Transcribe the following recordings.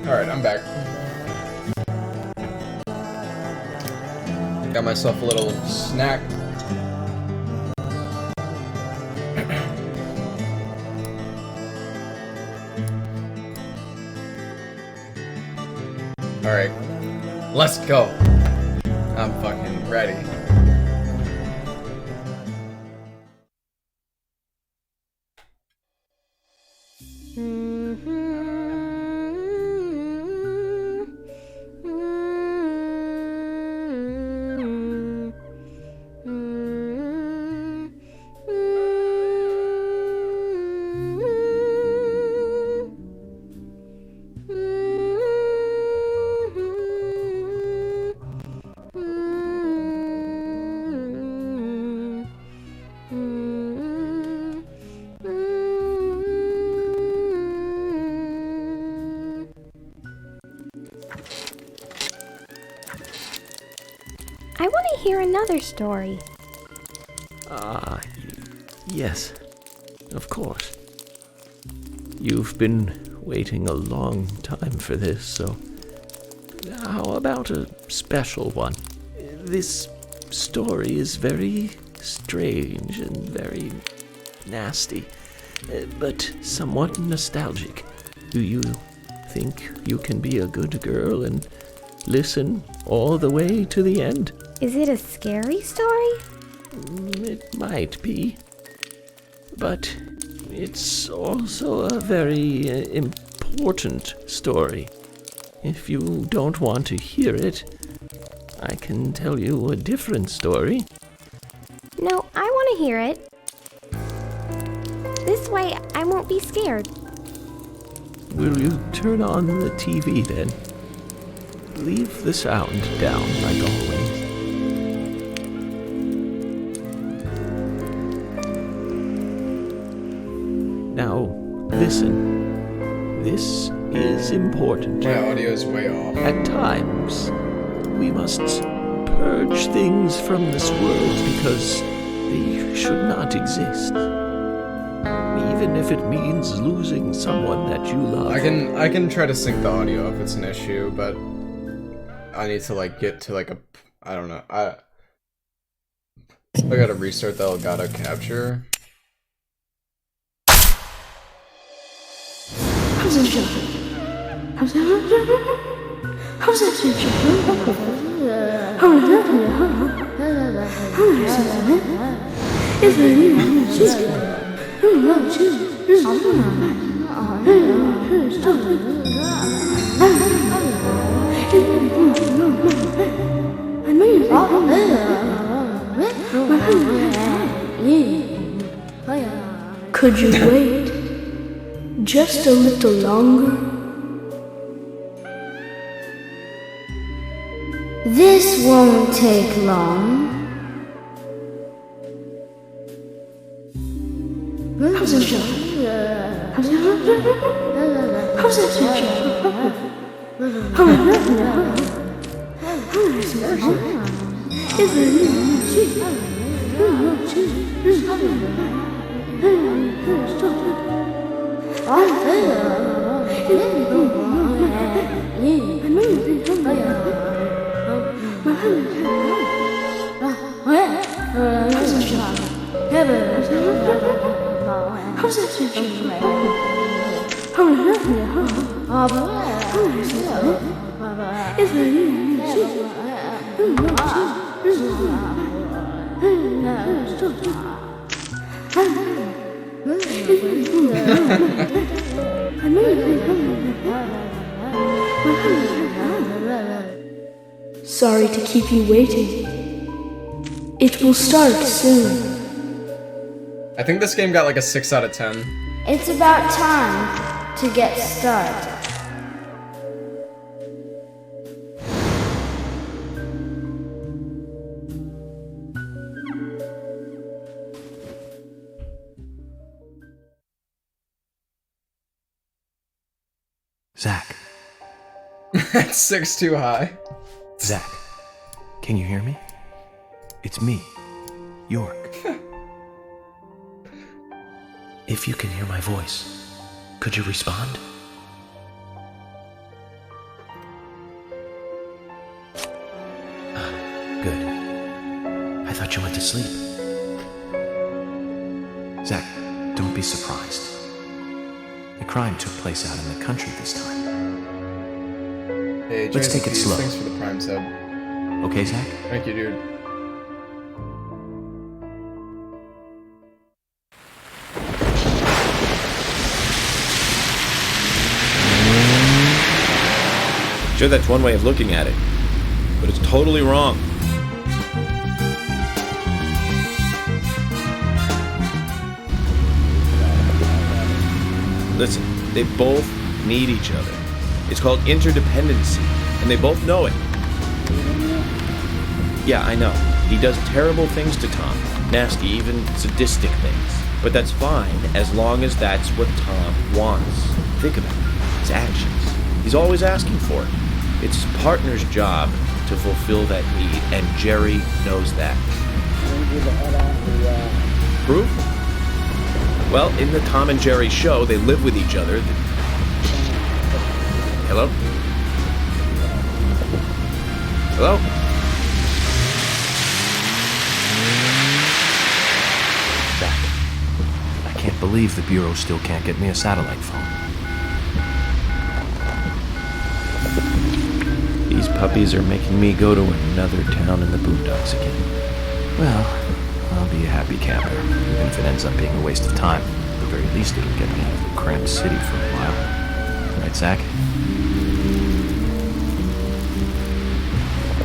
Alright, I'm back. Got myself a little snack. Alright, let's go. I'm fucking ready. I want to hear another story. Yes, of course. You've been waiting a long time for this, so how about a special one? This story is very strange and very nasty, but somewhat nostalgic. Do you think you can be a good girl and listen all the way to the end? Is it a scary story? It might be, but it's also a very important story. If you don't want to hear it, I can tell you a different story. No, I want to hear it. This way, I won't be scared. Will you turn on the TV then? Leave the sound down like always. Now, listen. This is important. My audio is way off. At times, we must purge things from this world because they should not exist. Even if it means losing someone that you love. I can try to sync the audio if it's an issue, but I need to like get to like a, I don't know. I gotta restart the Elgato capture. Could you wait just a little longer? This won't take long. Sorry to keep you waiting. It will start soon. I think this game got like a 6 out of 10. It's about time to get started. Zach. That's 6 too high. Zach, can you hear me? It's me, York. If you can hear my voice, could you respond? Good. I thought you went to sleep. Zach, don't be surprised. The crime took place out in the country this time. Hey, let's take it slow. Thanks for the Prime sub. Okay, Zach? Thank you, dude. Sure, that's one way of looking at it, but it's totally wrong. Listen, they both need each other. It's called interdependency, and they both know it. Yeah, I know. He does terrible things to Tom. Nasty, even sadistic things. But that's fine, as long as that's what Tom wants. Think about it. His actions. He's always asking for it. It's his partner's job to fulfill that need, and Jerry knows that. Proof? Well, in the Tom and Jerry show, they live with each other. Hello? Hello? Zach, I can't believe the Bureau still can't get me a satellite phone. These puppies are making me go to another town in the boondocks again. Well, I'll be a happy camper, even if it ends up being a waste of time. At the very least, it'll get me out of the cramped city for a while. Right, Zach?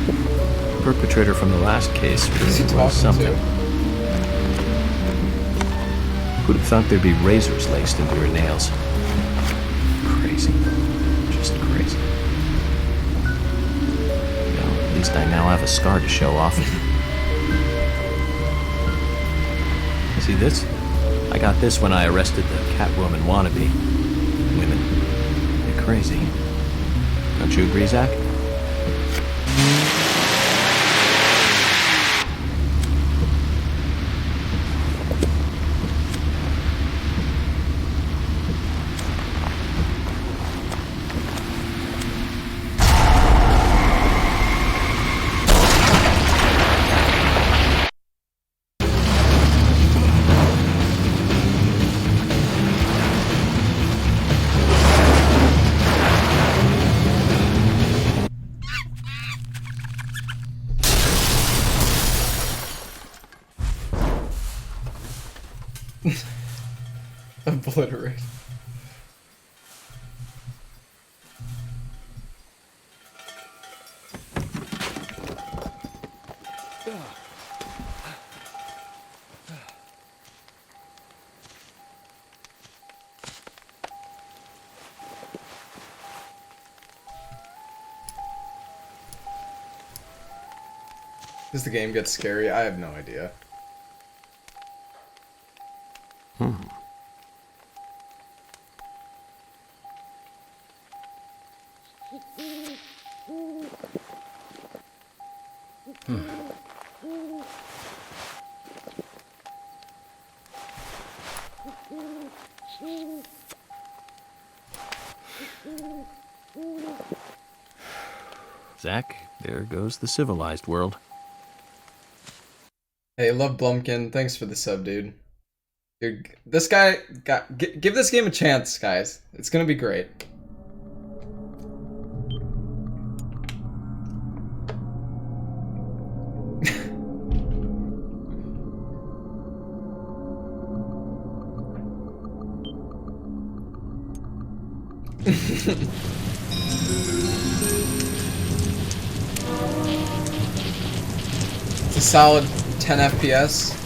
The perpetrator from the last case Who's he really talking was something. to? Who'd have thought there'd be razors laced into her nails? Crazy. Just crazy. Well, at least I now have a scar to show off. See this? I got this when I arrested the Catwoman wannabe. Women, they're crazy. Don't you agree, Zach? Does the game get scary? I have no idea. Zach, there goes the civilized world. Hey, Love Blumpkin, thanks for the sub, dude. Dude, this guy give this game a chance, guys. It's gonna be great. It's a solid 10 FPS.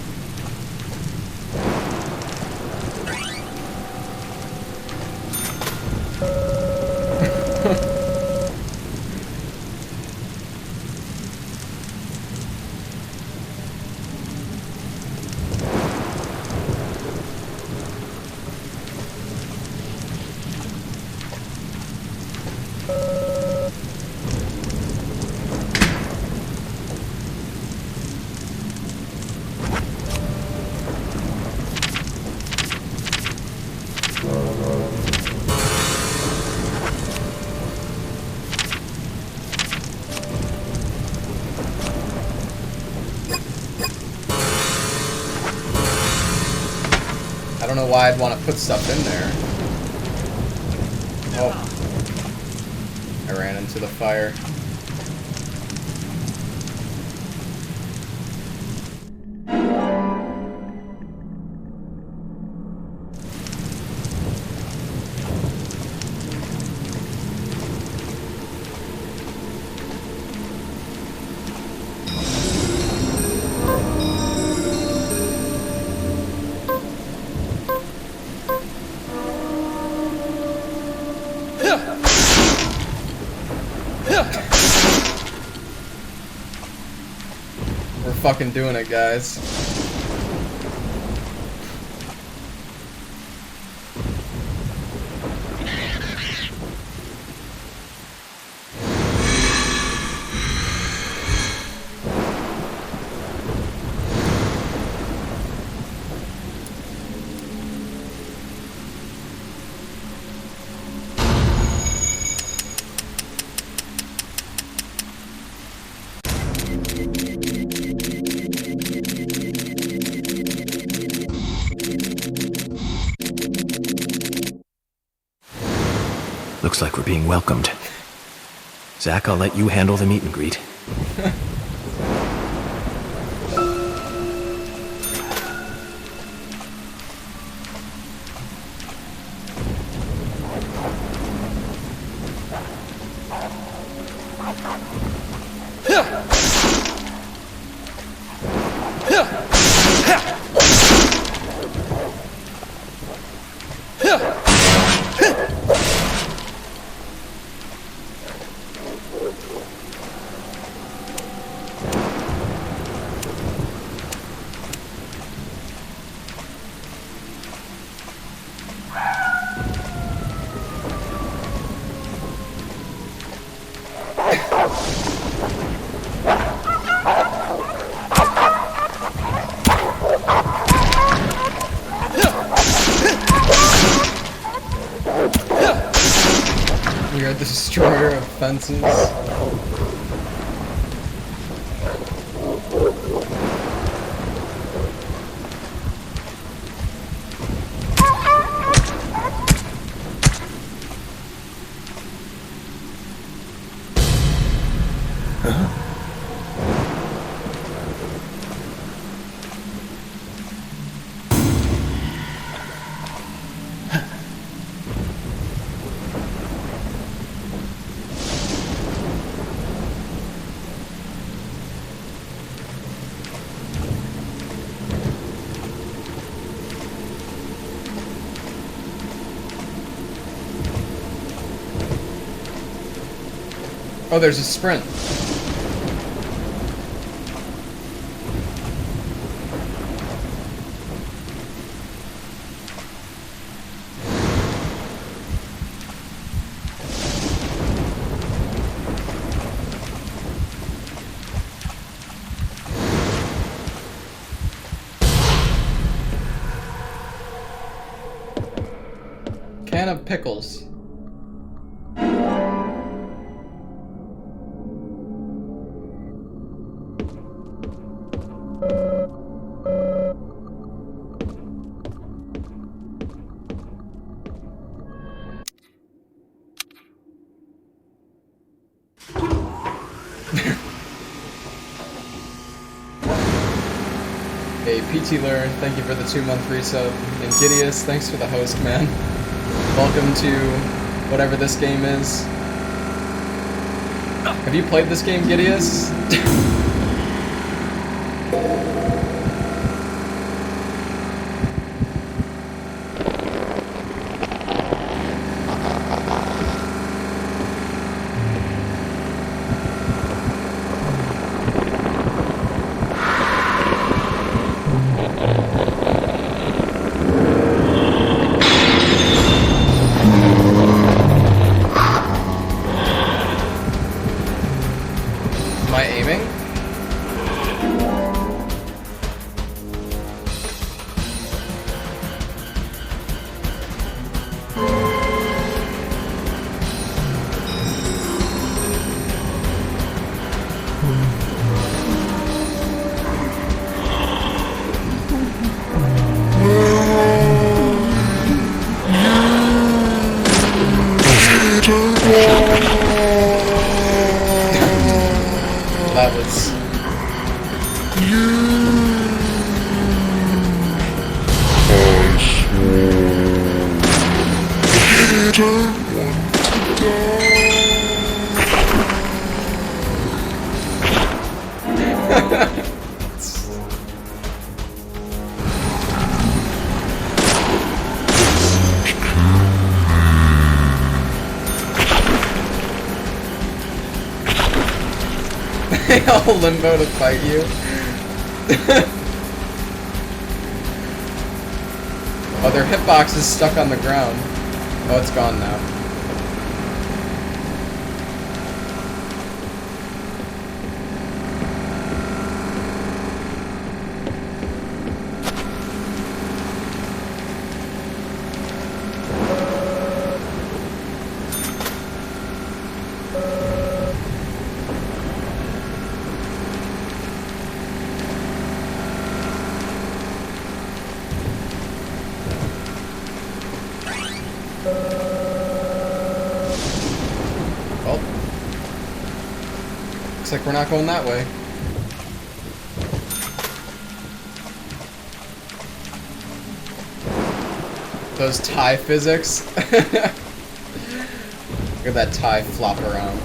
I don't know why I'd want to put stuff in there. Oh. I ran into the fire. We're fucking doing it, guys. Looks like we're being welcomed. Zach, I'll let you handle the meet and greet. You're the destroyer of fences. Oh, there's a sprint. fan of pickles. Hey, PT Lure, thank you for the 2-month resub. And Gideus, thanks for the host, man. Welcome to whatever this game is. Have you played this game, Gideus? Am I aiming? That was... They all limbo to fight you. Oh, their hitbox is stuck on the ground. Oh, it's gone now. Well, looks like we're not going that way. Those tie physics. Look at that tie flop around.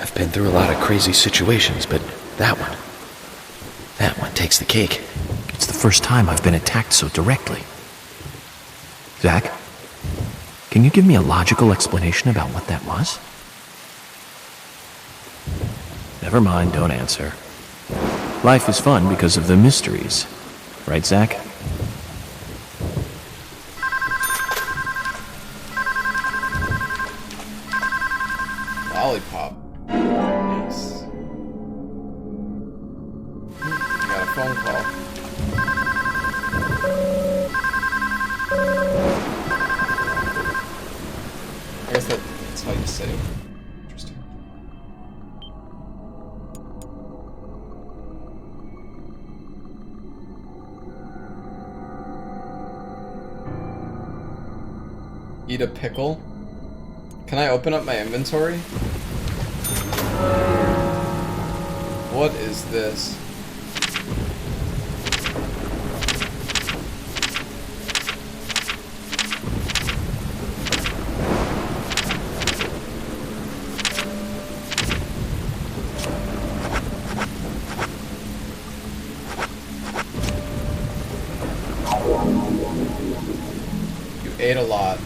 I've been through a lot of crazy situations, but that one takes the cake. It's the first time I've been attacked so directly. Zach, can you give me a logical explanation about what that was? Never mind, don't answer. Life is fun because of the mysteries. Right, Zach? Lollipop. Nice. Got a phone call. I guess that's how you save. Interesting. Eat a pickle? Can I open up my inventory? What is this? You ate a lot.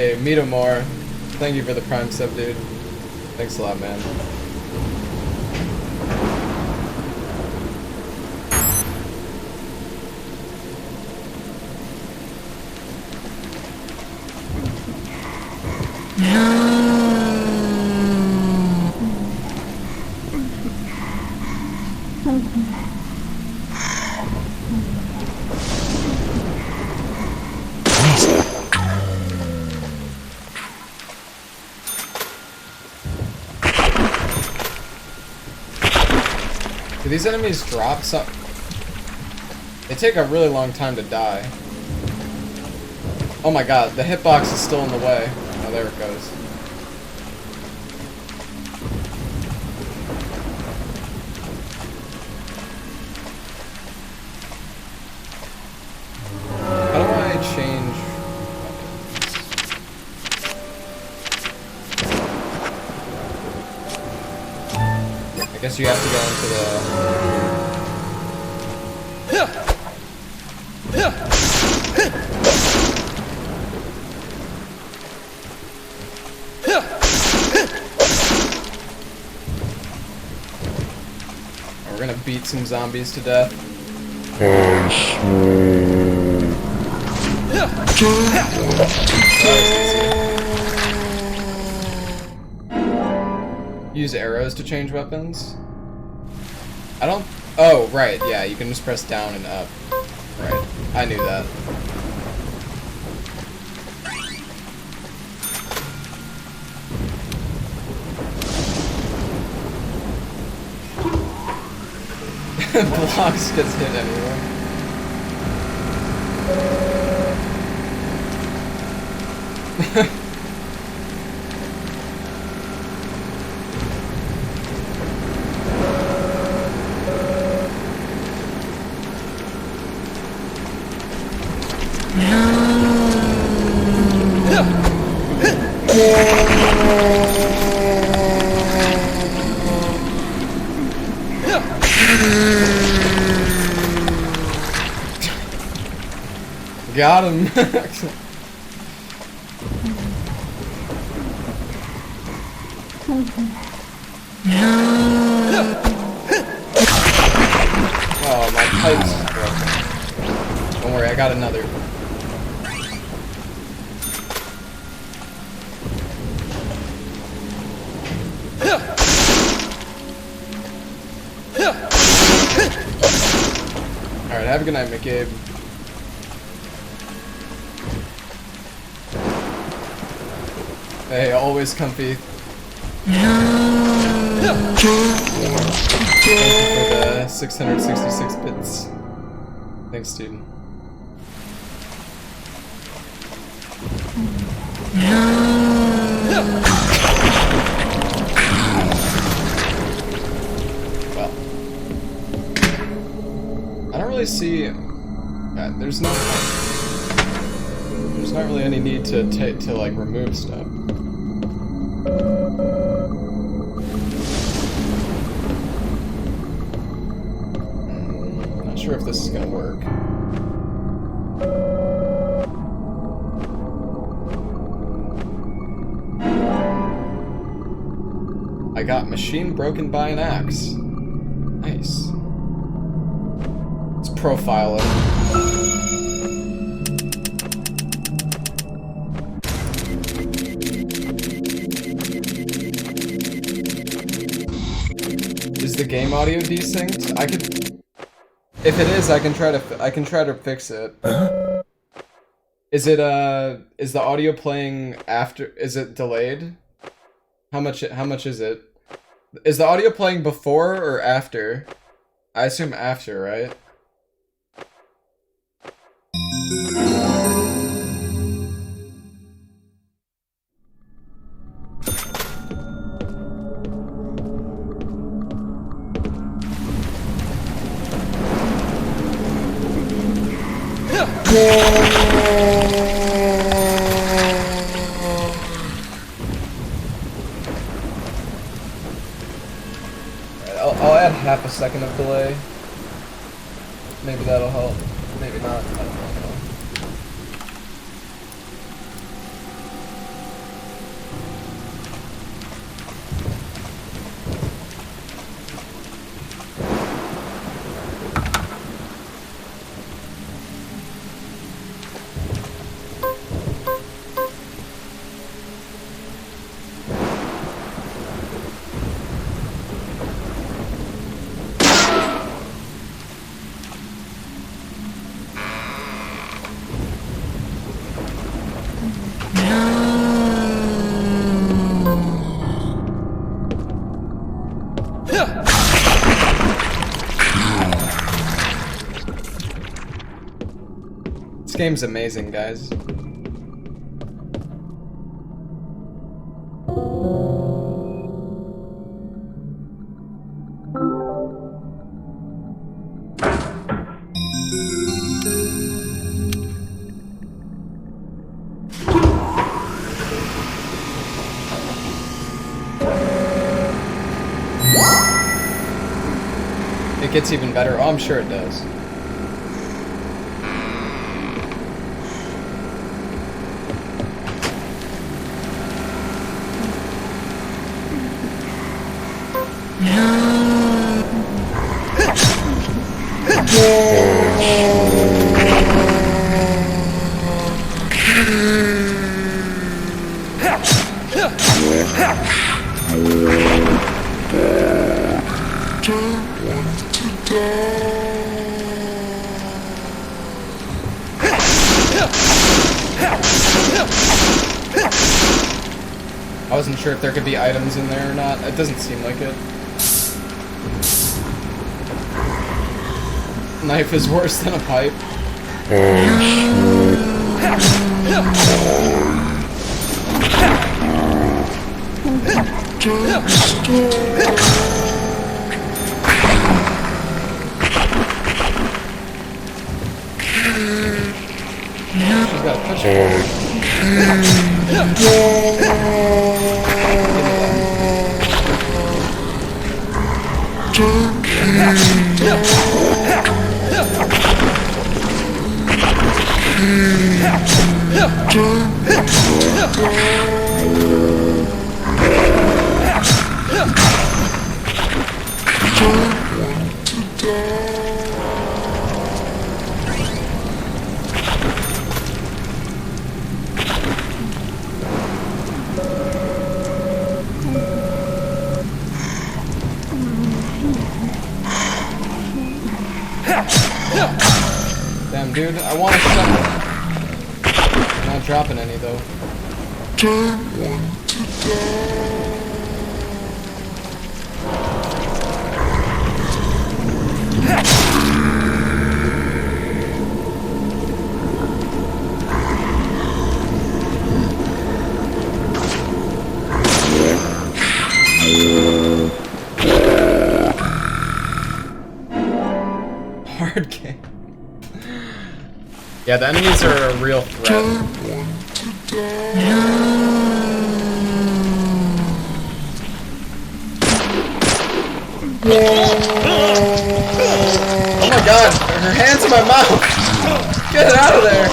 Hey, Metamore. Thank you for the Prime sub, dude. Thanks a lot, man. Do these enemies drop some? They take a really long time to die. Oh my god, the hitbox is still in the way. Oh, there it goes. How do I change? I guess you have to go into the... We're gonna beat some zombies to death. Use arrows to change weapons? I don't... Oh, right, yeah, you can just press down and up. Right, I knew that. Blocks gets hit anyway. Got him. Oh, my pipes is broken. Don't worry, I got another. Alright, have a good night, McCabe. Hey, always comfy. Thank you for the 666 bits. Thanks, dude. Well, I don't really see. There's not really any need to like remove stuff. Not sure if this is gonna work. I got machine broken by an axe. Nice. Let's profile it. Is the game audio desynced? I could. If it is, I can try to fix it. Is it is the audio playing after? Is it delayed? How much is it? Is the audio playing before or after? I assume after, right? I'll add half a second of delay. Maybe that'll help. Maybe not. I don't know. game's amazing, guys. It gets even better. Oh, I'm sure it does. I wasn't sure if there could be items in there or not. It doesn't seem like it. Knife is worse than a pipe. She's got a pitchfork. Damn, dude, I want to shut. I'm not dropping any though. Hard game. Yeah, the enemies are a real threat. Oh my god, her hand's in my mouth! Get it out of there!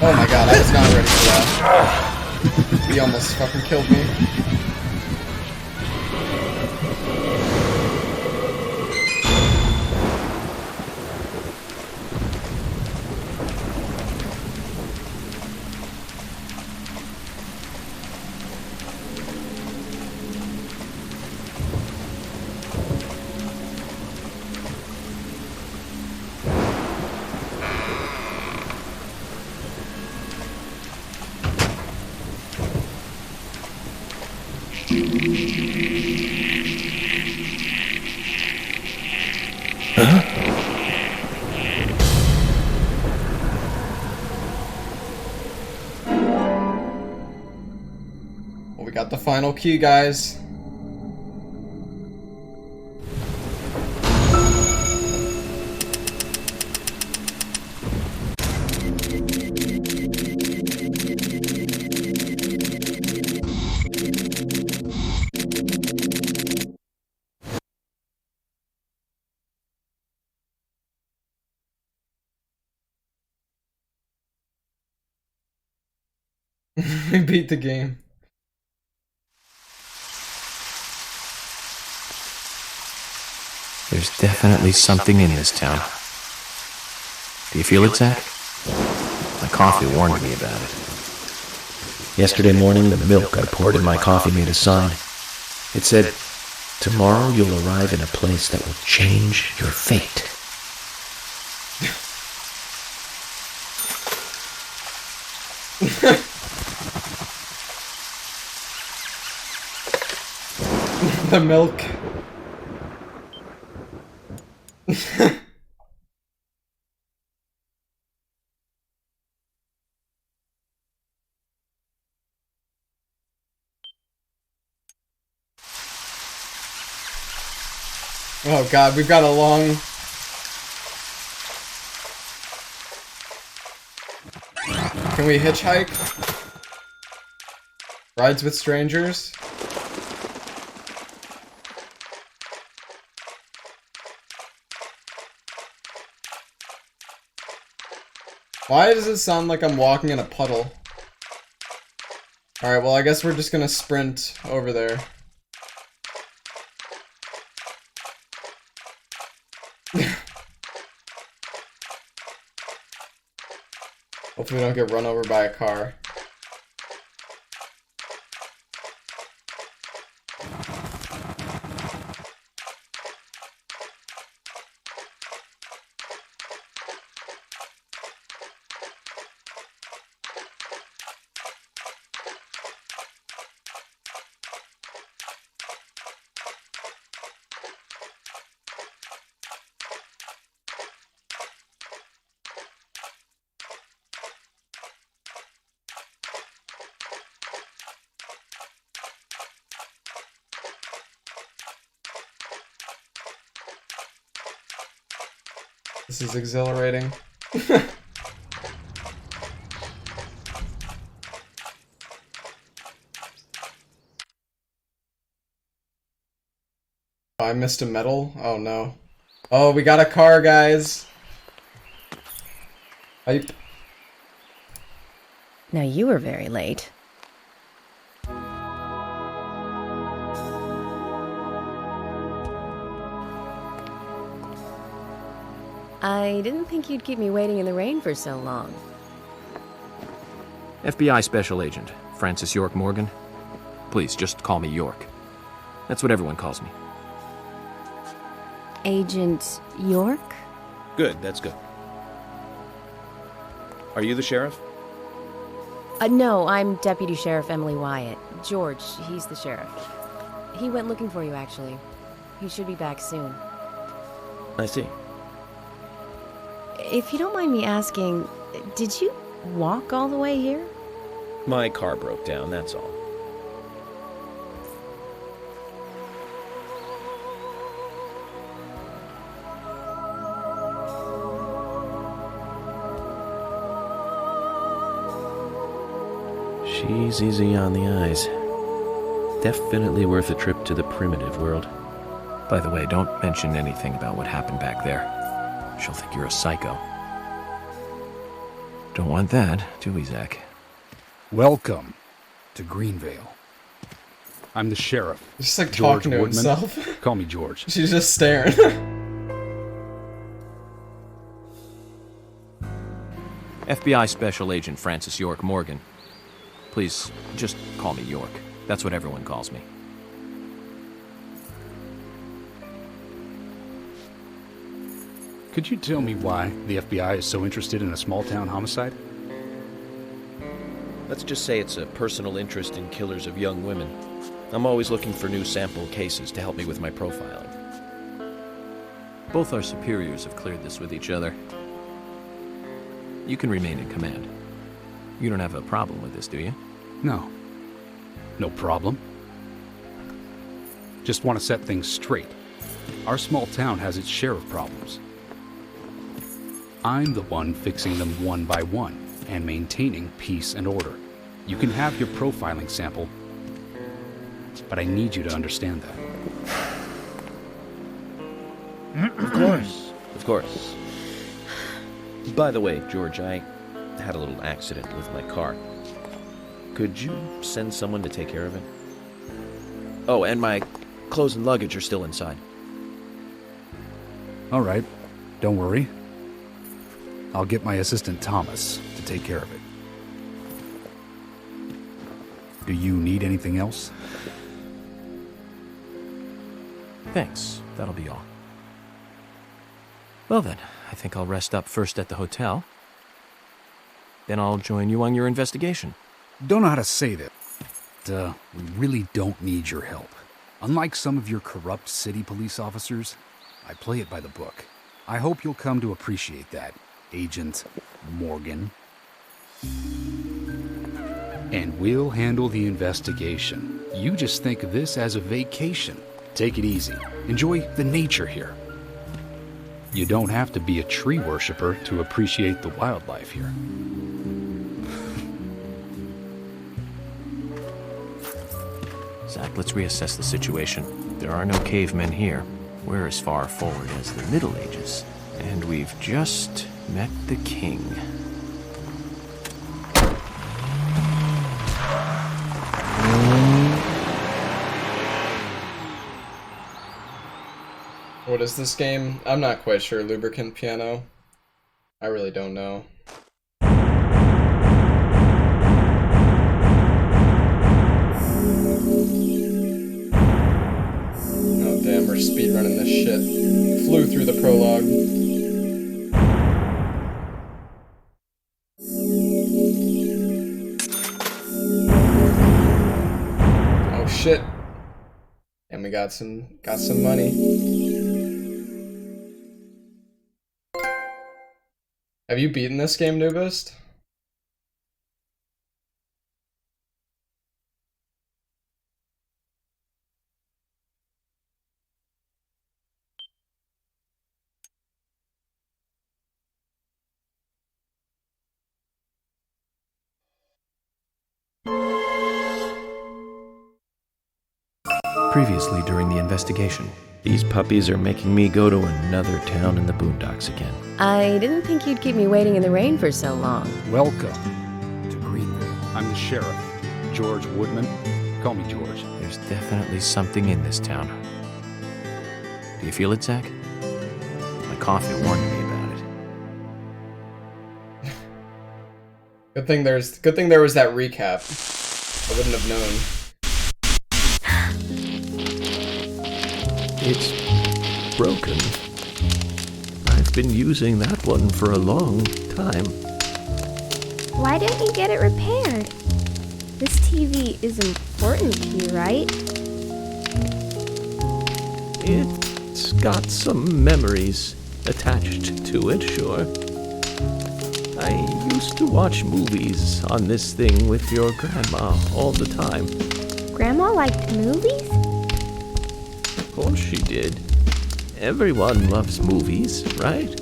Oh my god, I was not ready for that. He almost fucking killed me. Well, we got the final key, guys. We beat the game. There's definitely something in this town. Do you feel it, Zach? My coffee warned me about it. Yesterday morning, the milk I poured in my coffee made a sign. It said, "Tomorrow you'll arrive in a place that will change your fate." The milk. Oh god, we've got a long... Can we hitchhike? Rides with strangers? Why does it sound like I'm walking in a puddle? Alright, well I guess we're just gonna sprint over there. Hopefully we don't get run over by a car. This is exhilarating. Oh, I missed a medal? Oh no. Oh, we got a car, guys. Hype. Now you were very late. I didn't think you'd keep me waiting in the rain for so long. FBI Special Agent, Francis York Morgan. Please, just call me York. That's what everyone calls me. Agent York? Good, that's good. Are you the sheriff? No, I'm Deputy Sheriff Emily Wyatt. George, he's the sheriff. He went looking for you, actually. He should be back soon. I see. If you don't mind me asking, did you walk all the way here? My car broke down, that's all. She's easy on the eyes. Definitely worth a trip to the primitive world. By the way, don't mention anything about what happened back there. She'll think you're a psycho. Don't want that, do we, Zach? Welcome to Greenvale. I'm the sheriff. Just like George talking to Woodman. himself. Call me George. She's just staring. FBI Special Agent Francis York Morgan. Please, just call me York. That's what everyone calls me. Could you tell me why the FBI is so interested in a small-town homicide? Let's just say it's a personal interest in killers of young women. I'm always looking for new sample cases to help me with my profiling. Both our superiors have cleared this with each other. You can remain in command. You don't have a problem with this, do you? No. No problem. Just want to set things straight. Our small town has its share of problems. I'm the one fixing them one by one and maintaining peace and order. You can have your profiling sample, but I need you to understand that. Of course. Of course. By the way, George, I had a little accident with my car. Could you send someone to take care of it? Oh, and my clothes and luggage are still inside. All right. Don't worry. I'll get my assistant Thomas to take care of it. Do you need anything else? Thanks. That'll be all. Well then, I think I'll rest up first at the hotel. Then I'll join you on your investigation. Don't know how to say that. We really don't need your help. Unlike some of your corrupt city police officers, I play it by the book. I hope you'll come to appreciate that, Agent Morgan. And we'll handle the investigation. You just think of this as a vacation. Take it easy. Enjoy the nature here. You don't have to be a tree worshiper to appreciate the wildlife here. Zach, let's reassess the situation. There are no cavemen here. We're as far forward as the Middle Ages. And we've just met the king. What is this game? I'm not quite sure. Lubricant piano? I really don't know. Oh damn, we're speedrunning this shit. Flew through the prologue. Oh shit. And we got some money. Have you beaten this game, Noobist? Previously during the investigation. These puppies are making me go to another town in the boondocks again. I didn't think you'd keep me waiting in the rain for so long. Welcome to Greenville. I'm the sheriff, George Woodman. Call me George. There's definitely something in this town. Do you feel it, Zach? My coffee warned me about it. Good thing there was that recap. I wouldn't have known. It's broken. I've been using that one for a long time. Why didn't you get it repaired? This TV is important to you, right? It's got some memories attached to it, sure. I used to watch movies on this thing with your grandma all the time. Grandma liked movies? Of course she did. Everyone loves movies, right?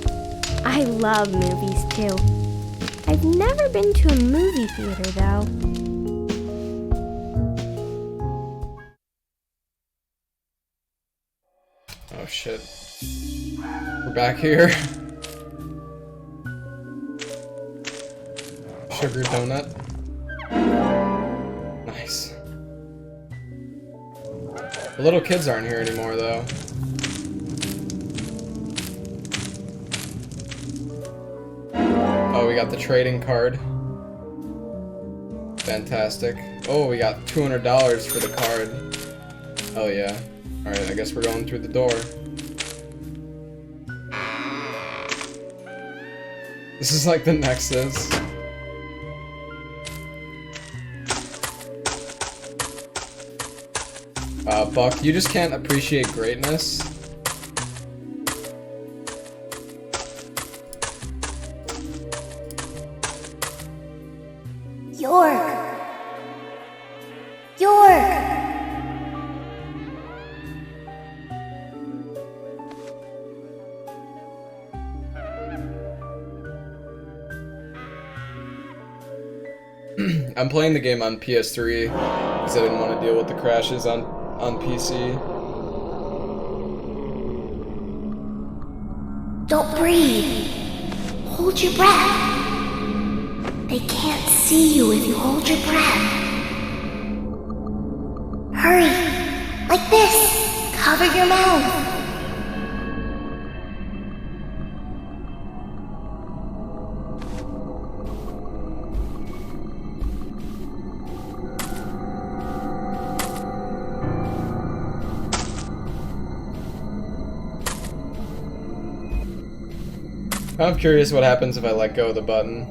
I love movies too. I've never been to a movie theater though. Oh shit. We're back here. Sugar donut. Nice. The little kids aren't here anymore though. Oh, we got the trading card. Fantastic. Oh, we got $200 for the card. Oh yeah. Alright, I guess we're going through the door. This is like the Nexus. Buck, you just can't appreciate greatness. York! York! I'm playing the game on PS3 because I didn't want to deal with the crashes on PC. Don't breathe. Hold your breath. They can't see you if you hold your breath. Hurry. Like this. Cover your mouth. I'm curious what happens if I let go of the button.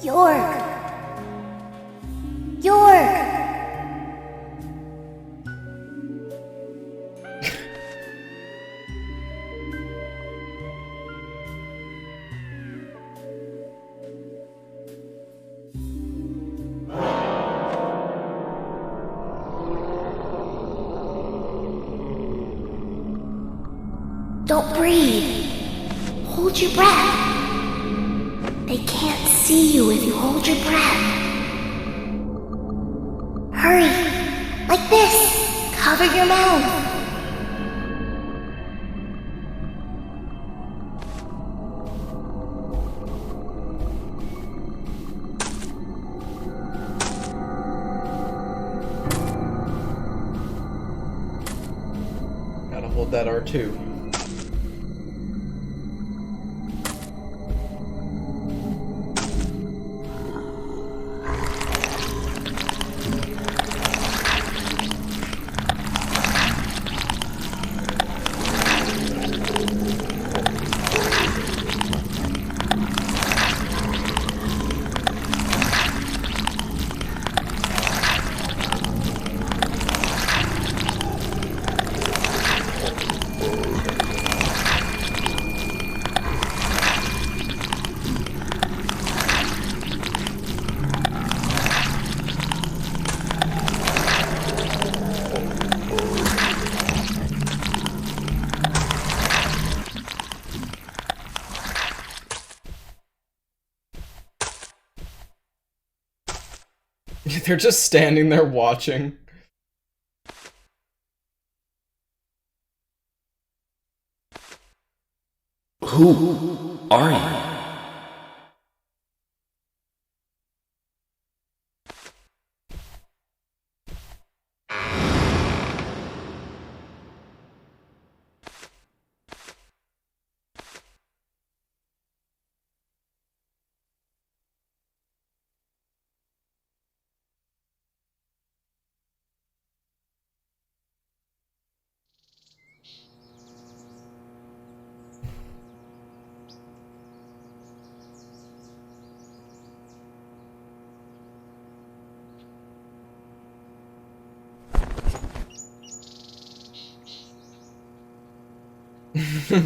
York! York! Don't breathe. Hold your breath. They can't see you if you hold your breath. Hurry. Like this. Cover your mouth. Gotta hold that R2. They're just standing there watching. Who are you?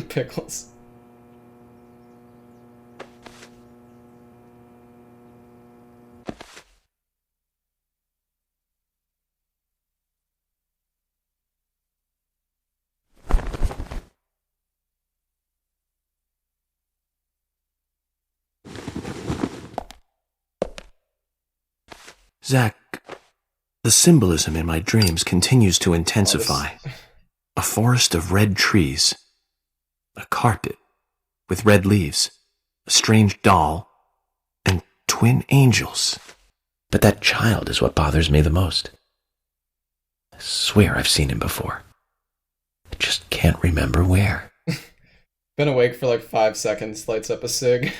Pickles. Zach, the symbolism in my dreams continues to intensify. A forest of red trees, a carpet with red leaves, a strange doll, and twin angels. But that child is what bothers me the most. I swear I've seen him before. I just can't remember where. Been awake for like 5 seconds, lights up a cig.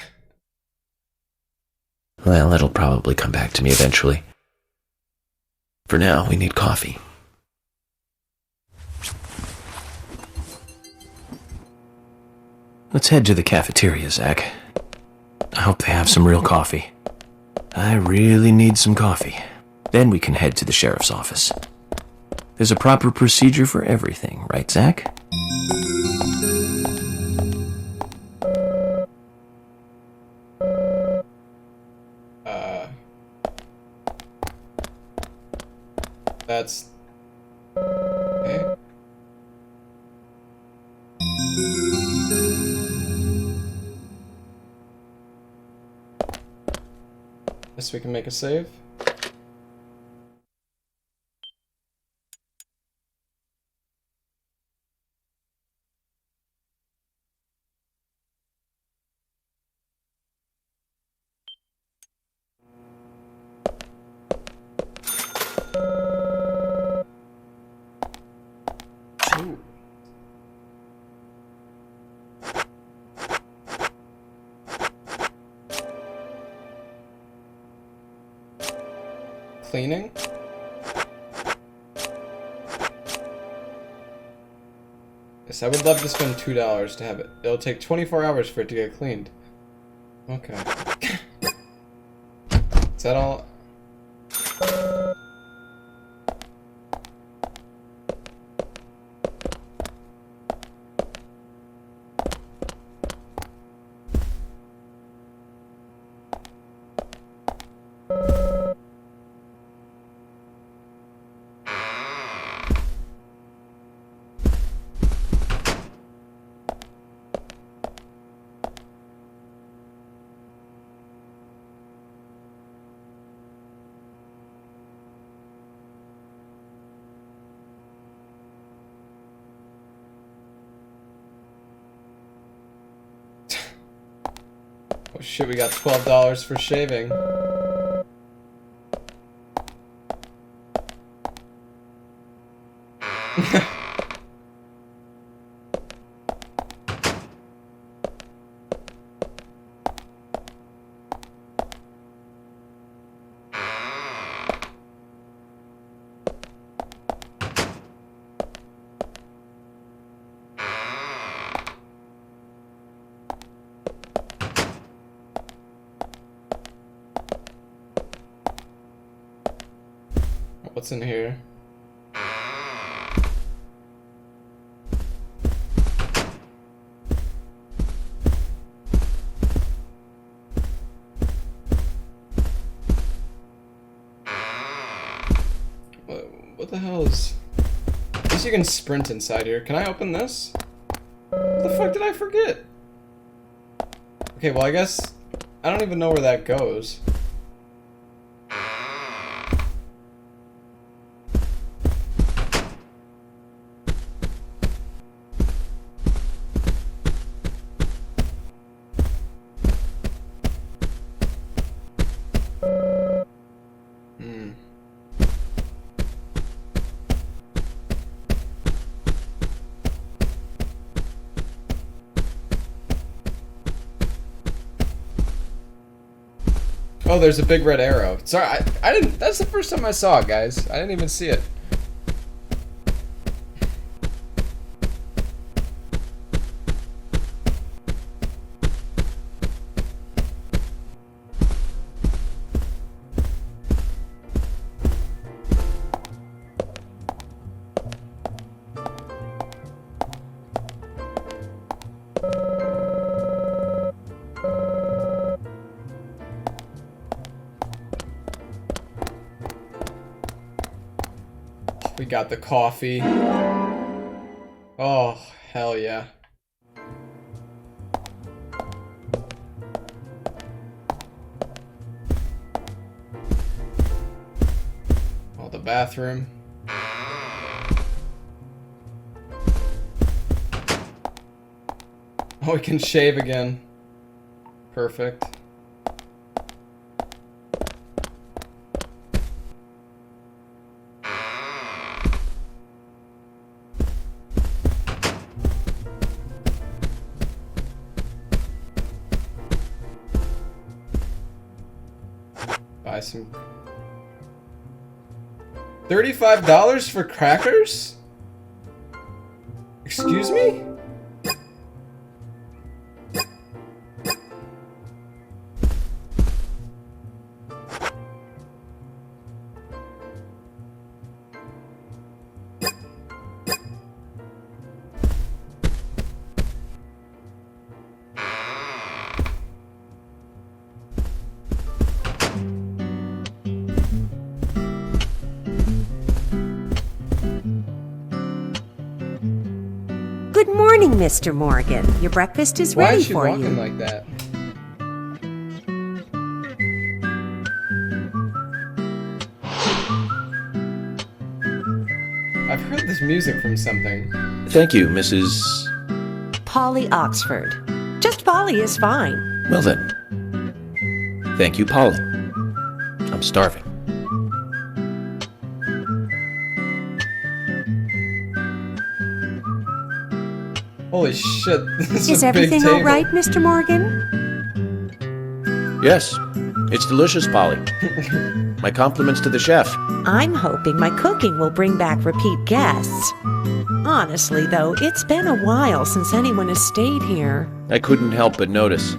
Well, it'll probably come back to me eventually. For now, we need coffee. Let's head to the cafeteria, Zach. I hope they have some real coffee. I really need some coffee. Then we can head to the sheriff's office. There's a proper procedure for everything, right, Zach? That's... Okay. Guess we can make a save. Ooh. Cleaning? Yes, I would love to spend $2 to have it. It'll take 24 hours for it to get cleaned. Okay. Is that all? Oh shit, we got $12 for shaving. What's in here? What the hell is... I guess you can sprint inside here. Can I open this? What the fuck did I forget? Okay, well I guess... I don't even know where that goes. Oh, there's a big red arrow. Sorry, I didn't... That's the first time I saw it, guys. I didn't even see it. We got the coffee. Oh, hell yeah. Oh, the bathroom. Oh, we can shave again. Perfect. Buy some... $35 for crackers? Excuse me? morning, Mr. Morgan. Your breakfast is Why ready is she for walking you. like that? I've heard this music from something. Thank you, Mrs. Polly Oxford. Just Polly is fine. Well then. Thank you, Polly. I'm starving. Holy shit, this Is a big everything table. all right, Mr. Morgan? Yes, it's delicious, Polly. My compliments to the chef. I'm hoping my cooking will bring back repeat guests. Honestly, though, it's been a while since anyone has stayed here. I couldn't help but notice.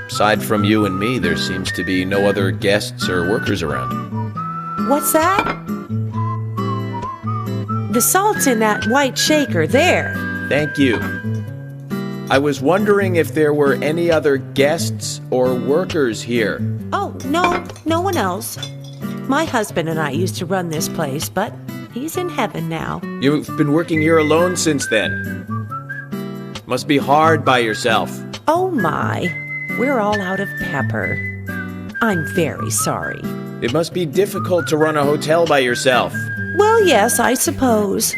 Aside from you and me, there seems to be no other guests or workers around. What's that? The salt's in that white shaker there. Thank you. I was wondering if there were any other guests or workers here. Oh, no one else. My husband and I used to run this place, but he's in heaven now. You've been working here alone since then. Must be hard by yourself. Oh my, we're all out of pepper. I'm very sorry. It must be difficult to run a hotel by yourself. Well, yes, I suppose.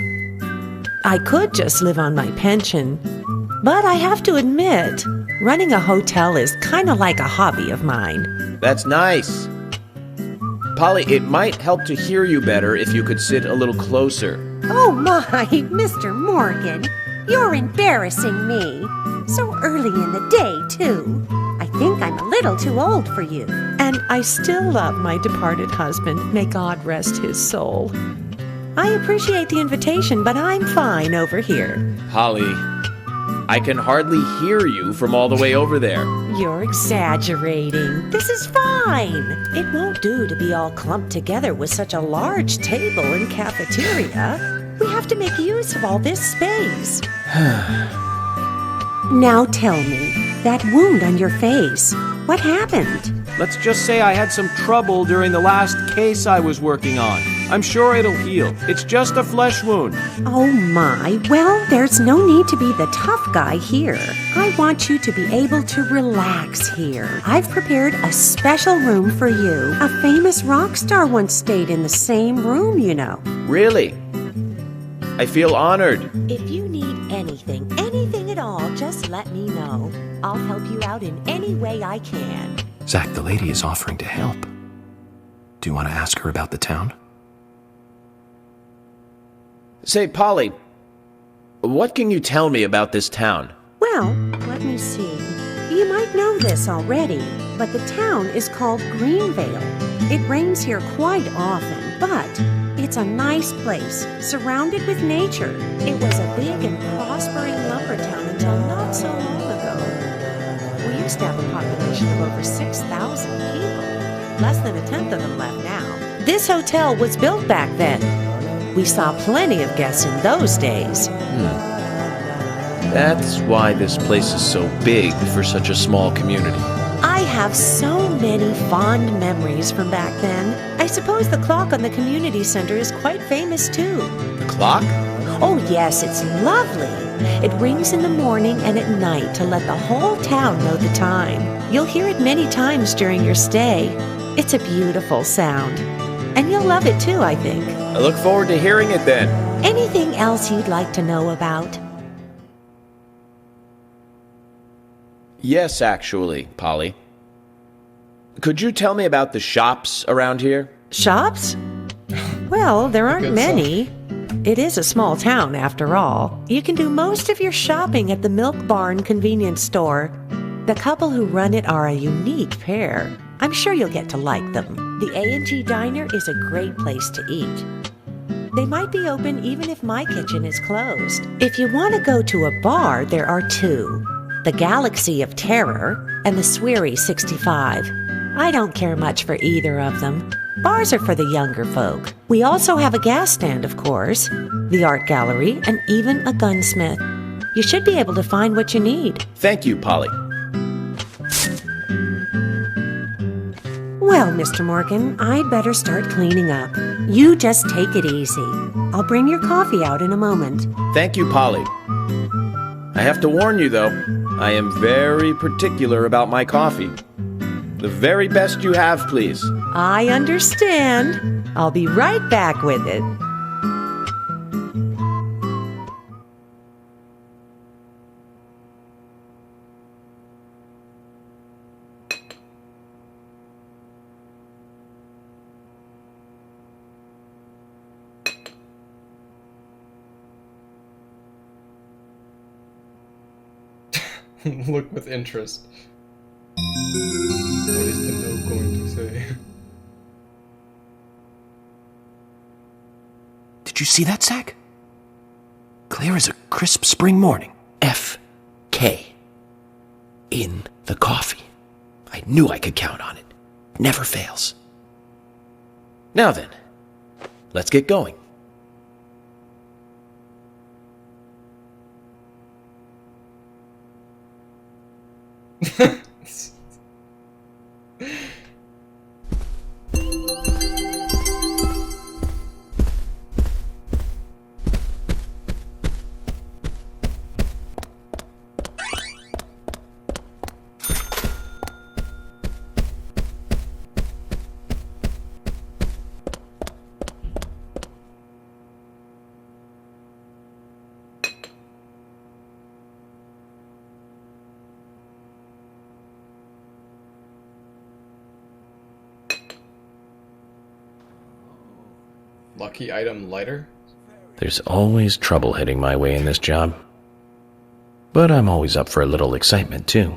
I could just live on my pension. But I have to admit, running a hotel is kind of like a hobby of mine. That's nice. Polly, it might help to hear you better if you could sit a little closer. Oh my, Mr. Morgan, you're embarrassing me. So early in the day, too. I think I'm a little too old for you. And I still love my departed husband. May God rest his soul. I appreciate the invitation, but I'm fine over here. Polly, I can hardly hear you from all the way over there. You're exaggerating. This is fine. It won't do to be all clumped together with such a large table and cafeteria. We have to make use of all this space. Now tell me, that wound on your face, what happened? Let's just say I had some trouble during the last case I was working on. I'm sure it'll heal. It's just a flesh wound. Oh my, well, there's no need to be the tough guy here. I want you to be able to relax here. I've prepared a special room for you. A famous rock star once stayed in the same room, you know. Really? I feel honored. If you need anything at all, just let me know. I'll help you out in any way I can. Zach, the lady is offering to help. Do you want to ask her about the town? Say, Polly, what can you tell me about this town? Well, let me see. You might know this already, but the town is called Greenvale. It rains here quite often, but it's a nice place, surrounded with nature. It was a big and prospering lumber town until not so long ago. We used to have a population of over 6,000 people. Less than a tenth of them left now. This hotel was built back then. We saw plenty of guests in those days. That's why this place is so big for such a small community. I have so many fond memories from back then. I suppose the clock on the community center is quite famous too. The clock? Oh yes, it's lovely. It rings in the morning and at night to let the whole town know the time. You'll hear it many times during your stay. It's a beautiful sound. And you'll love it too, I think. I look forward to hearing it then. Anything else you'd like to know about? Yes, actually, Polly. Could you tell me about the shops around here? Shops? Well, there aren't Good many. It is a small town, after all. You can do most of your shopping at the Milk Barn convenience store. The couple who run it are a unique pair. I'm sure you'll get to like them. The A&G Diner is a great place to eat. They might be open even if my kitchen is closed. If you want to go to a bar, there are two. The Galaxy of Terror and the Sweary 65. I don't care much for either of them. Bars are for the younger folk. We also have a gas stand, of course, the art gallery, and even a gunsmith. You should be able to find what you need. Thank you, Polly. Well, Mr. Morgan, I'd better start cleaning up. You just take it easy. I'll bring your coffee out in a moment. Thank you, Polly. I have to warn you, though, I am very particular about my coffee. The very best you have, please. I understand. I'll be right back with it. Look with interest. What is the note going to say? Did you see that, Zach? Clear as a crisp spring morning. F.K. in the coffee. I knew I could count on it. Never fails. Now then, let's get going. Lucky item lighter? There's always trouble heading my way in this job. But I'm always up for a little excitement, too.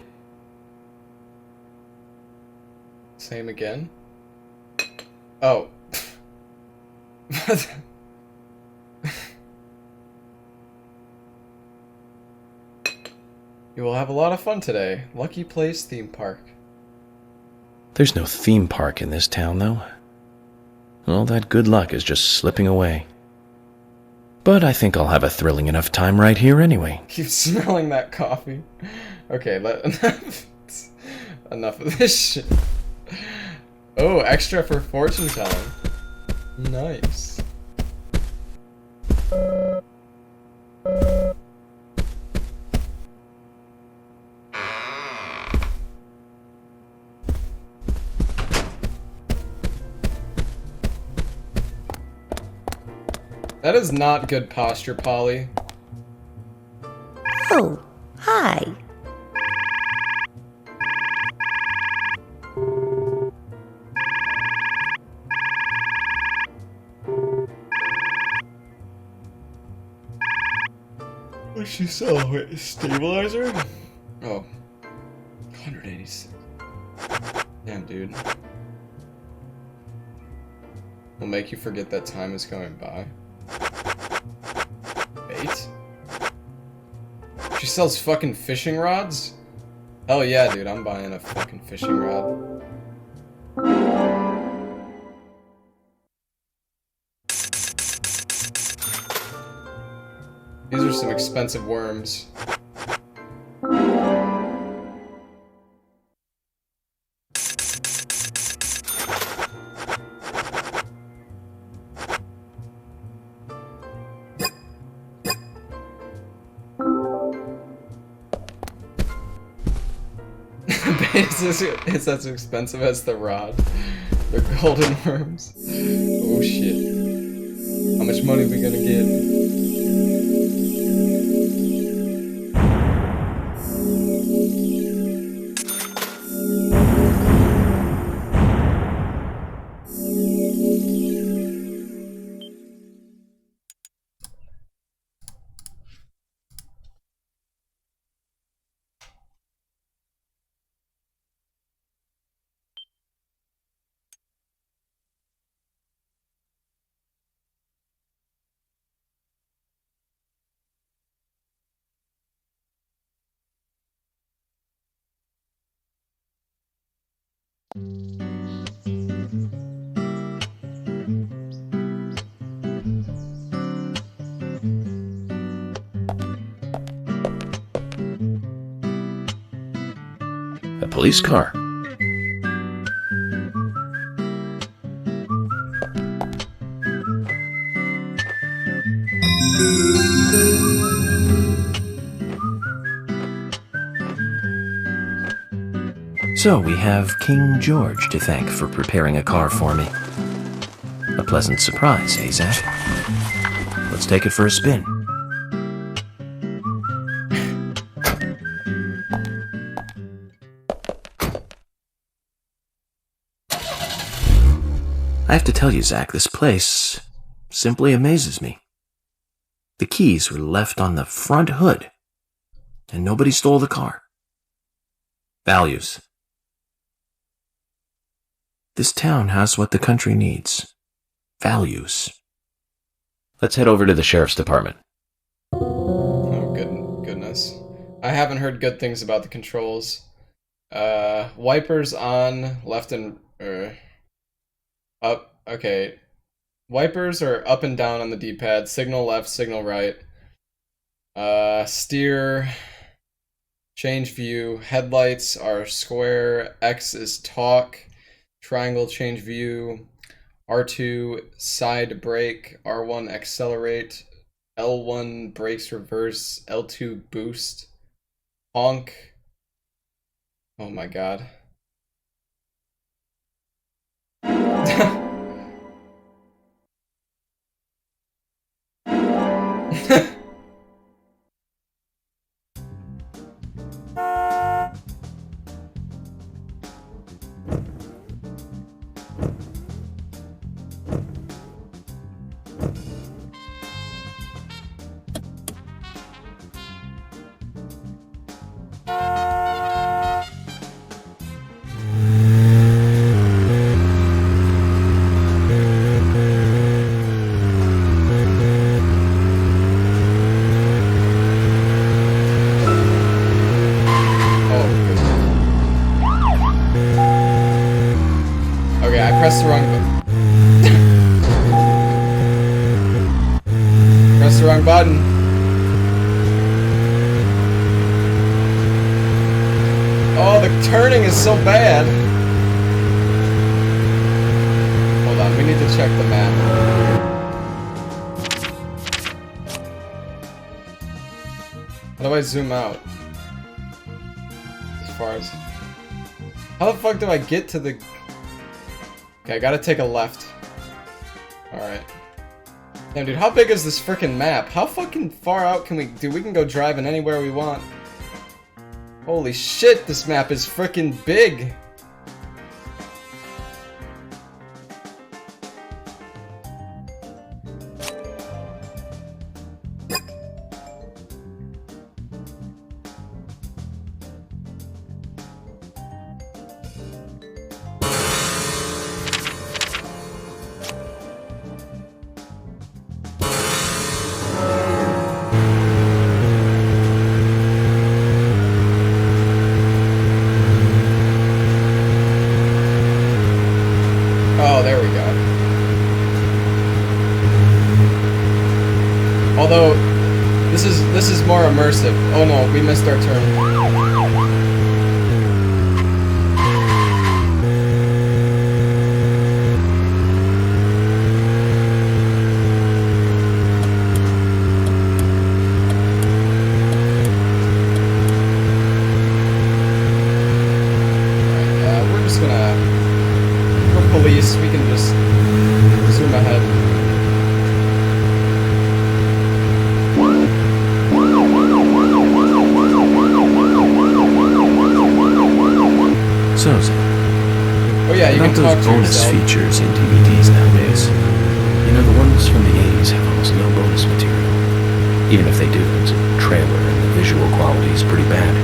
Same again? Oh. You will have a lot of fun today. Lucky Place Theme Park. There's no theme park in this town, though. All that good luck is just slipping away. But I think I'll have a thrilling enough time right here anyway. Keep smelling that coffee. Okay, enough of this shit. Oh, extra for fortune telling. Nice. That is not good posture, Polly. Oh, hi. What's she sell? Wait, stabilizer? Oh. 186. Damn, dude. Will make you forget that time is going by. Bait? She sells fucking fishing rods? Hell yeah, dude, I'm buying a fucking fishing rod. These are some expensive worms. It's as expensive as the rod. They're golden worms. Oh shit. How much money we gonna get? A police car. So we have King George to thank for preparing a car for me. A pleasant surprise, eh, Zach? Let's take it for a spin. I have to tell you, Zach, this place simply amazes me. The keys were left on the front hood, and nobody stole the car. Values. This town has what the country needs. Values. Let's head over to the sheriff's department. Oh, goodness. I haven't heard good things about the controls. Wipers on, left and... up. Okay. Wipers are up and down on the D-pad. Signal left, signal right. Steer... Change view. Headlights are square. X is talk. Triangle change view. R2 side brake. R1 accelerate. L1 brakes reverse. L2 boost. Honk. Oh my god. Press the wrong button. Press the wrong button. Oh, the turning is so bad. Hold on, we need to check the map. How do I zoom out? As far as... How the fuck do I get to the... Okay, I gotta take a left. Alright. Damn, dude, how big is this frickin' map? How fucking far out can we... Dude, we can go driving anywhere we want. Holy shit, this map is frickin' big! Oh, there we go. Although, this is more immersive. Oh no, we missed our turn. Police, we can just zoom ahead. So, oh yeah, you can about talk those to bonus yourself. features in DVDs nowadays. You know, the ones from the 80s have almost no bonus material. Even if they do, it's a trailer and the visual quality is pretty bad.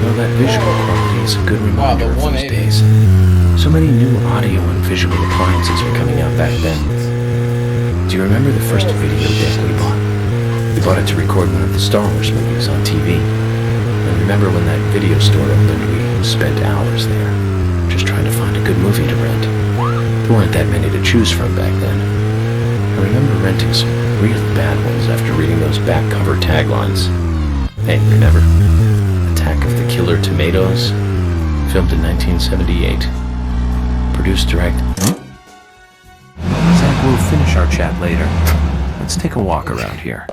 Well, that visual quality is a good reminder of those days. So many new audio and visual appliances were coming out back then. Do you remember the first video disc we bought? We bought it to record one of the Star Wars movies on TV. And remember when that video store opened, we spent hours there, just trying to find a good movie to rent. There weren't that many to choose from back then. I remember renting some really bad ones after reading those back cover taglines. Hey, remember? Attack of the Killer Tomatoes? Filmed in 1978. Produced, direct. Zach, we'll finish our chat later. Let's take a walk around here.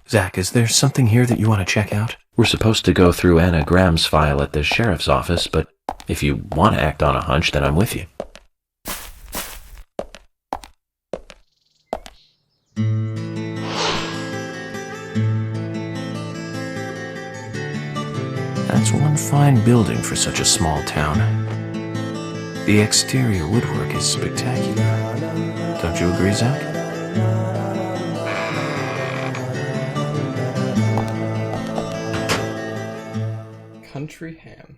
Zach, is there something here that you want to check out? We're supposed to go through Anna Graham's file at the sheriff's office, but if you want to act on a hunch, then I'm with you. That's one fine building for such a small town. The exterior woodwork is spectacular. Don't you agree, Zach? Country ham.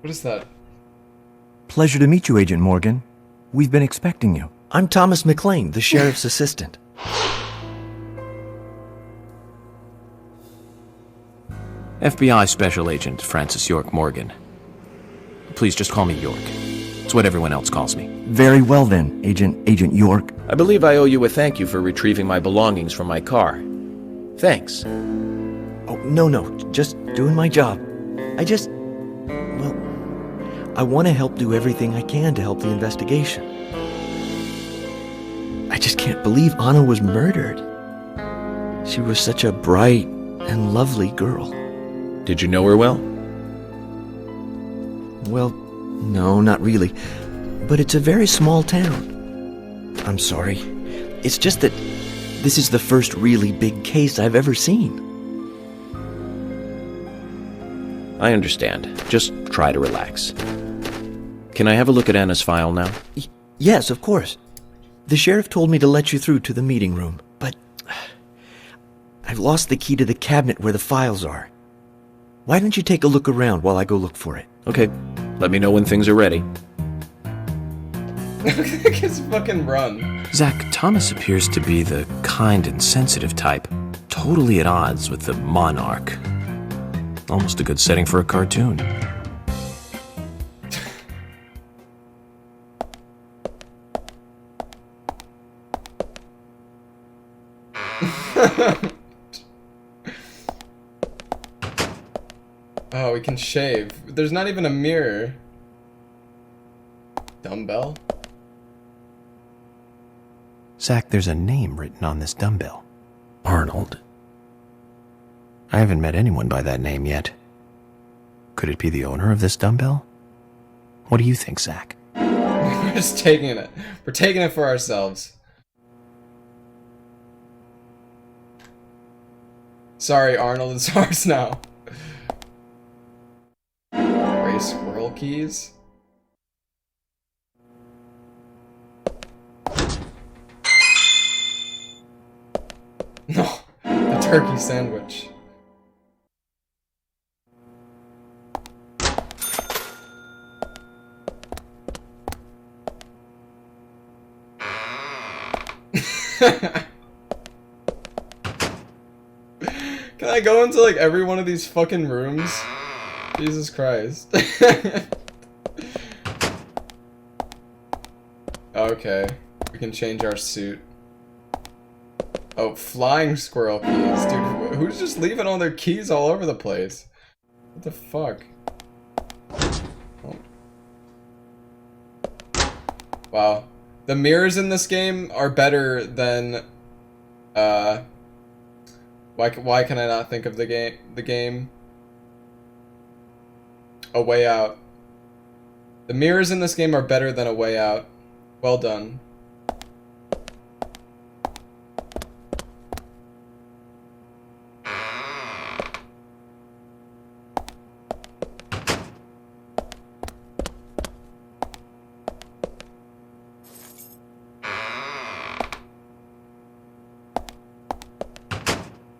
What is that? Pleasure to meet you, Agent Morgan. We've been expecting you. I'm Thomas McLean, the sheriff's assistant. FBI Special Agent Francis York Morgan. Please just call me York. It's what everyone else calls me. Very well then, Agent York. I believe I owe you a thank you for retrieving my belongings from my car. Thanks. Oh, no, just doing my job. I want to help do everything I can to help the investigation. I just can't believe Anna was murdered. She was such a bright and lovely girl. Did you know her well? Well, no, not really. But it's a very small town. I'm sorry. It's just that this is the first really big case I've ever seen. I understand. Just try to relax. Can I have a look at Anna's file now? Yes, of course. The sheriff told me to let you through to the meeting room, but I've lost the key to the cabinet where the files are. Why don't you take a look around while I go look for it? Okay. Let me know when things are ready. Just fucking run. Zach, Thomas appears to be the kind and sensitive type, totally at odds with the monarch. Almost a good setting for a cartoon. Oh, we can shave. There's not even a mirror. Dumbbell? Zach, there's a name written on this dumbbell. Arnold. I haven't met anyone by that name yet. Could it be the owner of this dumbbell? What do you think, Zach? We're just taking it. We're taking it for ourselves. Sorry, Arnold, it's ours now. Gray squirrel keys? No, the turkey sandwich. Can I go into like every one of these fucking rooms? Jesus Christ. Okay, we can change our suit. Oh, flying squirrel keys. Dude, who's just leaving all their keys all over the place? What the fuck? Oh. Wow. The mirrors in this game are better than, why can I not think of the game? A Way Out. The mirrors in this game are better than A Way Out. Well done.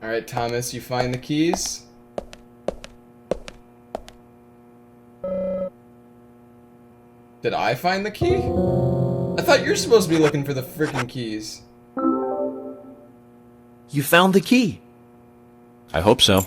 Alright, Thomas, you find the keys? Did I find the key? I thought you're supposed to be looking for the freaking keys. You found the key. I hope so.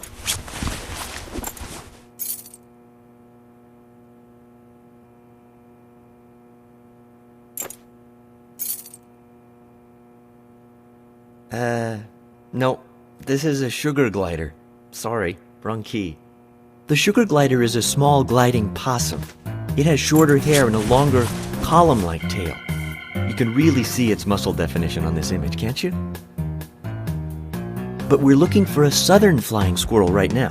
No. This is a sugar glider. Sorry, wrong key. The sugar glider is a small gliding possum. It has shorter hair and a longer, column-like tail. You can really see its muscle definition on this image, can't you? But we're looking for a southern flying squirrel right now.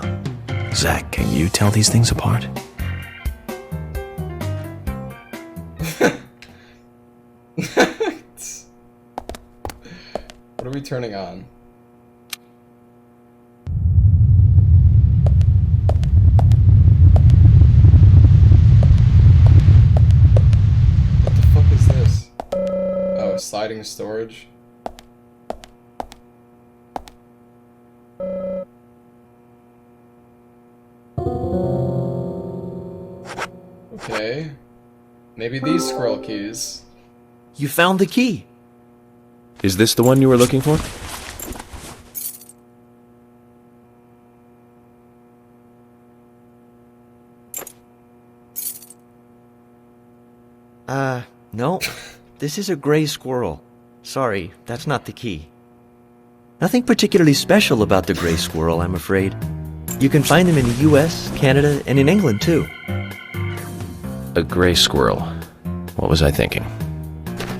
Zach, can you tell these things apart? What are we turning on? What the fuck is this? Oh, sliding storage. Okay. Maybe these squirrel keys. You found the key. Is this the one you were looking for? No. This is a gray squirrel. Sorry, that's not the key. Nothing particularly special about the gray squirrel, I'm afraid. You can find them in the US, Canada, and in England, too. A gray squirrel. What was I thinking?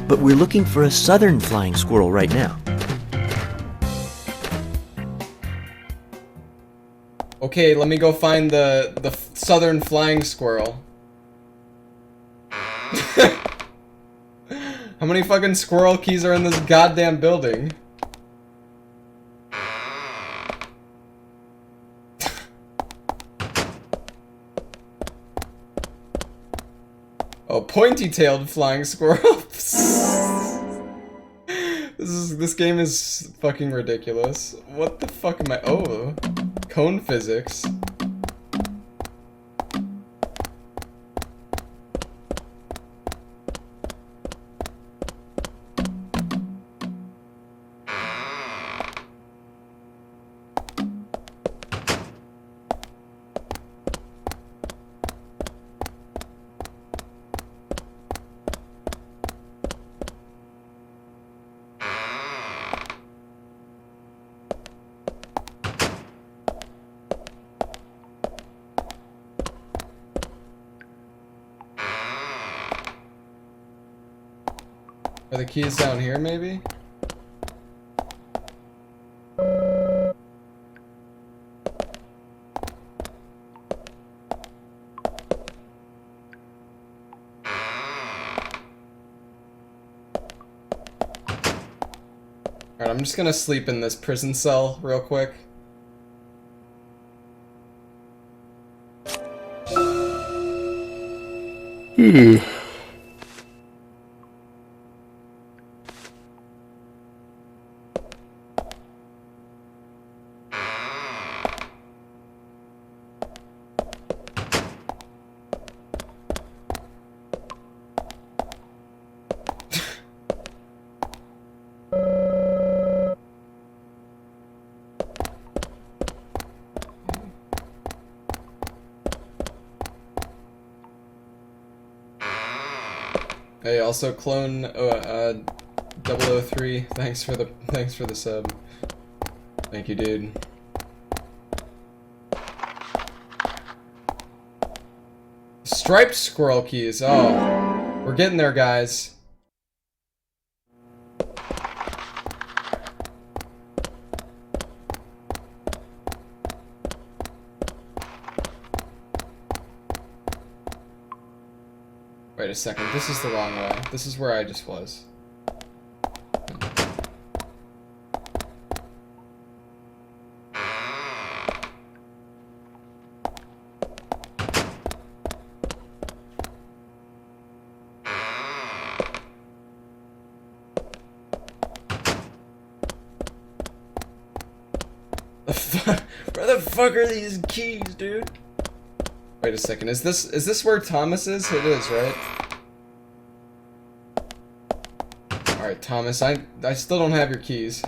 But we're looking for a southern flying squirrel right now. Okay, let me go find the southern flying squirrel. How many fucking squirrel keys are in this goddamn building? Oh, pointy-tailed flying squirrel. This game is fucking ridiculous. What the fuck am I? Oh, cone physics. Are the keys down here, maybe? Alright, I'm just gonna sleep in this prison cell real quick. Hey, also clone 003. Thanks for the sub. Thank you, dude. Striped squirrel keys. Oh, we're getting there, guys. Wait a second, this is the wrong way. This is where I just was. Where the fuck are these keys, dude? Wait a second, is this where Thomas is? It is, right? Alright, Thomas, I still don't have your keys.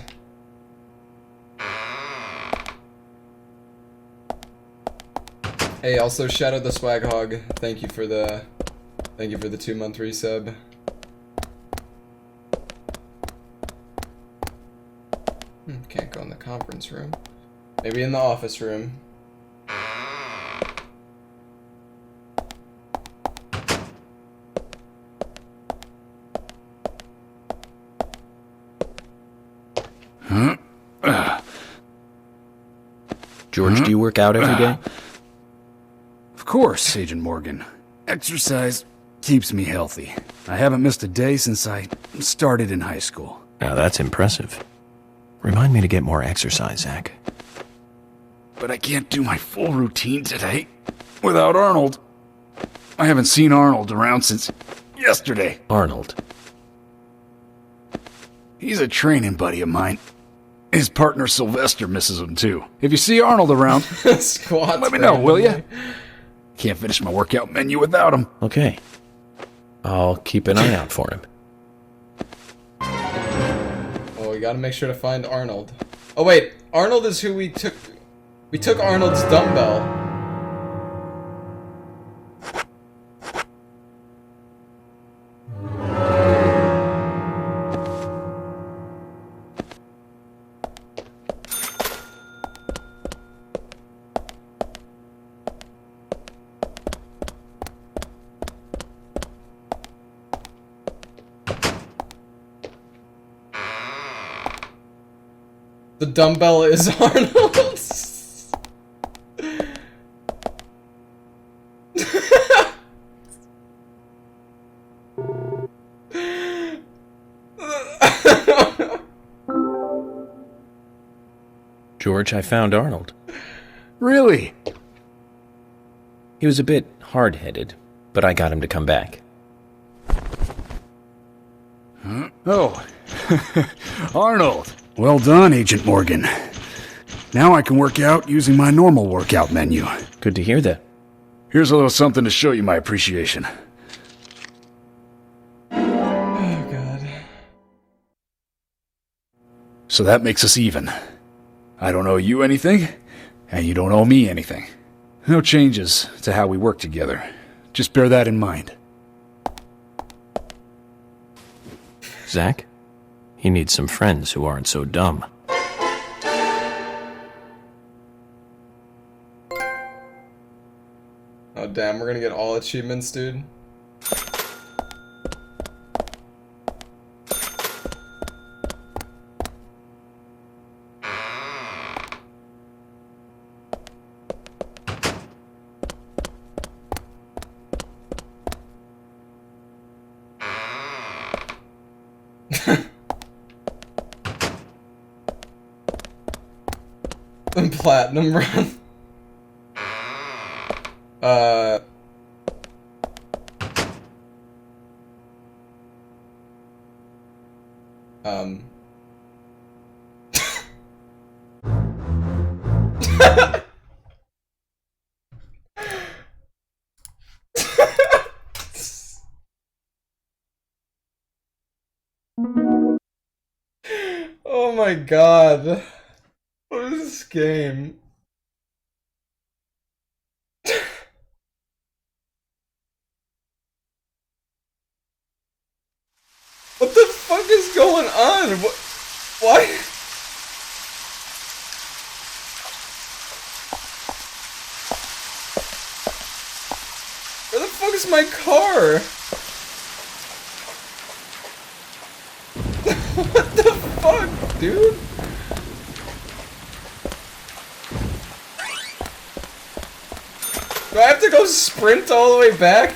Hey, also Shadow the Swag Hog, thank you for the 2-month resub. Can't go in the conference room. Maybe in the office room. George, do you work out every day? Of course, Agent Morgan. Exercise keeps me healthy. I haven't missed a day since I started in high school. Now that's impressive. Remind me to get more exercise, Zach. But I can't do my full routine today without Arnold. I haven't seen Arnold around since yesterday. Arnold? He's a training buddy of mine. His partner Sylvester misses him too. If you see Arnold around, let me know, will you? Can't finish my workout menu without him. Okay. I'll keep an eye out for him. Oh, we gotta make sure to find Arnold. Oh wait, Arnold is who we took. We took Arnold's dumbbell. The dumbbell is Arnold's. George, I found Arnold. Really? He was a bit hard-headed, but I got him to come back. Huh? Oh, Arnold. Well done, Agent Morgan. Now I can work out using my normal workout menu. Good to hear that. Here's a little something to show you my appreciation. Oh, God. So that makes us even. I don't owe you anything, and you don't owe me anything. No changes to how we work together. Just bear that in mind. Zach? He needs some friends who aren't so dumb. Oh damn, we're gonna get all achievements, dude. The platinum run. Oh my god. What is this game? What the fuck is going on? What? Why? Where the fuck is my car? What the fuck, dude? Do I have to go sprint all the way back?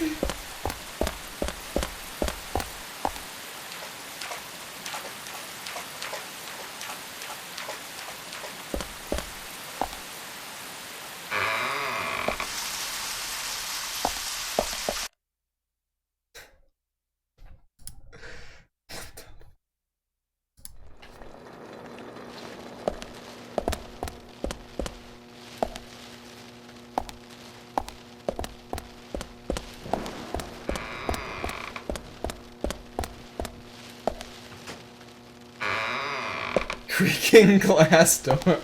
Creaking glass door.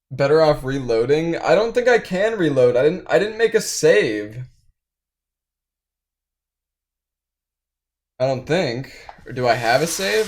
Better off reloading? I don't think I can reload. I didn't make a save. I don't think. Or do I have a save?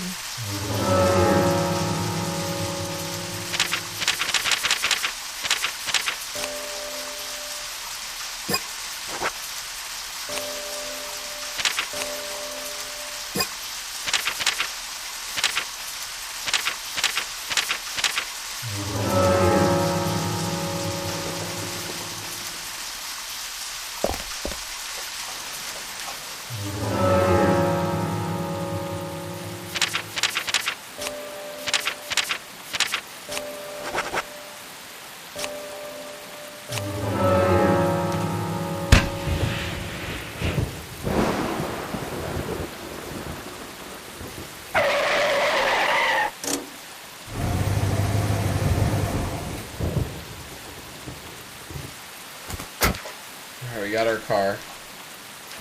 Alright, we got our car.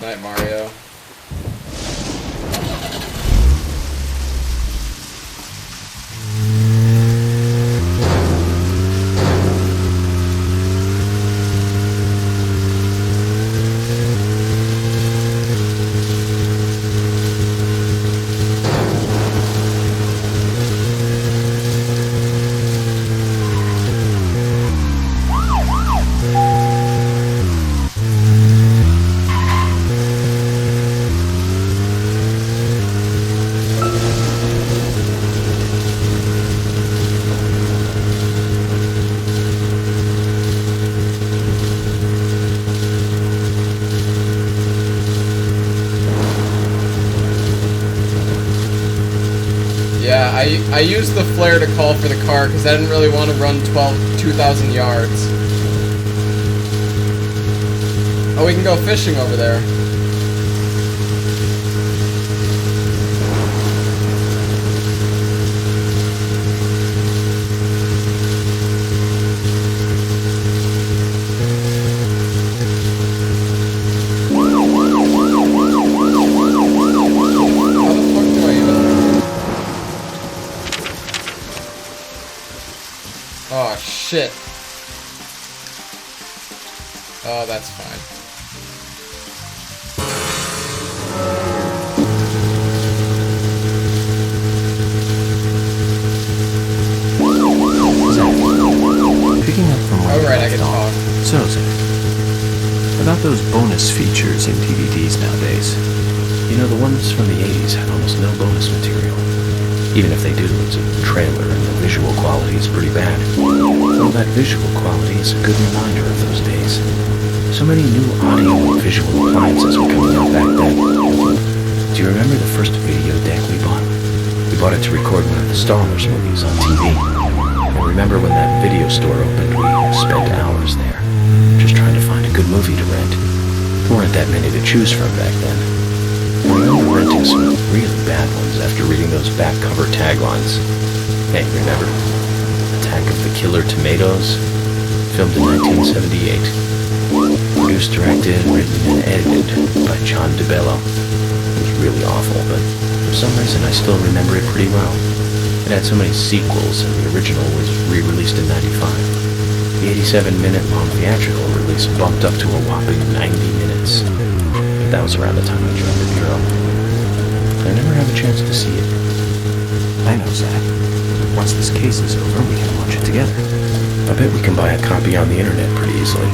Night, Mario. Yeah, I used the flare to call for the car because I didn't really want to run 2,000 yards. Oh, we can go fishing over there. Oh, shit. Oh, that's fine. Picking up from where Alright, I can talk. So, Zach, about those bonus features in DVDs nowadays. You know, the ones from the 80s had almost no bonus material. Even if they do, it's a trailer and the visual quality is pretty bad. Though that visual quality is a good reminder of those days. So many new audio and visual appliances were coming out back then. Do you remember the first video deck we bought? We bought it to record one of the Star Wars movies on TV. And remember when that video store opened, we spent hours there, just trying to find a good movie to rent. There weren't that many to choose from back then. I remember renting some really bad ones after reading those back cover taglines. Hey, remember? Attack of the Killer Tomatoes? Filmed in 1978. Produced, directed, written, and edited by John DeBello. It was really awful, but for some reason I still remember it pretty well. It had so many sequels, and the original was re-released in 95. The 87-minute long theatrical release bumped up to a whopping 90 minutes. That was around the time I joined the Bureau. I never had a chance to see it. I know, Zach. Once this case is over, we can watch it together. I bet we can buy a copy on the internet pretty easily.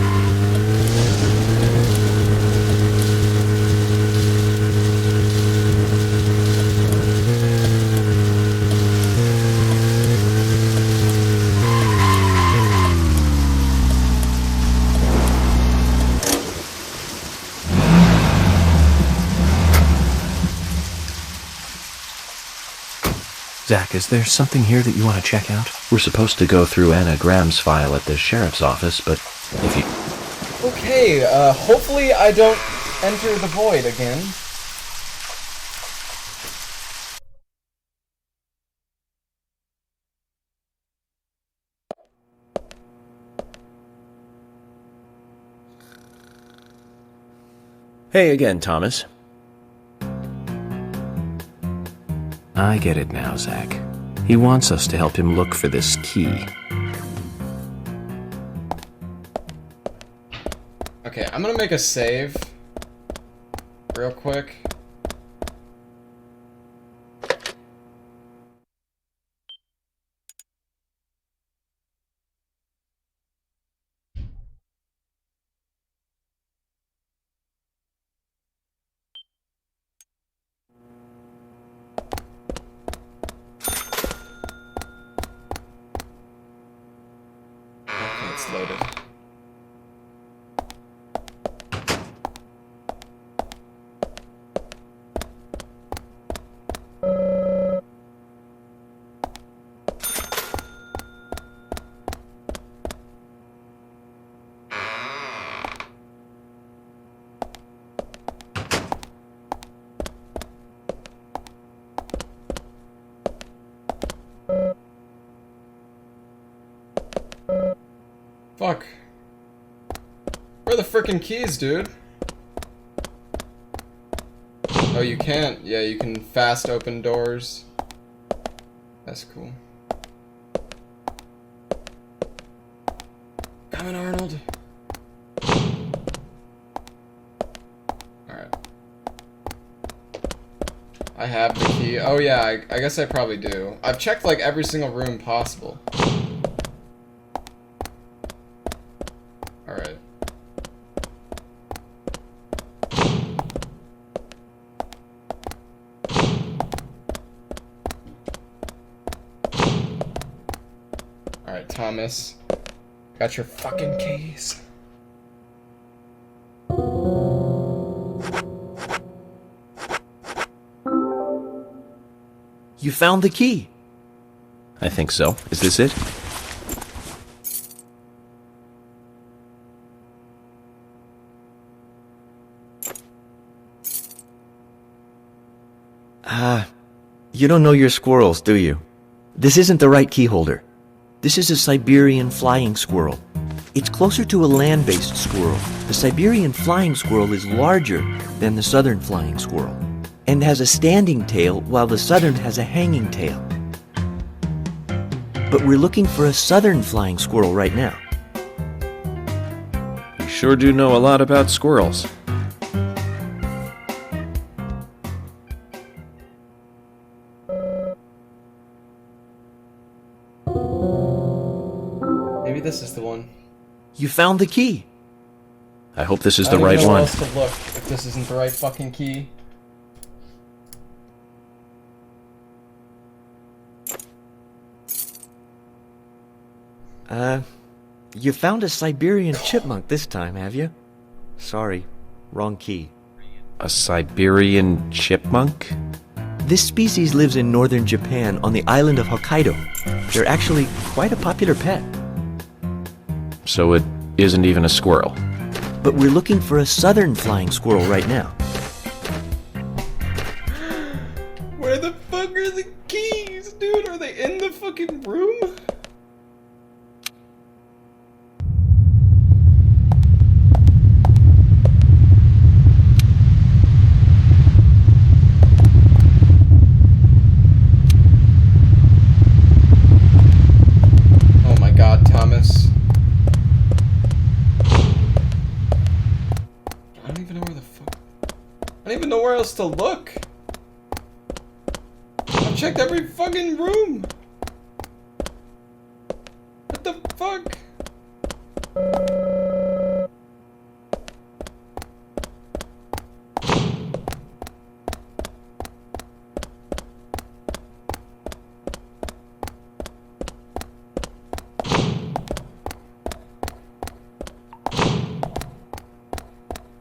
Zach, is there something here that you want to check out? We're supposed to go through Anna Graham's file at the sheriff's office, but if you... Okay, hopefully I don't enter the void again. Hey again, Thomas. I get it now, Zach. He wants us to help him look for this key. Okay, I'm gonna make a save. Real quick. loaded. Fuck. Where are the frickin' keys, dude? Oh, you can't. Yeah, you can fast open doors. That's cool. Coming, Arnold. Alright. I have the key. Oh yeah, I guess I probably do. I've checked like every single room possible. Alright. Alright, Thomas. Got your fucking keys. You found the key. I think so. Is this it? You don't know your squirrels, do you? This isn't the right key holder. This is a Siberian flying squirrel. It's closer to a land-based squirrel. The Siberian flying squirrel is larger than the southern flying squirrel and has a standing tail while the southern has a hanging tail. But we're looking for a southern flying squirrel right now. You sure do know a lot about squirrels. Maybe this is the one. You found the key. I hope this is I the don't right even know where one. else to look if this isn't the right fucking key. You found a Siberian chipmunk this time, have you? Sorry, wrong key. A Siberian chipmunk? This species lives in northern Japan on the island of Hokkaido. They're actually quite a popular pet. So it isn't even a squirrel. But we're looking for a southern flying squirrel right now. Where the fuck are the keys, dude? Are they in the fucking room? Oh my god, Thomas. I don't even know where the fuck. I don't even know where else to look. I've checked every fucking room. What the fuck?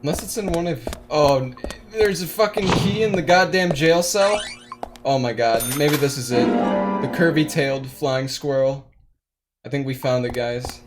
Unless it's in one of... Oh, there's a fucking key in the goddamn jail cell? Oh my god, maybe this is it. The curvy-tailed flying squirrel. I think we found it, guys.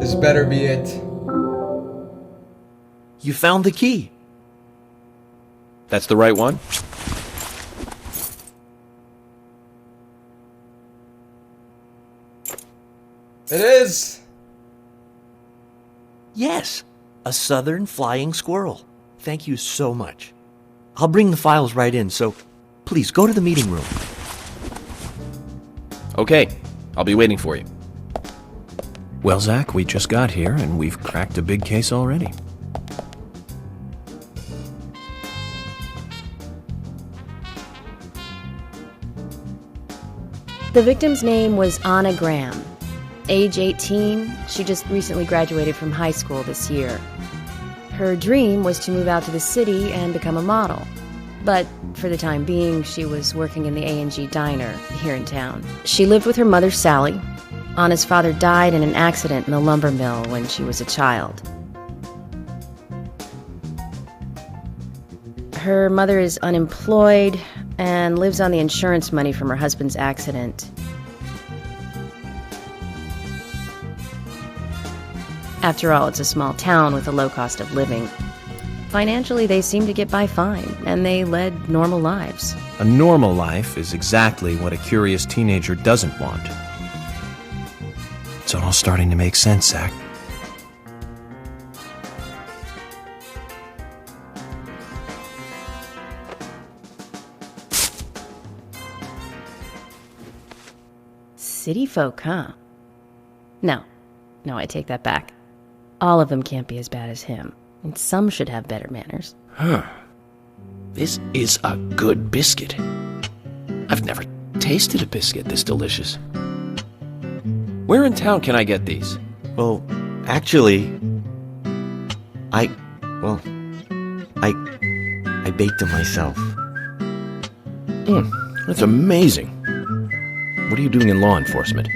This better be it. You found the key. That's the right one? It is! Yes, a southern flying squirrel. Thank you so much. I'll bring the files right in, so please go to the meeting room. Okay, I'll be waiting for you. Well, Zach, we just got here, and we've cracked a big case already. The victim's name was Anna Graham. Age 18, she just recently graduated from high school this year. Her dream was to move out to the city and become a model. But for the time being, she was working in the A&G diner here in town. She lived with her mother, Sally. Anna's father died in an accident in the lumber mill when she was a child. Her mother is unemployed and lives on the insurance money from her husband's accident. After all, it's a small town with a low cost of living. Financially, they seem to get by fine, and they led normal lives. A normal life is exactly what a curious teenager doesn't want. It's all starting to make sense, Zach. City folk, huh? No, I take that back. All of them can't be as bad as him, and some should have better manners. Huh. This is a good biscuit. I've never tasted a biscuit this delicious. Where in town can I get these? Well, actually, I baked them myself. That's amazing. What are you doing in law enforcement?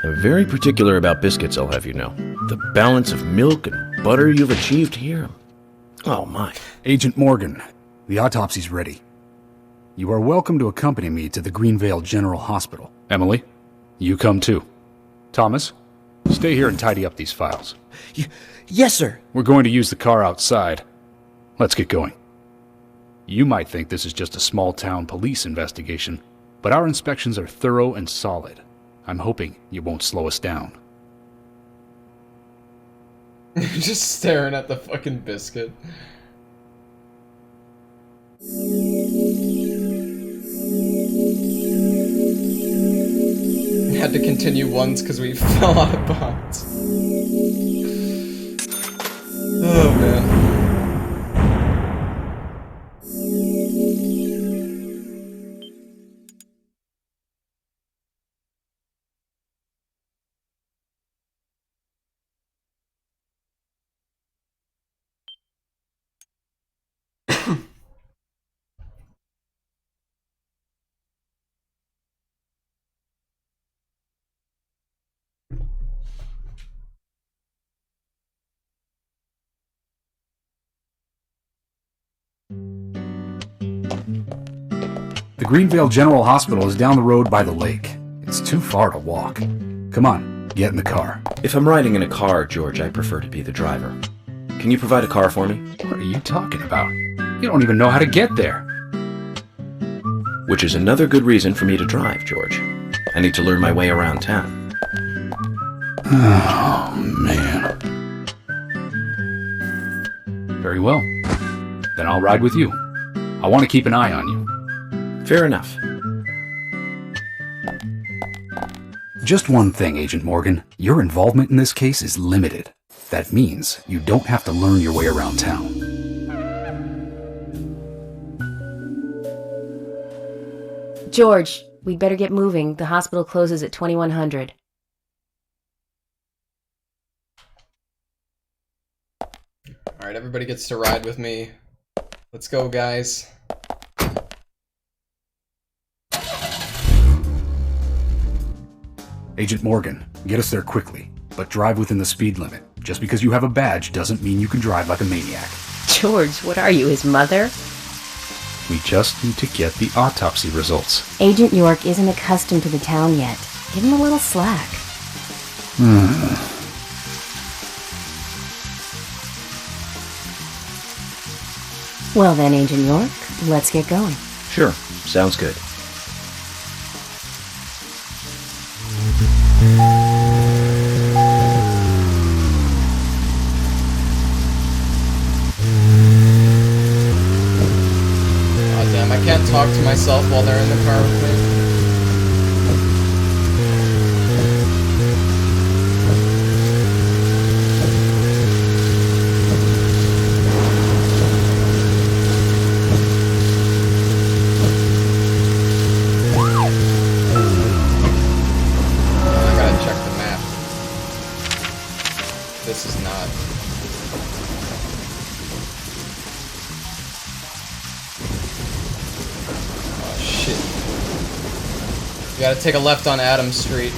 I'm very particular about biscuits, I'll have you know. The balance of milk and butter you've achieved here. Oh, my. Agent Morgan, the autopsy's ready. You are welcome to accompany me to the Greenvale General Hospital. Emily, you come too. Thomas, stay here and tidy up these files. Yes, sir. We're going to use the car outside. Let's get going. You might think this is just a small-town police investigation, but our inspections are thorough and solid. I'm hoping you won't slow us down. Just staring at the fucking biscuit. Had to continue once because we fell out of bounds. Oh man. The Greenvale General Hospital is down the road by the lake. It's too far to walk. Come on, get in the car. If I'm riding in a car, George, I prefer to be the driver. Can you provide a car for me? What are you talking about? You don't even know how to get there. Which is another good reason for me to drive, George. I need to learn my way around town. Oh, man. Very well. Then I'll ride with you. I want to keep an eye on you. Fair enough. Just one thing, Agent Morgan. Your involvement in this case is limited. That means you don't have to learn your way around town. George, we'd better get moving. The hospital closes at 2100. Alright, everybody gets to ride with me. Let's go, guys. Agent Morgan, get us there quickly, but drive within the speed limit. Just because you have a badge doesn't mean you can drive like a maniac. George, what are you, his mother? We just need to get the autopsy results. Agent York isn't accustomed to the town yet. Give him a little slack. Well then, Agent York, let's get going. Sure, sounds good. I can't talk to myself while they're in the car with me. This is not. Oh shit. You gotta take a left on Adams Street.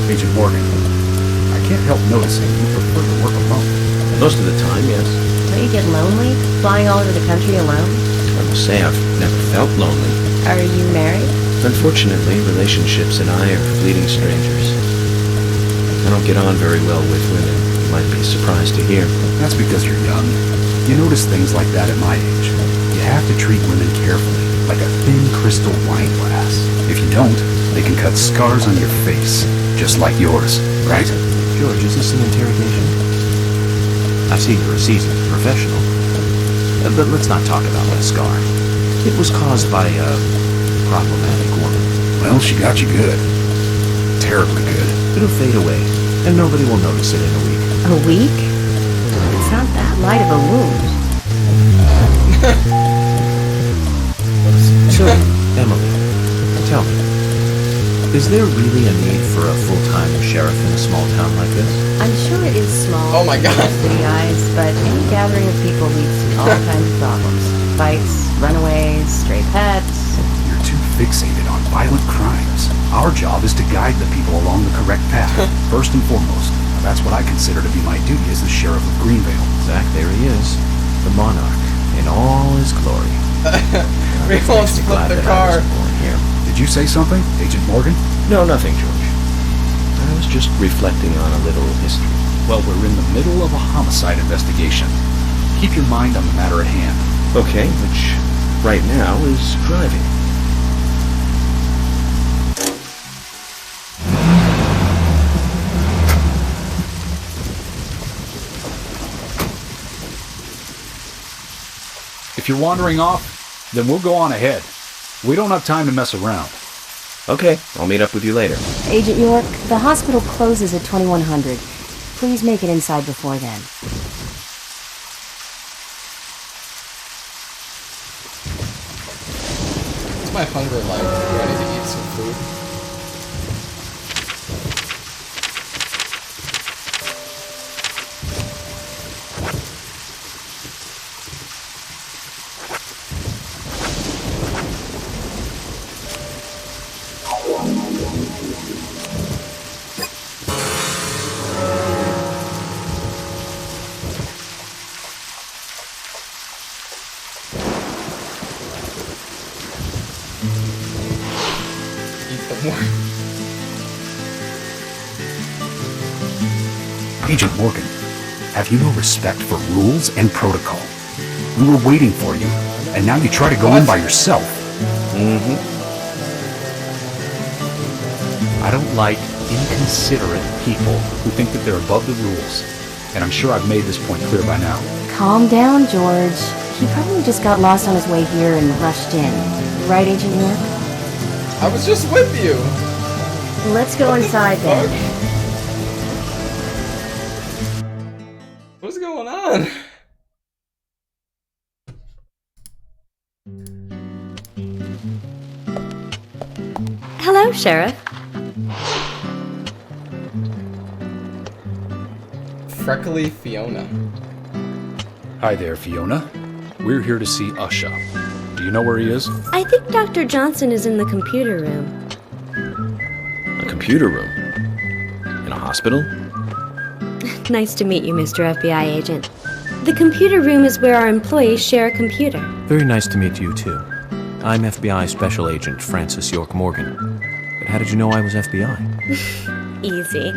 Agent Morgan, I can't help noticing you prefer to work alone. Most of the time, yes. Don't you get lonely, flying all over the country alone? I must say I've never felt lonely. Are you married? Unfortunately, relationships and I are fleeting strangers. I don't get on very well with women. You might be surprised to hear. That's because you're young. You notice things like that at my age. You have to treat women carefully, like a thin crystal wine glass. If you don't, they can cut scars on your face, just like yours, right? George, is this an interrogation? I see you're a seasoned professional. But let's not talk about that scar. It was caused by a problematic woman. Well, she got you good. Terribly good. It'll fade away, and nobody will notice it in a week. A week? It's not that light of a wound. So, Emily, tell me, is there really a need for a full-time sheriff in a small town like this? I'm sure it is small. Oh my God. to city eyes, but any gathering of people leads to all kinds of problems. Fights, runaways, stray pets. You're too fixated on violent crimes. Our job is to guide the people along the correct path, first and foremost. Now, that's what I consider to be my duty as the sheriff of Greenvale. Zach, there he is. The monarch, in all his glory. We won't split the car. Here. Did you say something, Agent Morgan? No, nothing, George. I was just reflecting on a little history. Well, we're in the middle of a homicide investigation. Keep your mind on the matter at hand. Okay, which right now is driving. If you're wandering off, then we'll go on ahead. We don't have time to mess around. Okay, I'll meet up with you later. Agent York, the hospital closes at 2100. Please make it inside before then. What's my hunger like? Do I need to eat some food? Agent Morgan, have you no respect for rules and protocol? We were waiting for you, and now you try to go in by yourself. I don't like inconsiderate people who think that they're above the rules, and I'm sure I've made this point clear by now. Calm down, George. He probably just got lost on his way here and rushed in. Right, Agent York? I was just with you. Let's go inside then. What's going on? Hello, Sheriff. Freckly Fiona. Hi there, Fiona. We're here to see Usha. Do you know where he is? I think Dr. Johnson is in the computer room. A computer room? In a hospital? Nice to meet you, Mr. FBI agent. The computer room is where our employees share a computer. Very nice to meet you, too. I'm FBI Special Agent Francis York Morgan. But how did you know I was FBI? Easy.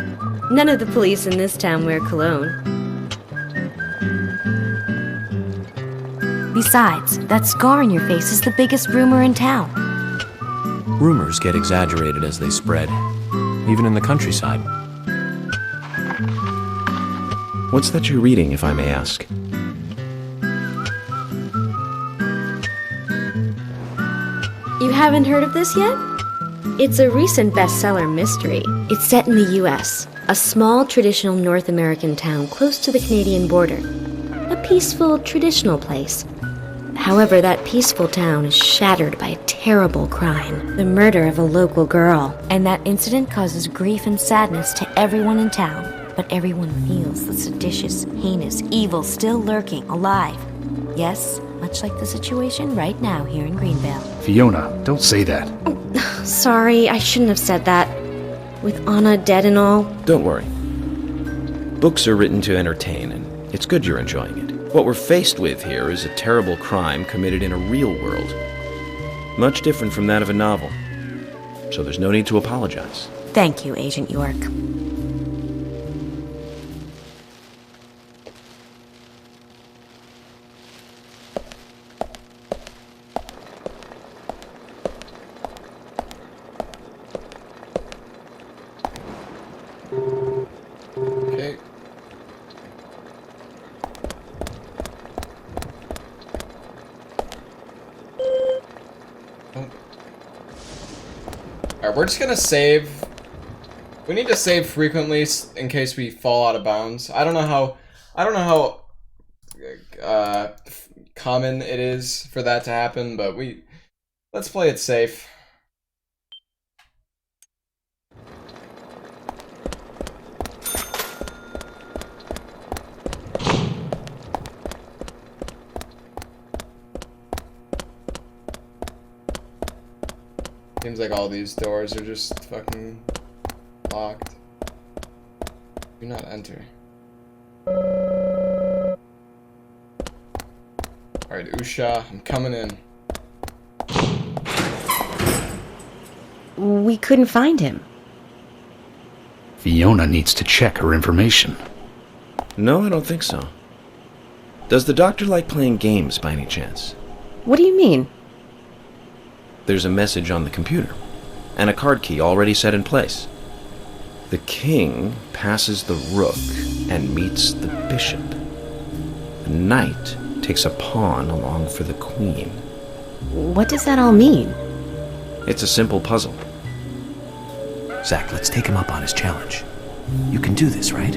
None of the police in this town wear cologne. Besides, that scar on your face is the biggest rumor in town. Rumors get exaggerated as they spread, even in the countryside. What's that you're reading, if I may ask? You haven't heard of this yet? It's a recent bestseller mystery. It's set in the US, a small traditional North American town close to the Canadian border. A peaceful, traditional place. However, that peaceful town is shattered by a terrible crime, the murder of a local girl. And that incident causes grief and sadness to everyone in town. But everyone feels the seditious, heinous evil still lurking, alive. Yes, much like the situation right now here in Greenvale. Fiona, don't say that. Sorry, I shouldn't have said that. With Anna dead and all. Don't worry. Books are written to entertain, and it's good you're enjoying it. What we're faced with here is a terrible crime committed in a real world. Much different from that of a novel. So there's no need to apologize. Thank you, Agent York. Okay. Alright, we're just gonna save. We need to save frequently in case we fall out of bounds. I don't know how common it is for that to happen, but let's play it safe. Seems like all these doors are just fucking locked. Do not enter. Alright, Usha, I'm coming in. We couldn't find him. Fiona needs to check her information. No, I don't think so. Does the doctor like playing games by any chance? What do you mean? There's a message on the computer, and a card key already set in place. The king passes the rook and meets the bishop. The knight takes a pawn along for the queen. What does that all mean? It's a simple puzzle. Zach, let's take him up on his challenge. You can do this, right?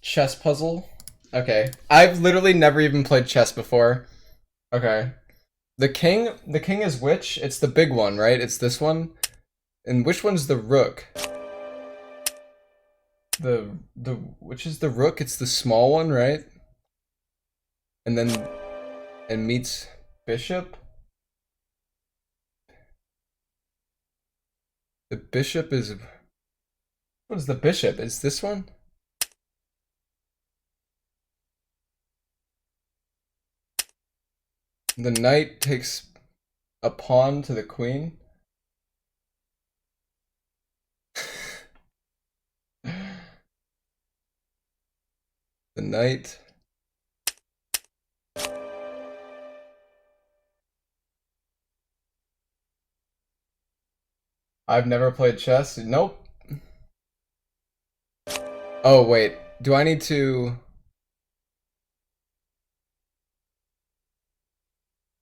Chess puzzle? Okay. I've literally never even played chess before. Okay. The king is which? It's the big one, right? It's this one? And which one's the rook? Which is the rook? It's the small one, right? And meets bishop? The bishop is... What's the bishop? Is this one? The knight takes a pawn to the queen. The knight. I've never played chess. Nope. Oh, wait. Do I need to...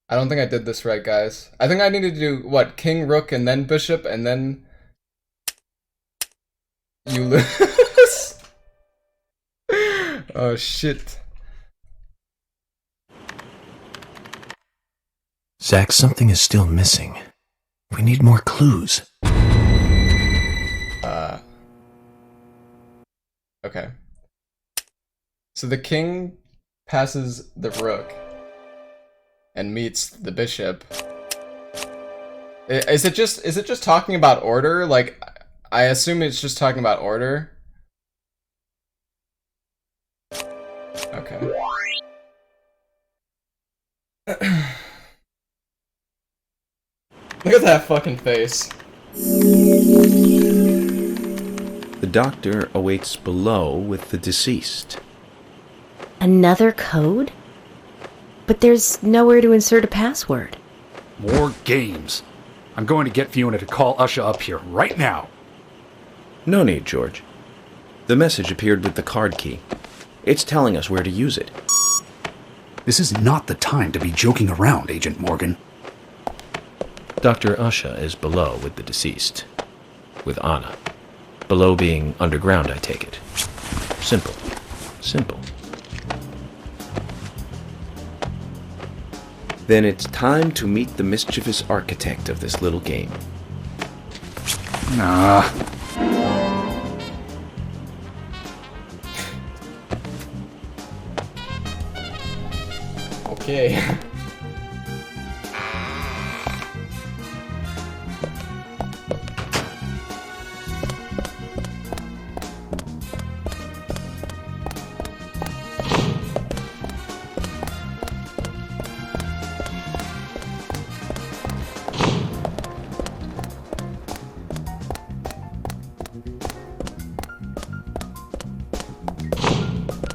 I don't think I did this right, guys. I think I need to do, what, king, rook, and then bishop, and then... You lose? Oh, shit. Zach, something is still missing. We need more clues. Okay. So the king passes the rook and meets the bishop. Is it just talking about order? Like, I assume it's just talking about order. Okay. Look at that fucking face. The doctor awaits below with the deceased. Another code? But there's nowhere to insert a password. More games. I'm going to get Fiona to call Usha up here right now. No need, George. The message appeared with the card key. It's telling us where to use it. This is not the time to be joking around, Agent Morgan. Dr. Usha is below with the deceased. With Anna. Below being underground, I take it. Simple. Simple. Then it's time to meet the mischievous architect of this little game. Nah. Okay.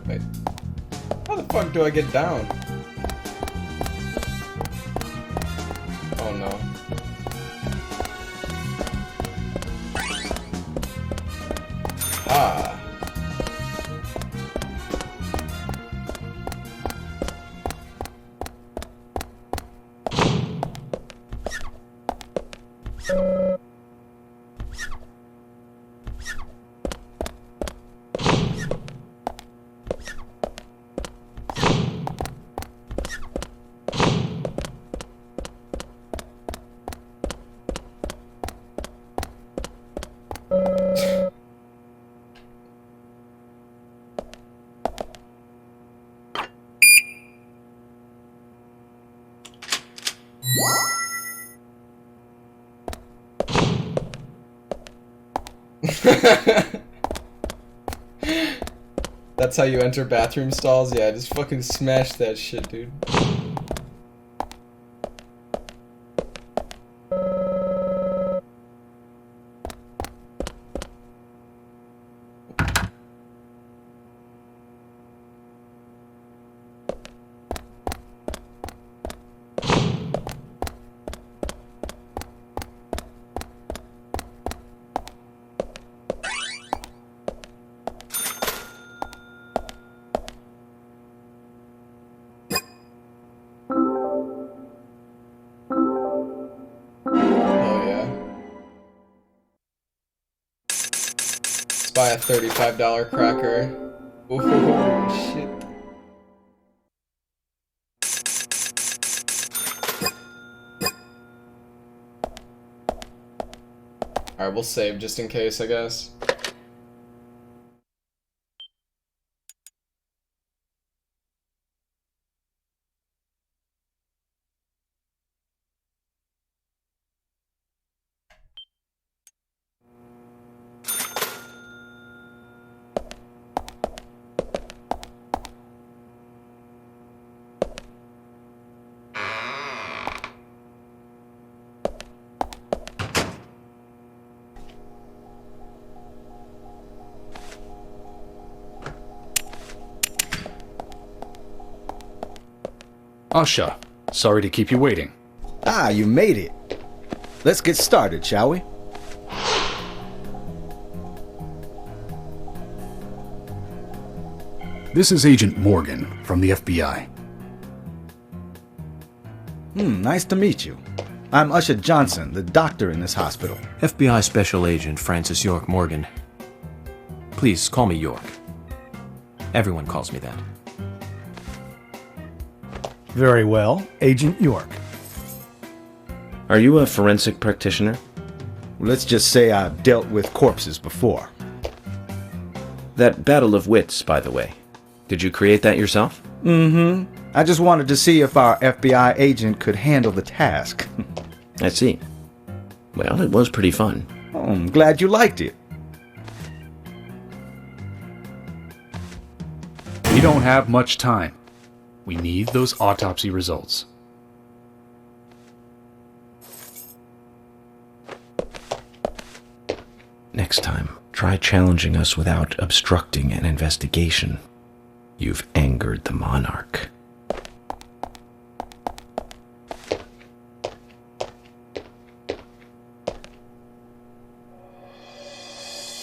Wait. How the fuck do I get down? Oh no. Ah. That's how you enter bathroom stalls? Yeah, just fucking smash that shit, dude. Buy a $35 cracker. Ooh, shit. Alright, we'll save just in case, I guess. Usha, sorry to keep you waiting. Ah, you made it. Let's get started, shall we? This is Agent Morgan from the FBI. Nice to meet you. I'm Usha Johnson, the doctor in this hospital. FBI Special Agent Francis York Morgan. Please call me York. Everyone calls me that. Very well, Agent York. Are you a forensic practitioner? Let's just say I've dealt with corpses before. That battle of wits, by the way. Did you create that yourself? Mm-hmm. I just wanted to see if our FBI agent could handle the task. I see. Well, it was pretty fun. Oh, I'm glad you liked it. We don't have much time. We need those autopsy results. Next time, try challenging us without obstructing an investigation. You've angered the monarch.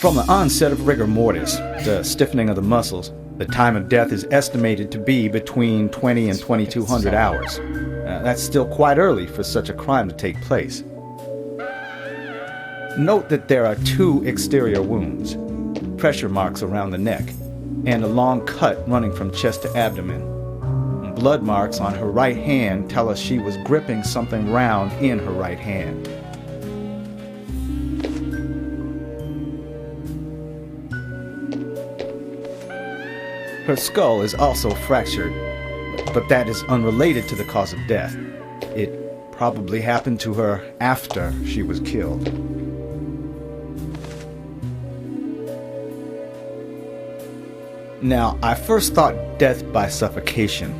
From the onset of rigor mortis, the stiffening of the muscles, the time of death is estimated to be between 20 and 2200 hours. That's still quite early for such a crime to take place. Note that there are 2 exterior wounds, pressure marks around the neck, and a long cut running from chest to abdomen. Blood marks on her right hand tell us she was gripping something round in her right hand. Her skull is also fractured, but that is unrelated to the cause of death. It probably happened to her after she was killed. Now, I first thought death by suffocation,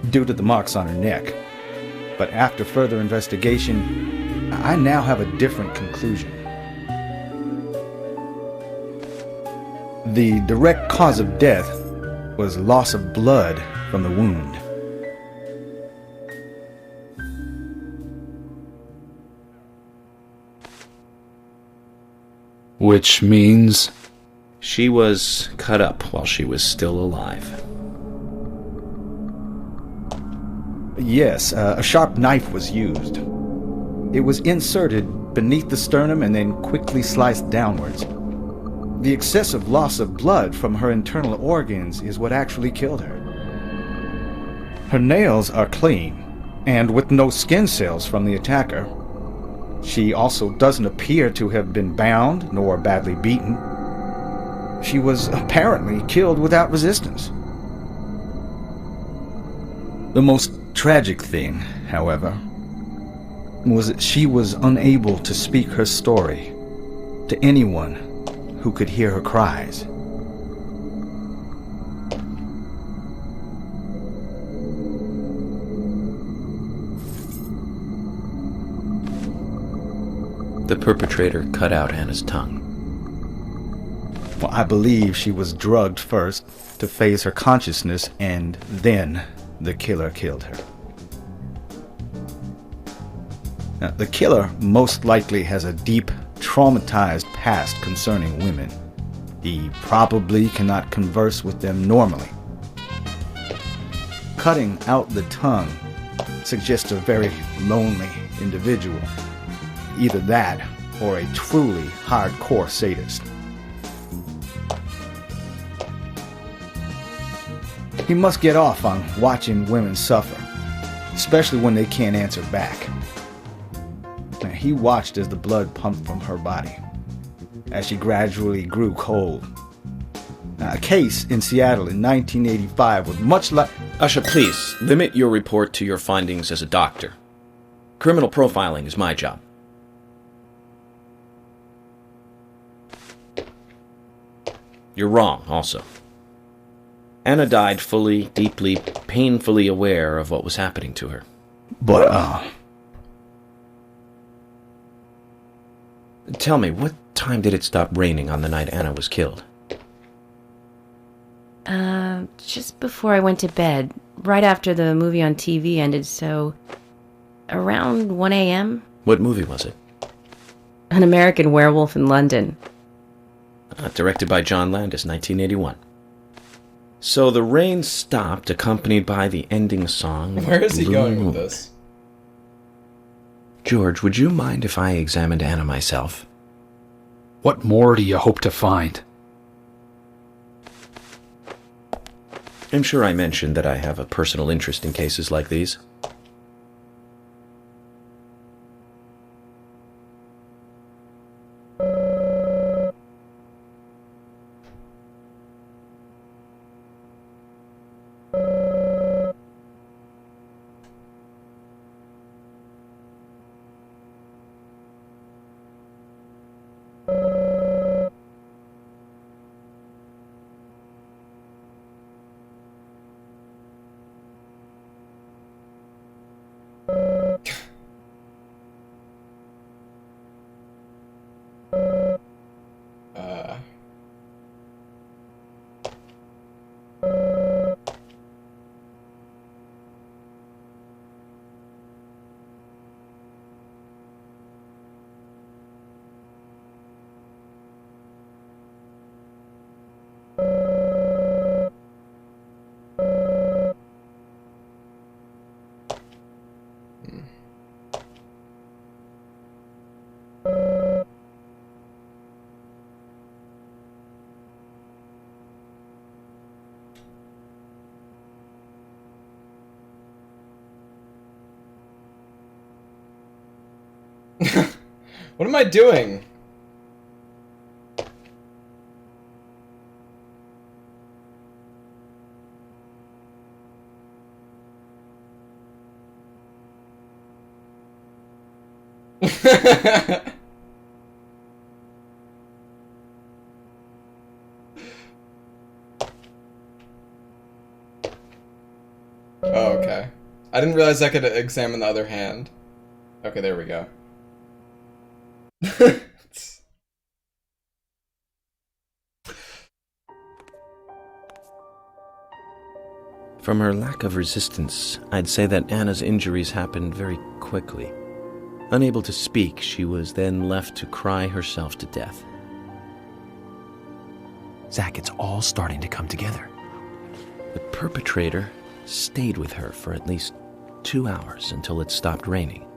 due to the marks on her neck. But after further investigation, I now have a different conclusion. The direct cause of death was loss of blood from the wound. Which means... She was cut up while she was still alive. Yes, a sharp knife was used. It was inserted beneath the sternum and then quickly sliced downwards. The excessive loss of blood from her internal organs is what actually killed her. Her nails are clean, and with no skin cells from the attacker. She also doesn't appear to have been bound nor badly beaten. She was apparently killed without resistance. The most tragic thing, however, was that she was unable to speak her story to anyone who could hear her cries. The perpetrator cut out Anna's tongue. Well, I believe she was drugged first to phase her consciousness, and then the killer killed her. Now, the killer most likely has a deep, traumatized past concerning women. He probably cannot converse with them normally. Cutting out the tongue suggests a very lonely individual. Either that, or a truly hardcore sadist. He must get off on watching women suffer, especially when they can't answer back. He watched as the blood pumped from her body, as she gradually grew cold. A case in Seattle in 1985 was much like... Usha, please, limit your report to your findings as a doctor. Criminal profiling is my job. You're wrong, also. Anna died fully, deeply, painfully aware of what was happening to her. But, Tell me, what time did it stop raining on the night Anna was killed? Just before I went to bed, right after the movie on TV ended, so around 1 a.m. What movie was it? An American Werewolf in London. Directed by John Landis, 1981. So the rain stopped, accompanied by the ending song. Where is he Blue going Moon. with this? George, would you mind if I examined Anna myself? What more do you hope to find? I'm sure I mentioned that I have a personal interest in cases like these. What am I doing? Oh, okay. I didn't realize I could examine the other hand. Okay, there we go. From her lack of resistance, I'd say that Anna's injuries happened very quickly. Unable to speak, she was then left to cry herself to death. Zach, it's all starting to come together. The perpetrator stayed with her for at least 2 hours until it stopped raining.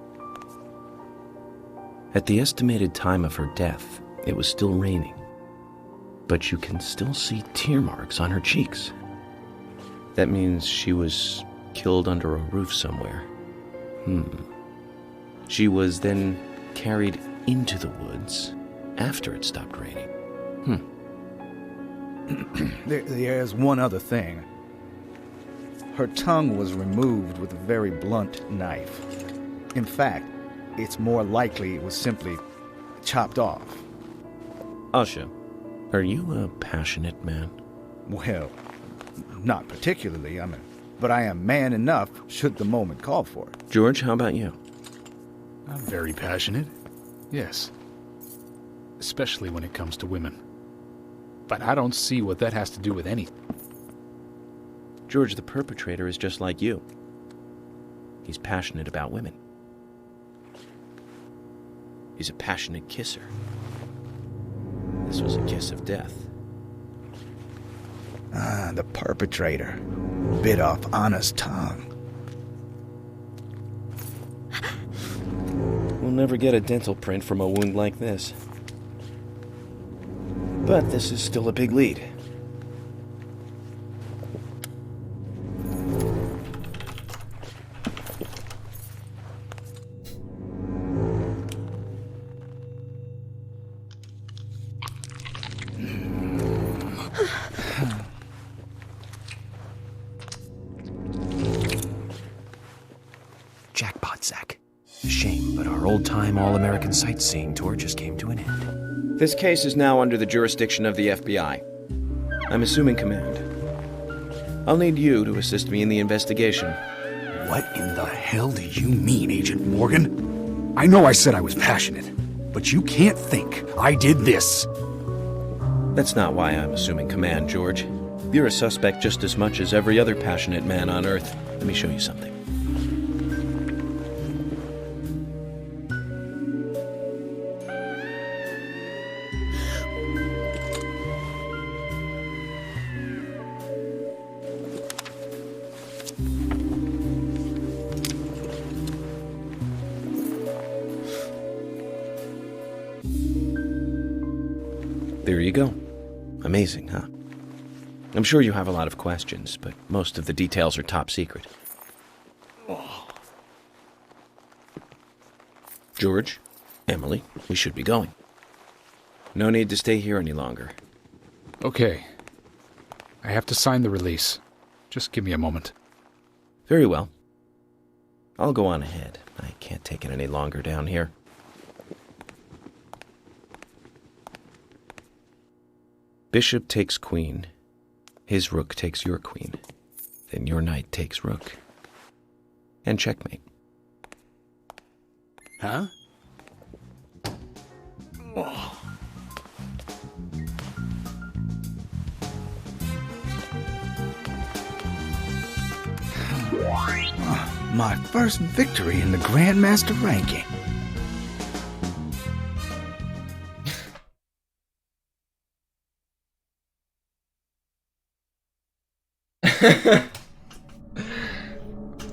At the estimated time of her death, it was still raining, but you can still see tear marks on her cheeks. That means she was killed under a roof somewhere. She was then carried into the woods after it stopped raining. There's one other thing. Her tongue was removed with a very blunt knife. In fact, it's more likely it was simply chopped off. Asha, are you a passionate man? Well, not particularly, but I am man enough should the moment call for it. George, how about you? I'm very passionate, yes. Especially when it comes to women. But I don't see what that has to do with anything. George, the perpetrator is just like you. He's passionate about women. He's a passionate kisser. This was a kiss of death. The perpetrator bit off Anna's tongue. We'll never get a dental print from a wound like this. But this is still a big lead. Jackpot, Zach. A shame, but our old-time all-American sightseeing tour just came to an end. This case is now under the jurisdiction of the FBI. I'm assuming command. I'll need you to assist me in the investigation. What in the hell do you mean, Agent Morgan? I know I said I was passionate, but you can't think I did this. That's not why I'm assuming command, George. You're a suspect just as much as every other passionate man on Earth. Let me show you something. There you go. Amazing, huh? I'm sure you have a lot of questions, but most of the details are top secret. George, Emily, we should be going. No need to stay here any longer. Okay. I have to sign the release. Just give me a moment. Very well. I'll go on ahead. I can't take it any longer down here. Bishop takes queen. His rook takes your queen. Then your knight takes rook. And checkmate. Huh? My first victory in the Grandmaster ranking.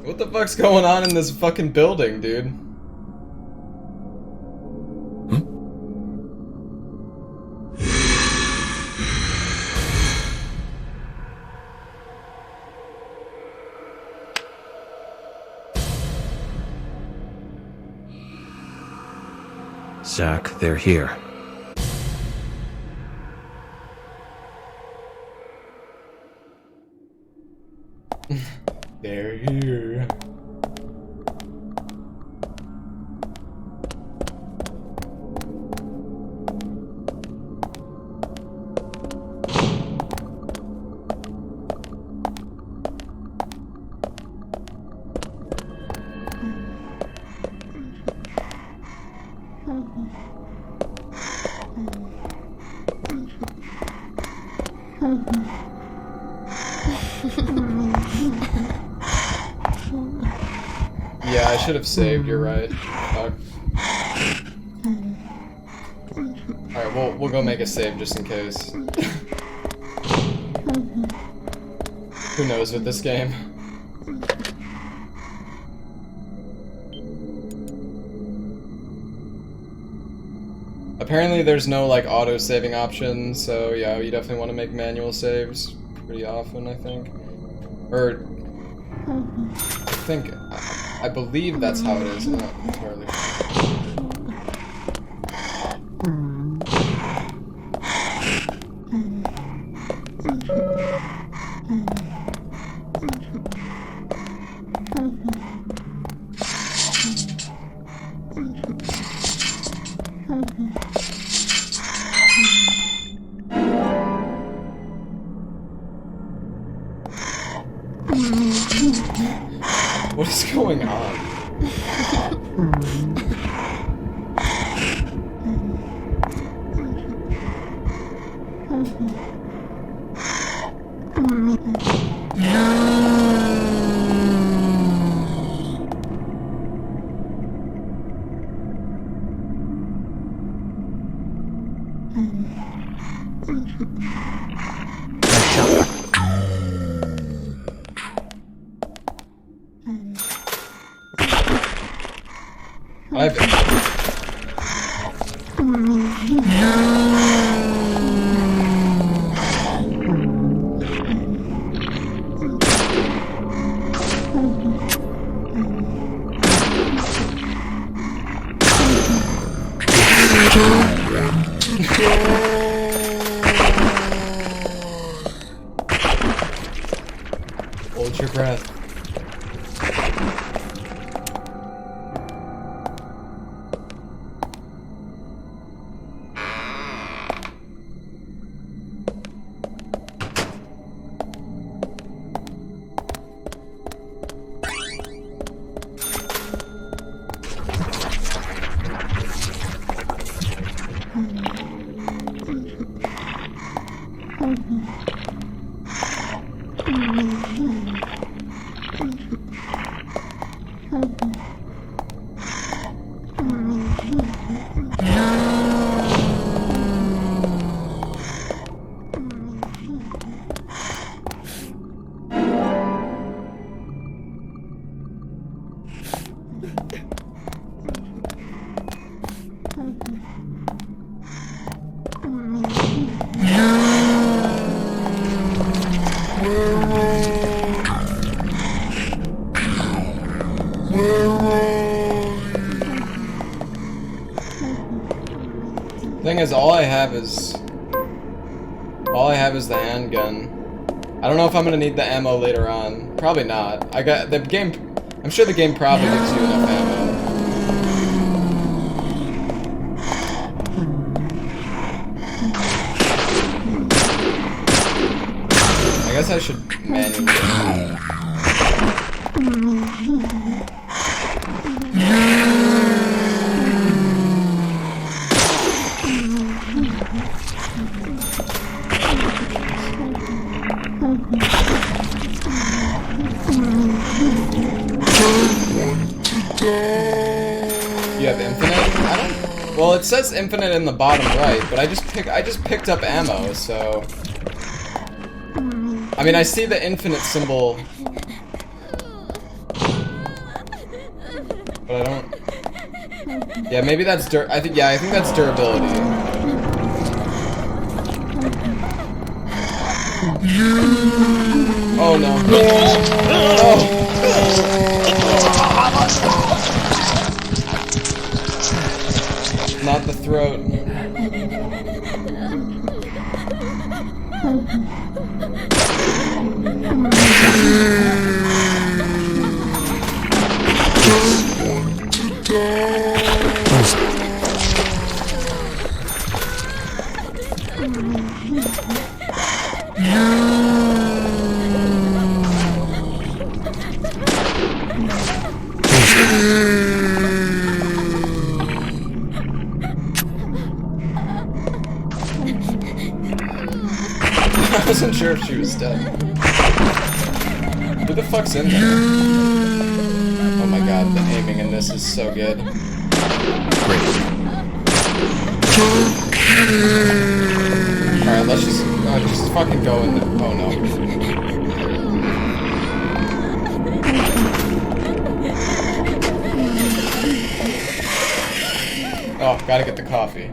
What the fuck's going on in this fucking building, dude? Zach, they're here. They're here. Yeah, I should have saved, you're right. Fuck. Alright, we'll go make a save just in case. Who knows with this game? Apparently there's no like auto saving option, so yeah, you definitely want to make manual saves pretty often, I think. Or I believe that's how it is. I'm not entirely sure. What is going on? Hold your breath. Thing is, all I have is the handgun. I don't know if I'm gonna need the ammo later on. Probably not. I got the game. I'm sure the game probably gives you enough ammo. I guess I should manually. You have infinite? I don't. Well, it says infinite in the bottom right, but I just picked up ammo, so. I mean, I see the infinite symbol, but I don't. Yeah, maybe that's I think that's durability. Oh no. Oh. Not the throat. I wasn't sure if she was dead. Who the fuck's in there? Oh my god, the aiming in this is so good. Alright, let's just fucking go in there. Oh no. Oh, gotta get the coffee.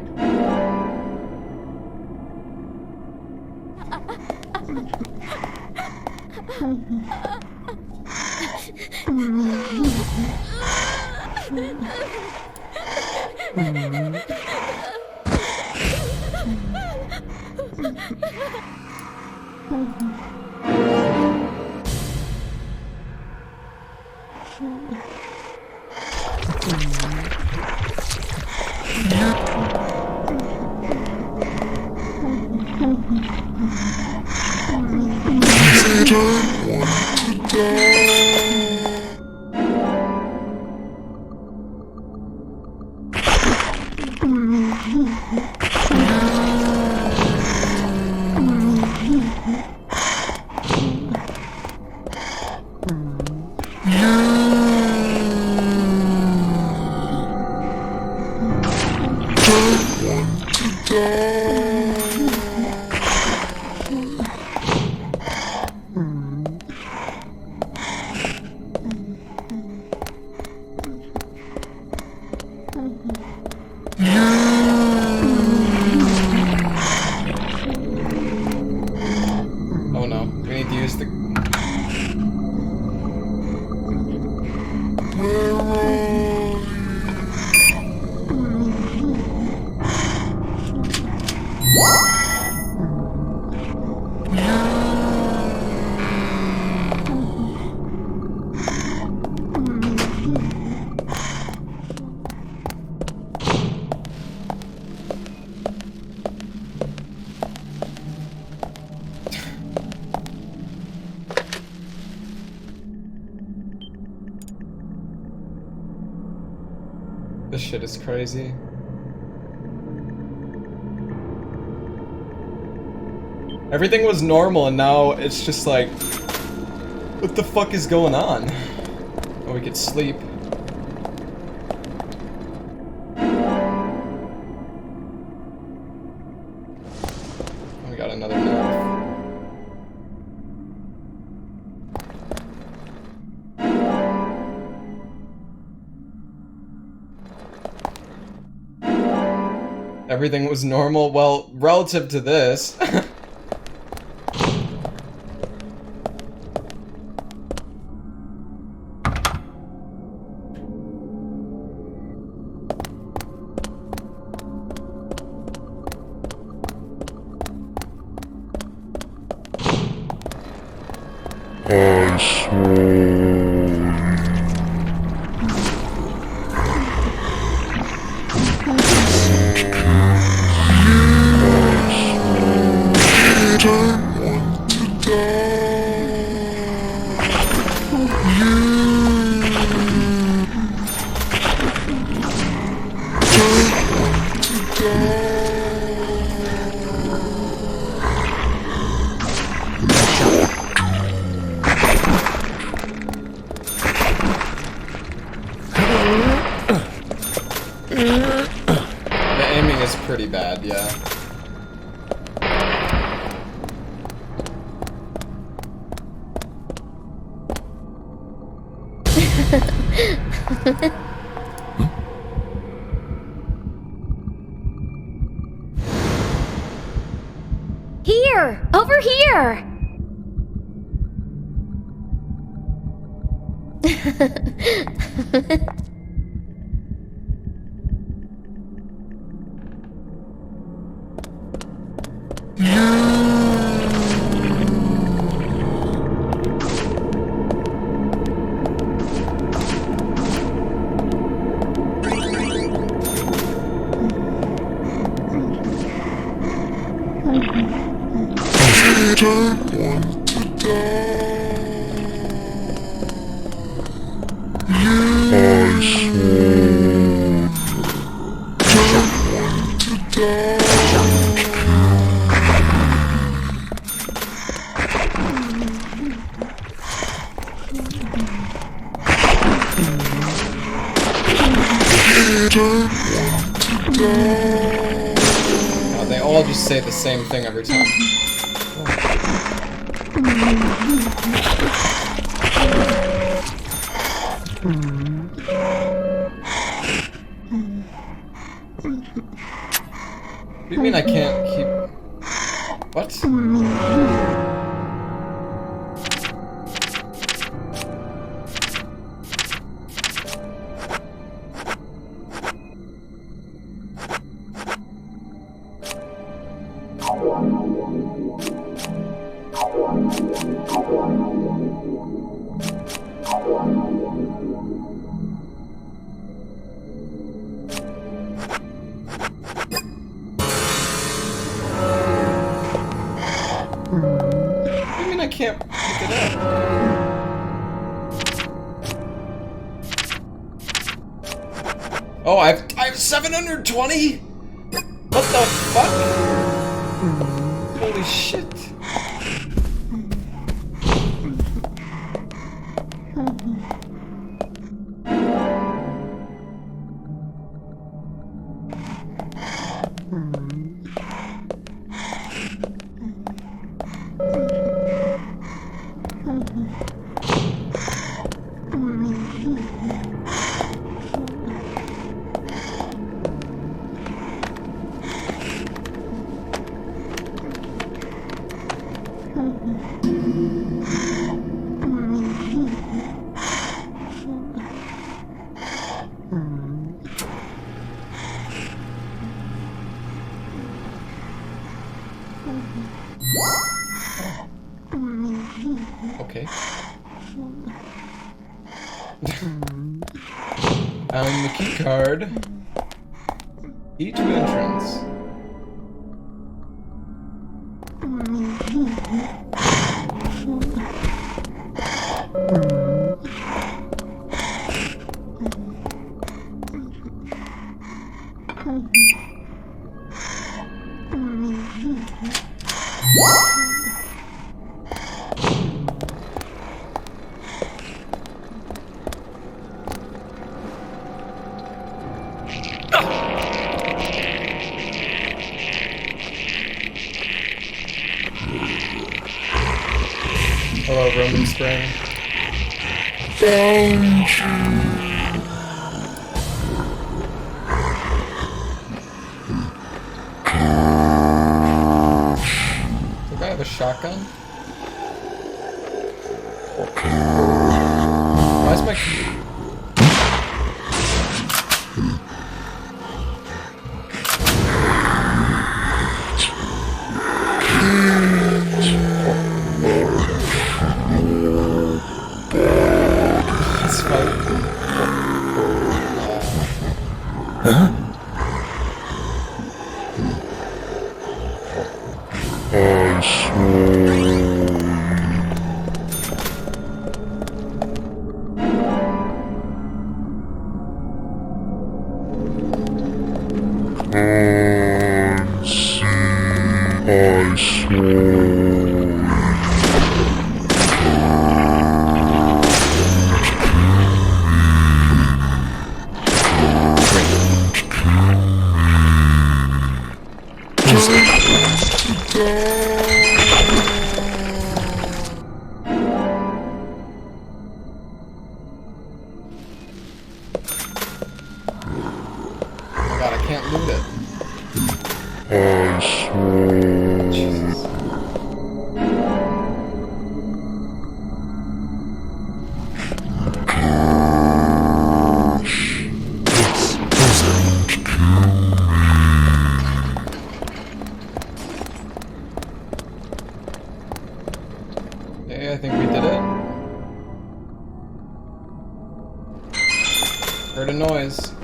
Oh no, we need to use the... This shit is crazy. Everything was normal and now it's just like, what the fuck is going on? Oh, we could sleep. Oh, we got another knife. Everything was normal, well, relative to this. I saw The aiming is pretty bad, yeah. Here! Over here! God, they all just say the same thing every time. What do you mean I can't keep... What? I mean, I can't pick it up. Oh, I have 720? What the fuck? Holy shit. Okay. The key card. E2 entrance. Hello, Roman Spring. Found Does the guy have a shotgun? Why is my... Huh? I Okay, I think we did it. Heard a noise.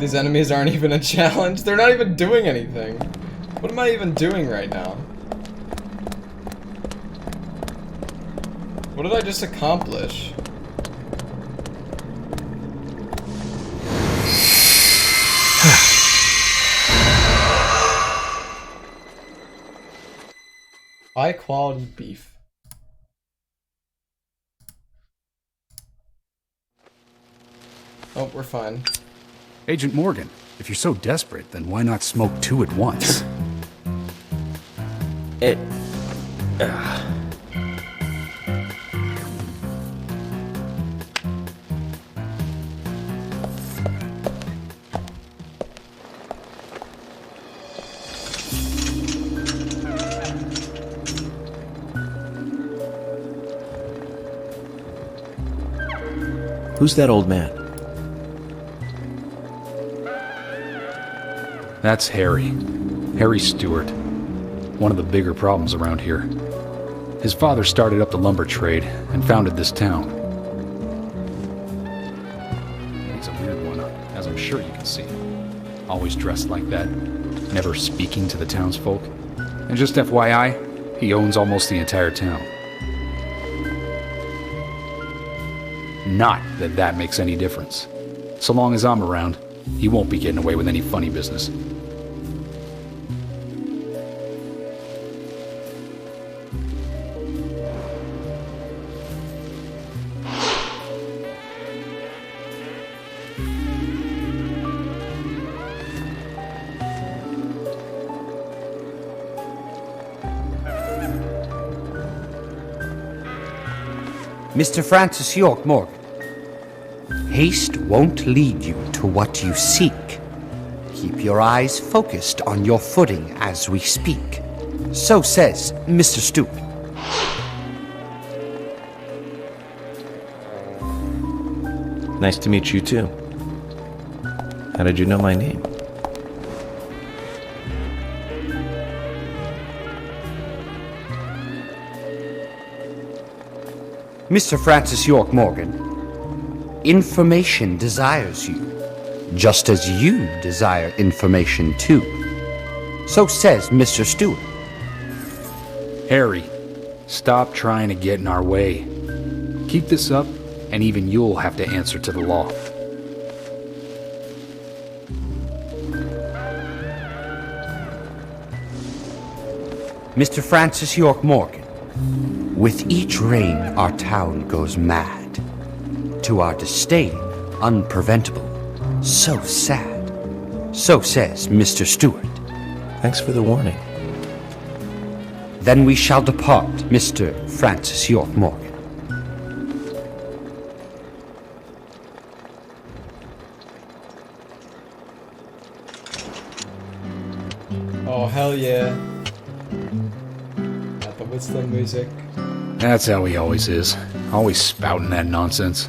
These enemies aren't even a challenge. They're not even doing anything. What am I even doing right now? What did I just accomplish? High quality beef. Oh, we're fine. Agent Morgan, if you're so desperate, then why not smoke two at once? Who's that old man? That's Harry. Harry Stewart. One of the bigger problems around here. His father started up the lumber trade and founded this town. He's a weird one, as I'm sure you can see. Always dressed like that, never speaking to the townsfolk. And just FYI, he owns almost the entire town. Not that that makes any difference. So long as I'm around, he won't be getting away with any funny business. Mr. Francis York Morgan, haste won't lead you to what you seek. Keep your eyes focused on your footing as we speak. So says Mr. Stewart. Nice to meet you too. How did you know my name? Mr. Francis York Morgan, information desires you, just as you desire information too. So says Mr. Stewart. Harry, stop trying to get in our way. Keep this up, and even you'll have to answer to the law. Mr. Francis York Morgan, with each rain our town goes mad. To our disdain, unpreventable, so sad. So says Mr. Stewart. Thanks for the warning. Then we shall depart, Mr. Francis York Morgan. Oh, hell yeah. Got the whistling music. That's how he always is. Always spouting that nonsense.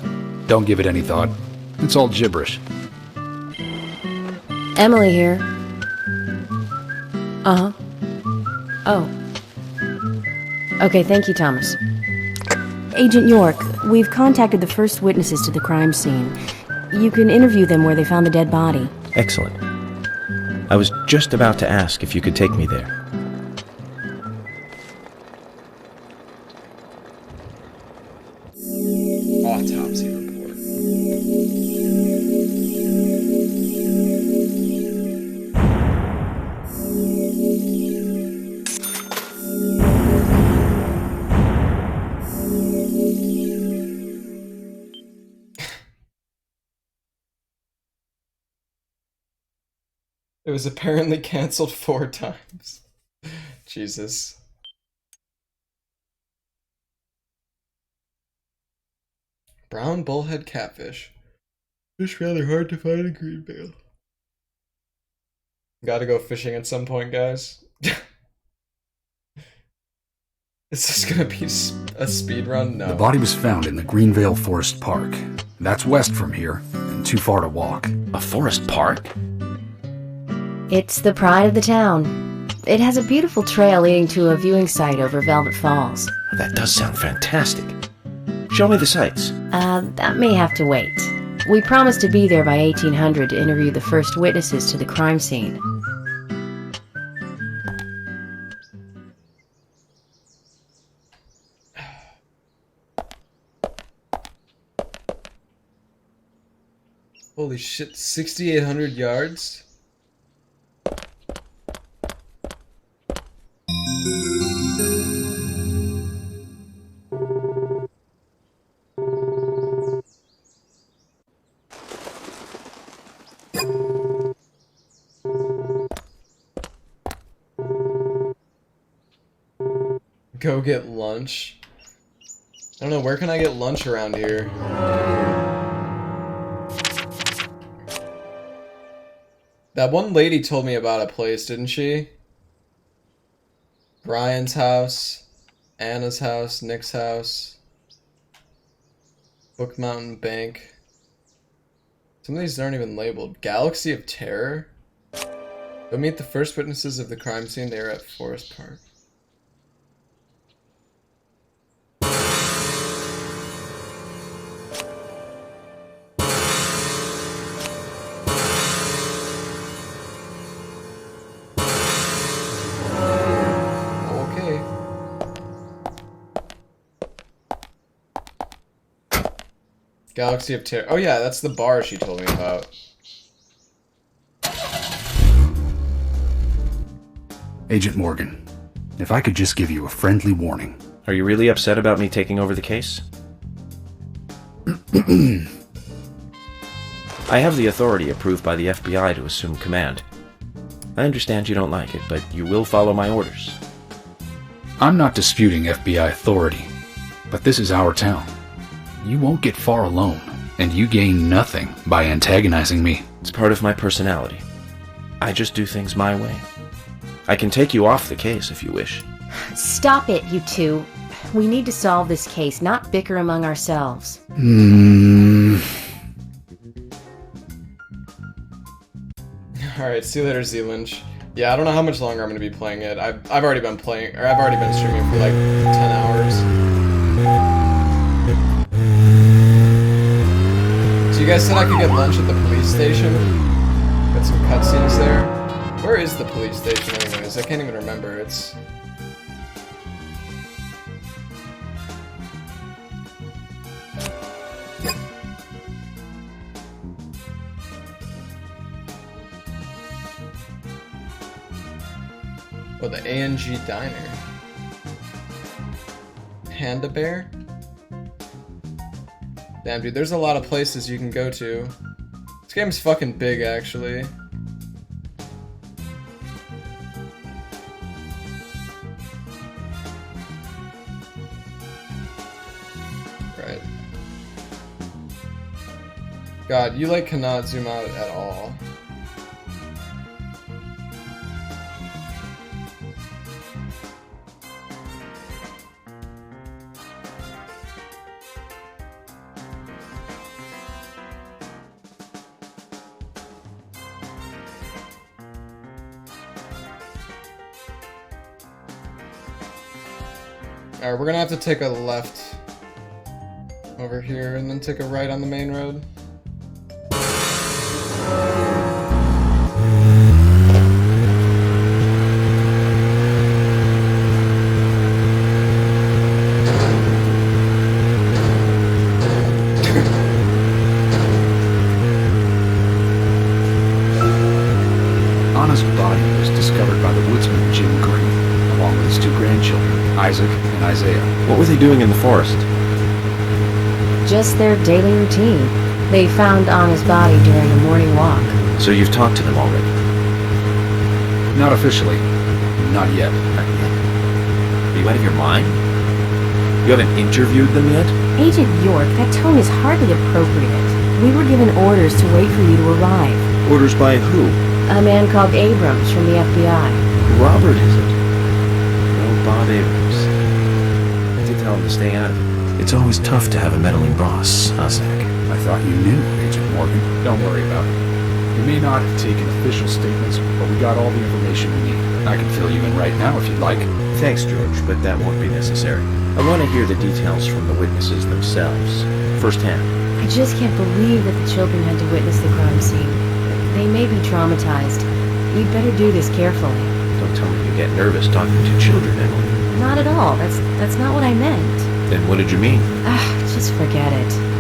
Don't give it any thought. It's all gibberish. Emily here. Uh-huh. Oh. Okay, thank you, Thomas. Agent York, we've contacted the first witnesses to the crime scene. You can interview them where they found the dead body. Excellent. I was just about to ask if you could take me there. Autopsy report. It was apparently cancelled 4 times. Jesus. Brown bullhead catfish. Fish rather hard to find in Greenvale. Gotta go fishing at some point, guys. Is this gonna be a speed run? No. The body was found in the Greenvale Forest Park. That's west from here, and too far to walk. A forest park? It's the pride of the town. It has a beautiful trail leading to a viewing site over Velvet Falls. That does sound fantastic. Show me the sights. That may have to wait. We promised to be there by 1800 to interview the first witnesses to the crime scene. Holy shit, 6,800 yards? Go get lunch. I don't know, where can I get lunch around here? That one lady told me about a place, didn't she? Brian's house, Anna's house, Nick's house, Book Mountain Bank. Some of these aren't even labeled. Galaxy of Terror? Go meet the first witnesses of the crime scene. They are at Forest Park. Galaxy of Terror. Oh yeah, that's the bar she told me about. Agent Morgan, if I could just give you a friendly warning. Are you really upset about me taking over the case? I have the authority approved by the FBI to assume command. I understand you don't like it, but you will follow my orders. I'm not disputing FBI authority, but this is our town. You won't get far alone, and you gain nothing by antagonizing me. It's part of my personality. I just do things my way. I can take you off the case if you wish. Stop it, you two. We need to solve this case, not bicker among ourselves. Alright, see you later, Z-Lynch. Yeah, I don't know how much longer I'm gonna be playing it. I've already been playing, or I've already been streaming for like 10 hours. So you guys said I could get lunch at the police station? Got some cutscenes there. Where is the police station anyways? I can't even remember. It's... Oh, the A&G Diner. Panda Bear? Damn, dude, there's a lot of places you can go to. This game's fucking big, actually. Right. God, you, like, cannot zoom out at all. Alright, we're gonna have to take a left over here and then take a right on the main road. Anna's body was discovered by the woodsman Jim Green, along with his two grandchildren, Isaac and Isaiah. What were they doing in the forest? Just their daily routine. They found Anna's body during a morning walk. So you've talked to them already? Not officially. Not yet. Not yet. Are you out of your mind? You haven't interviewed them yet? Agent York, that tone is hardly appropriate. We were given orders to wait for you to arrive. Orders by who? A man called Abrams from the FBI. Robert, is it? No, Bob Abrams. I did tell him to stay out of it. It's always tough to have a meddling boss, huh, Zach? I thought you knew, Agent Morgan. Don't worry about it. We may not have taken official statements, but we got all the information we need. I can fill you in right now if you'd like. Thanks, George, but that won't be necessary. I want to hear the details from the witnesses themselves, firsthand. I just can't believe that the children had to witness the crime scene. They may be traumatized. You'd better do this carefully. Don't tell me you get nervous talking to children, Emily. Not at all. That's not what I meant. Then what did you mean? Just forget it.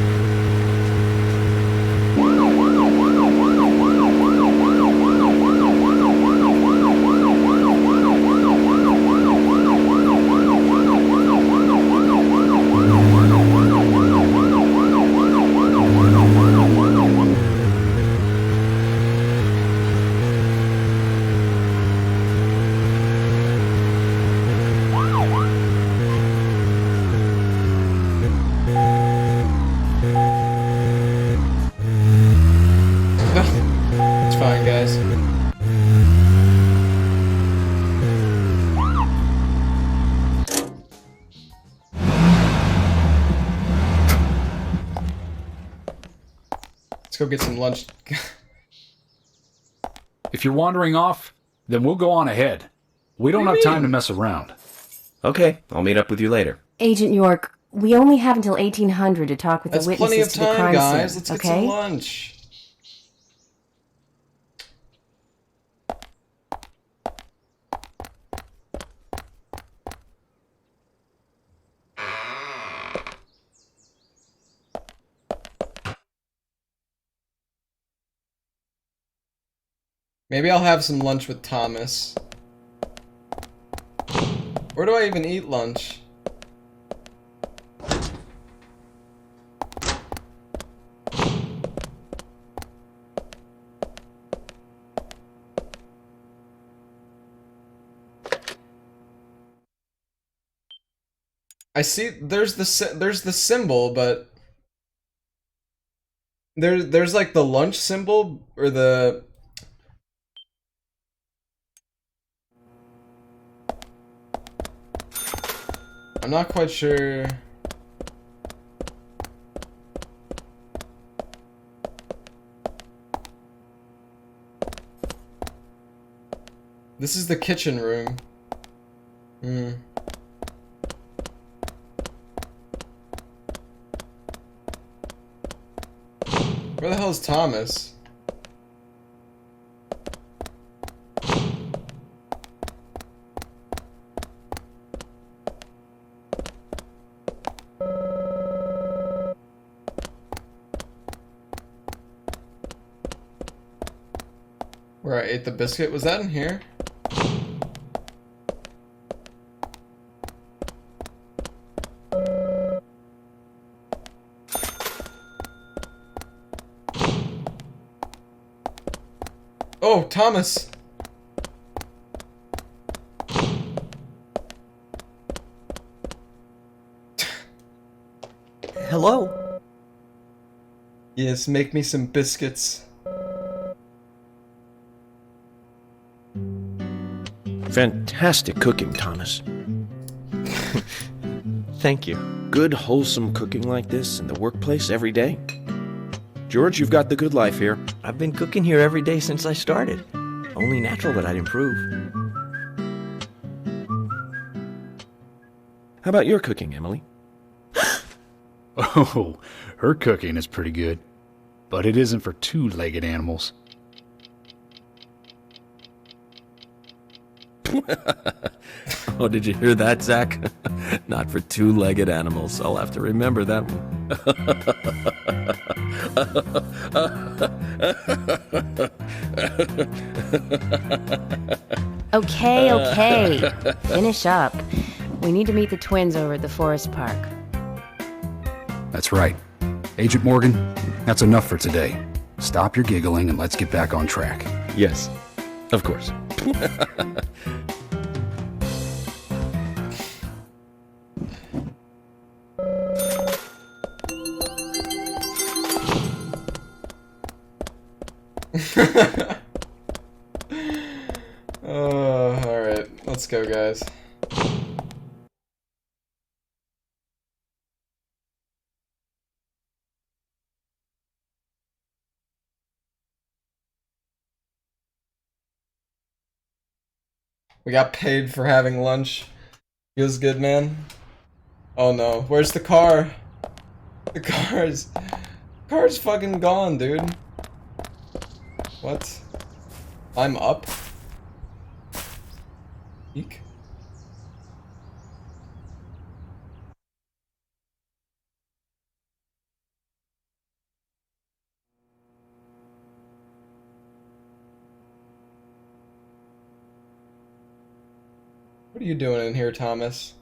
It's fine, guys. Let's go get some lunch. If you're wandering off, then we'll go on ahead. We don't have time to mess around. Okay, I'll meet up with you later. Agent York, we only have until 1800 to talk with That's the plenty witnesses of to the time, crime guys. scene. Let's get Okay? some lunch. Maybe I'll have some lunch with Thomas. Where do I even eat lunch? I see there's the symbol, but there's like the lunch symbol or the I'm not quite sure. This is the kitchen room. Where the hell is Thomas? Where I ate the biscuit? Was that in here? Oh, Thomas! Hello? Yes, make me some biscuits. Fantastic cooking, Thomas. Thank you. Good, wholesome cooking like this in the workplace every day. George, you've got the good life here. I've been cooking here every day since I started. Only natural that I'd improve. How about your cooking, Emily? Oh, her cooking is pretty good. But it isn't for two-legged animals. Oh, did you hear that, Zach? Not for two-legged animals. I'll have to remember that one. Okay. Finish up. We need to meet the twins over at the forest park. That's right. Agent Morgan, that's enough for today. Stop your giggling and let's get back on track. Yes, of course. Alright, let's go, guys. We got paid for having lunch. Feels good, man. Oh no, where's the car? The cars. Car's fucking gone, dude. What? I'm up? Eek. What are you doing in here, Thomas?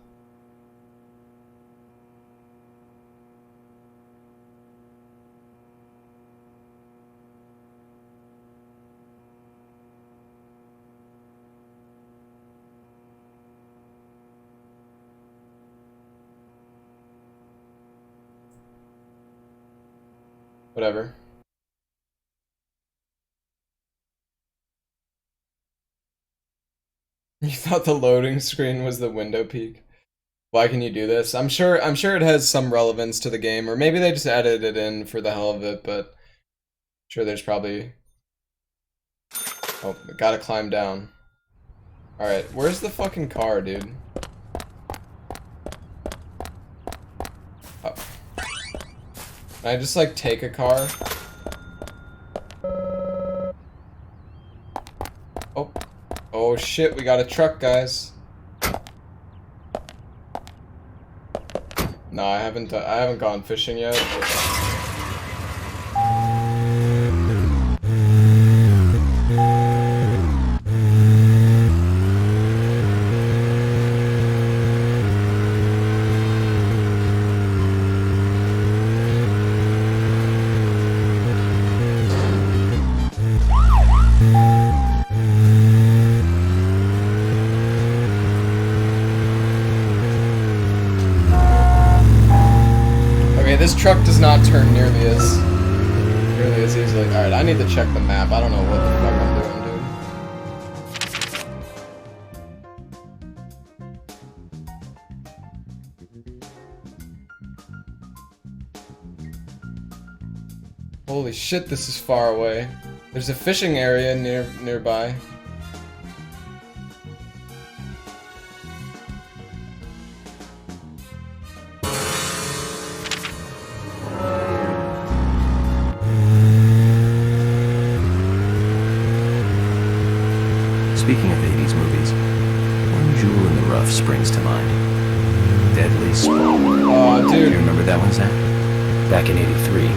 Whatever. You thought the loading screen was the window peak? Why can you do this? I'm sure it has some relevance to the game, or maybe they just added it in for the hell of it, but I'm sure there's probably... Oh, gotta climb down. Alright, where's the fucking car, dude? Oh. Can I just, like, take a car? Oh. Oh shit, we got a truck, guys. No, I haven't gone fishing yet. This truck does not turn nearly as easily. Alright, I need to check the map. I don't know what the fuck I'm doing, dude. Holy shit, this is far away. There's a fishing area nearby. Speaking of 80s movies, one jewel in the rough springs to mind. Deadly Spawn. Oh, dude. Do you remember that one, Zach? Back in '83,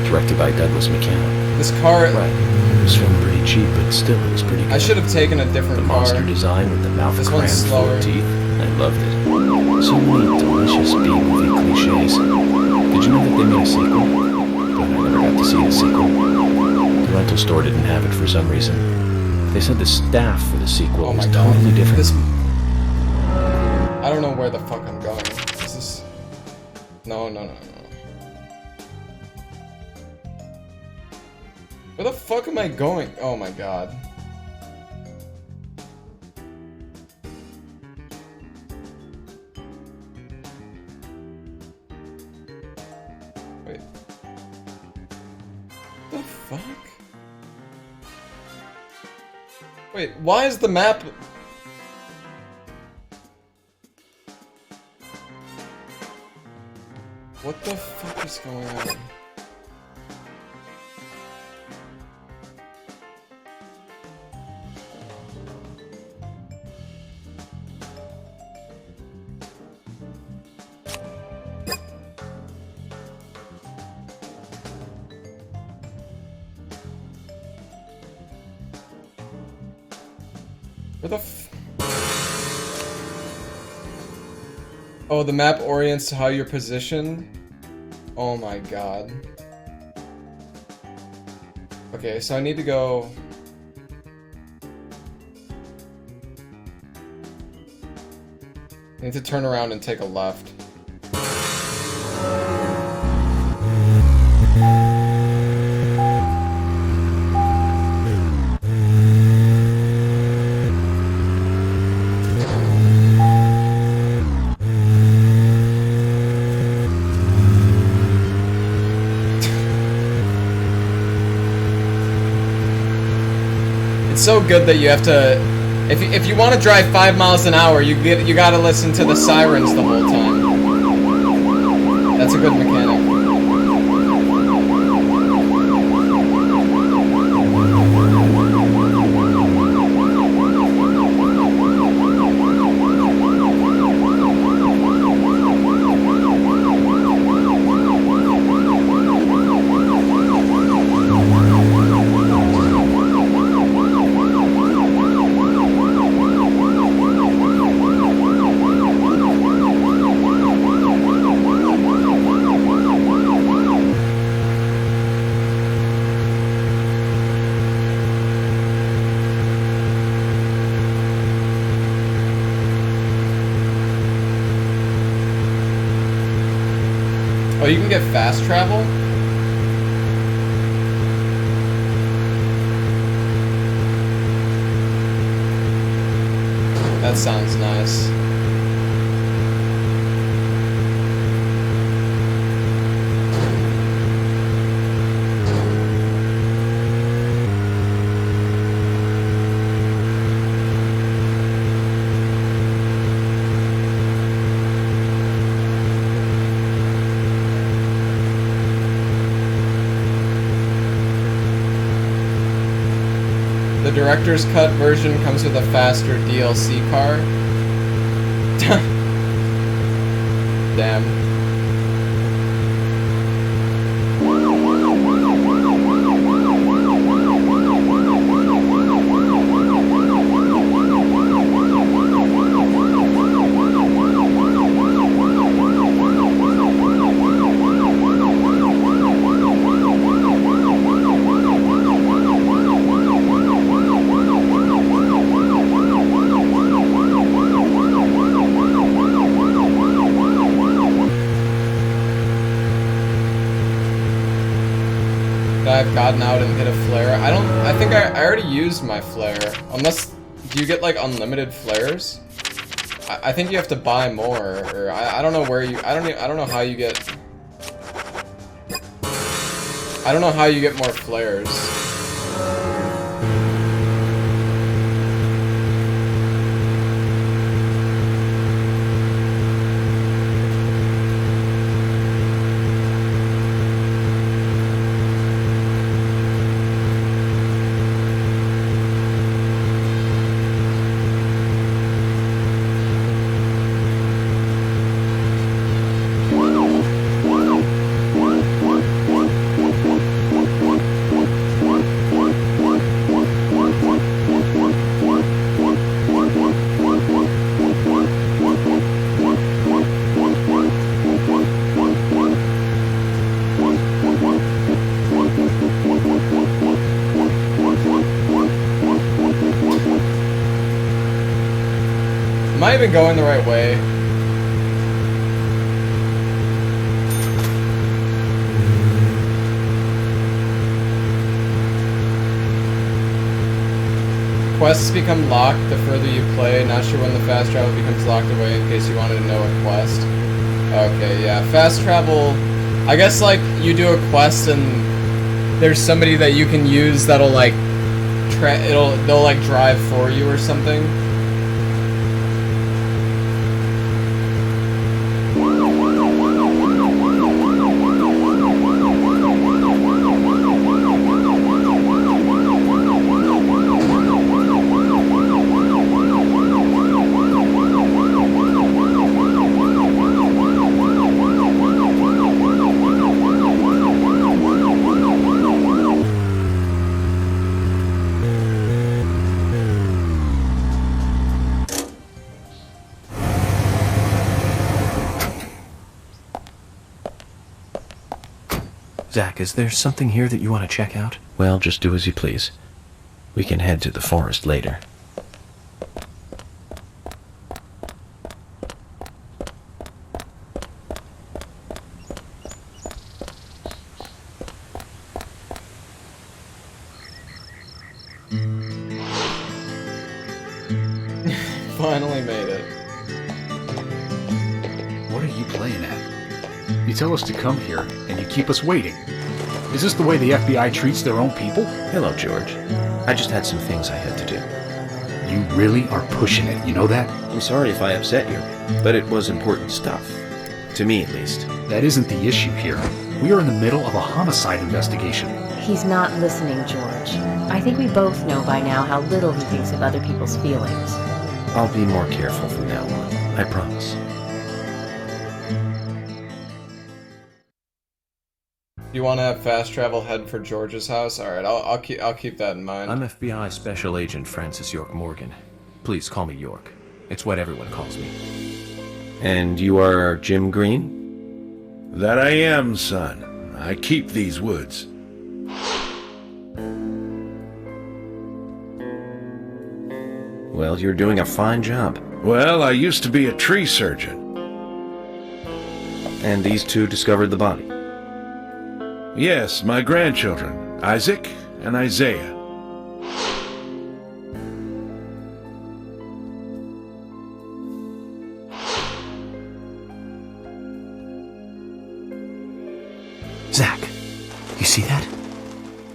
directed by Douglas McKenna. This car... Right. It was filmed pretty cheap, but still, it was pretty good. I should have taken a different car. The monster design with the mouth crammed full of teeth. I loved it. So many delicious B-movie cliches. Did you know that they made a sequel? But I never got to see the sequel. The rental store didn't have it for some reason. They said the staff for the sequel was totally different. I don't know where the fuck I'm going. This is... No. Where the fuck am I going? Oh my god. Wait. The fuck? Wait, why is the map... What the fuck is going on? Where the f... Oh, the map orients to how you're positioned? Oh my god. Okay, so I need to go... I need to turn around and take a left. So good that you have to, if you want to drive 5 miles an hour, you gotta listen to the sirens the whole time. That's a good mechanic. Oh, you can get fast travel? That sounds nice. The director's cut version comes with a faster DLC car. Damn. I've gotten out and hit a flare. I think I already used my flare. Unless, do you get like unlimited flares? I think you have to buy more, or I don't know where you, I don't know how you get, I don't know how you get more flares. Am I even going the right way? Quests become locked the further you play. Not sure when the fast travel becomes locked away in case you wanted to know a quest. Okay, yeah. Fast travel... I guess, like, you do a quest and there's somebody that you can use that'll, like... they'll, like, drive for you or something. Zach, is there something here that you want to check out? Well, just do as you please. We can head to the forest later. Finally made it. What are you playing at? You tell us to come here, and you keep us waiting. Is this the way the FBI treats their own people? Hello, George. I just had some things I had to do. You really are pushing it, you know that? I'm sorry if I upset you, but it was important stuff. To me, at least. That isn't the issue here. We are in the middle of a homicide investigation. He's not listening, George. I think we both know by now how little he thinks of other people's feelings. I'll be more careful from now on. I promise. You want to have fast travel head for George's house? All right, I'll keep that in mind. I'm FBI Special Agent Francis York Morgan. Please call me York. It's what everyone calls me. And you are Jim Green? That I am, son. I keep these woods. Well, you're doing a fine job. Well, I used to be a tree surgeon. And these two discovered the body? Yes, my grandchildren, Isaac and Isaiah. Zach, you see that?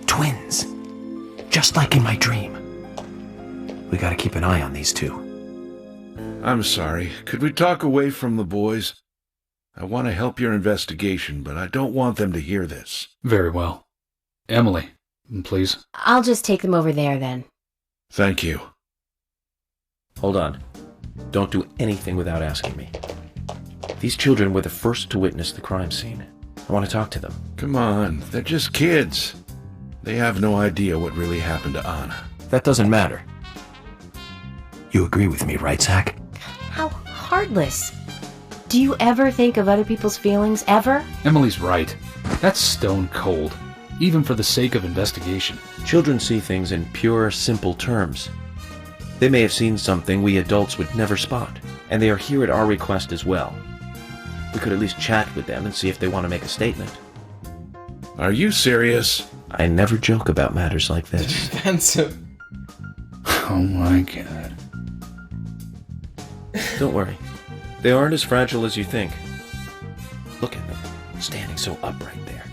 Twins. Just like in my dream. We gotta keep an eye on these two. I'm sorry. Could we talk away from the boys? I want to help your investigation, but I don't want them to hear this. Very well. Emily, please. I'll just take them over there then. Thank you. Hold on. Don't do anything without asking me. These children were the first to witness the crime scene. I want to talk to them. Come on, they're just kids. They have no idea what really happened to Anna. That doesn't matter. You agree with me, right, Zach? How heartless. Do you ever think of other people's feelings, ever? Emily's right. That's stone cold, even for the sake of investigation. Children see things in pure, simple terms. They may have seen something we adults would never spot, and they are here at our request as well. We could at least chat with them and see if they want to make a statement. Are you serious? I never joke about matters like this. Defensive. Oh my god. Don't worry. They aren't as fragile as you think. Look at them, standing so upright there.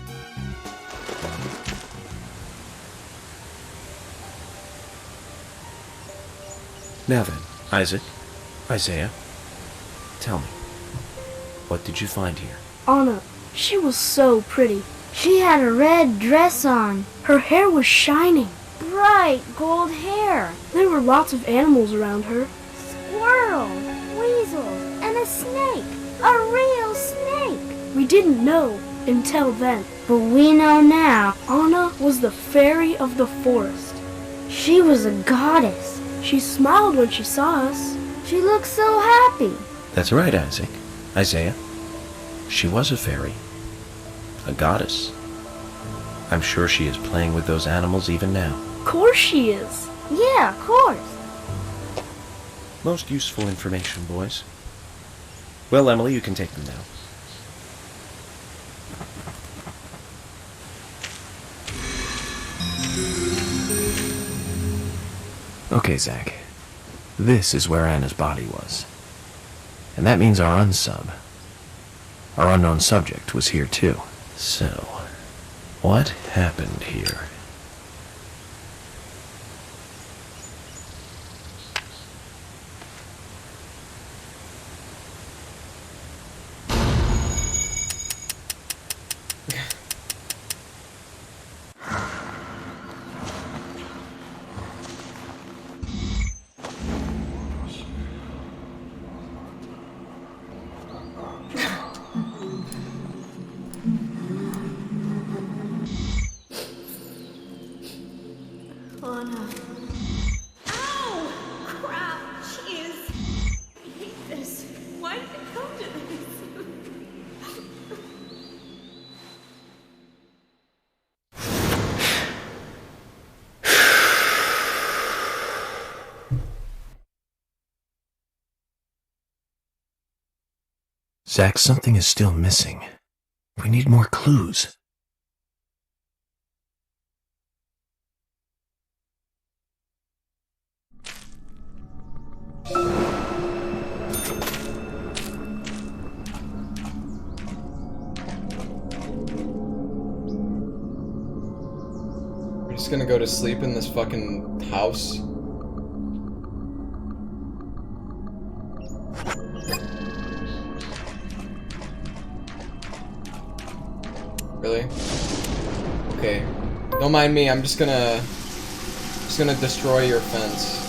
Now then, Isaac, Isaiah, tell me, what did you find here? Anna, she was so pretty. She had a red dress on. Her hair was shining. Bright gold hair. There were lots of animals around her. Squirrels, weasels, and a snake. A real snake. We didn't know until then. But we know now. Anna was the fairy of the forest. She was a goddess. She smiled when she saw us. She looked so happy. That's right, Isaac. Isaiah. She was a fairy. A goddess. I'm sure she is playing with those animals even now. Of course she is. Yeah, of course. Most useful information, boys. Well, Emily, you can take them now. Okay, Zach. This is where Anna's body was. And that means our unsub, our unknown subject, was here too. So, what happened here? Anna. Ow! Crap! Jeez! I hate this. Why did it come to this? Zach, something is still missing. We need more clues. We're just gonna go to sleep in this fucking house. Really? Okay. Don't mind me, I'm just gonna destroy your fence.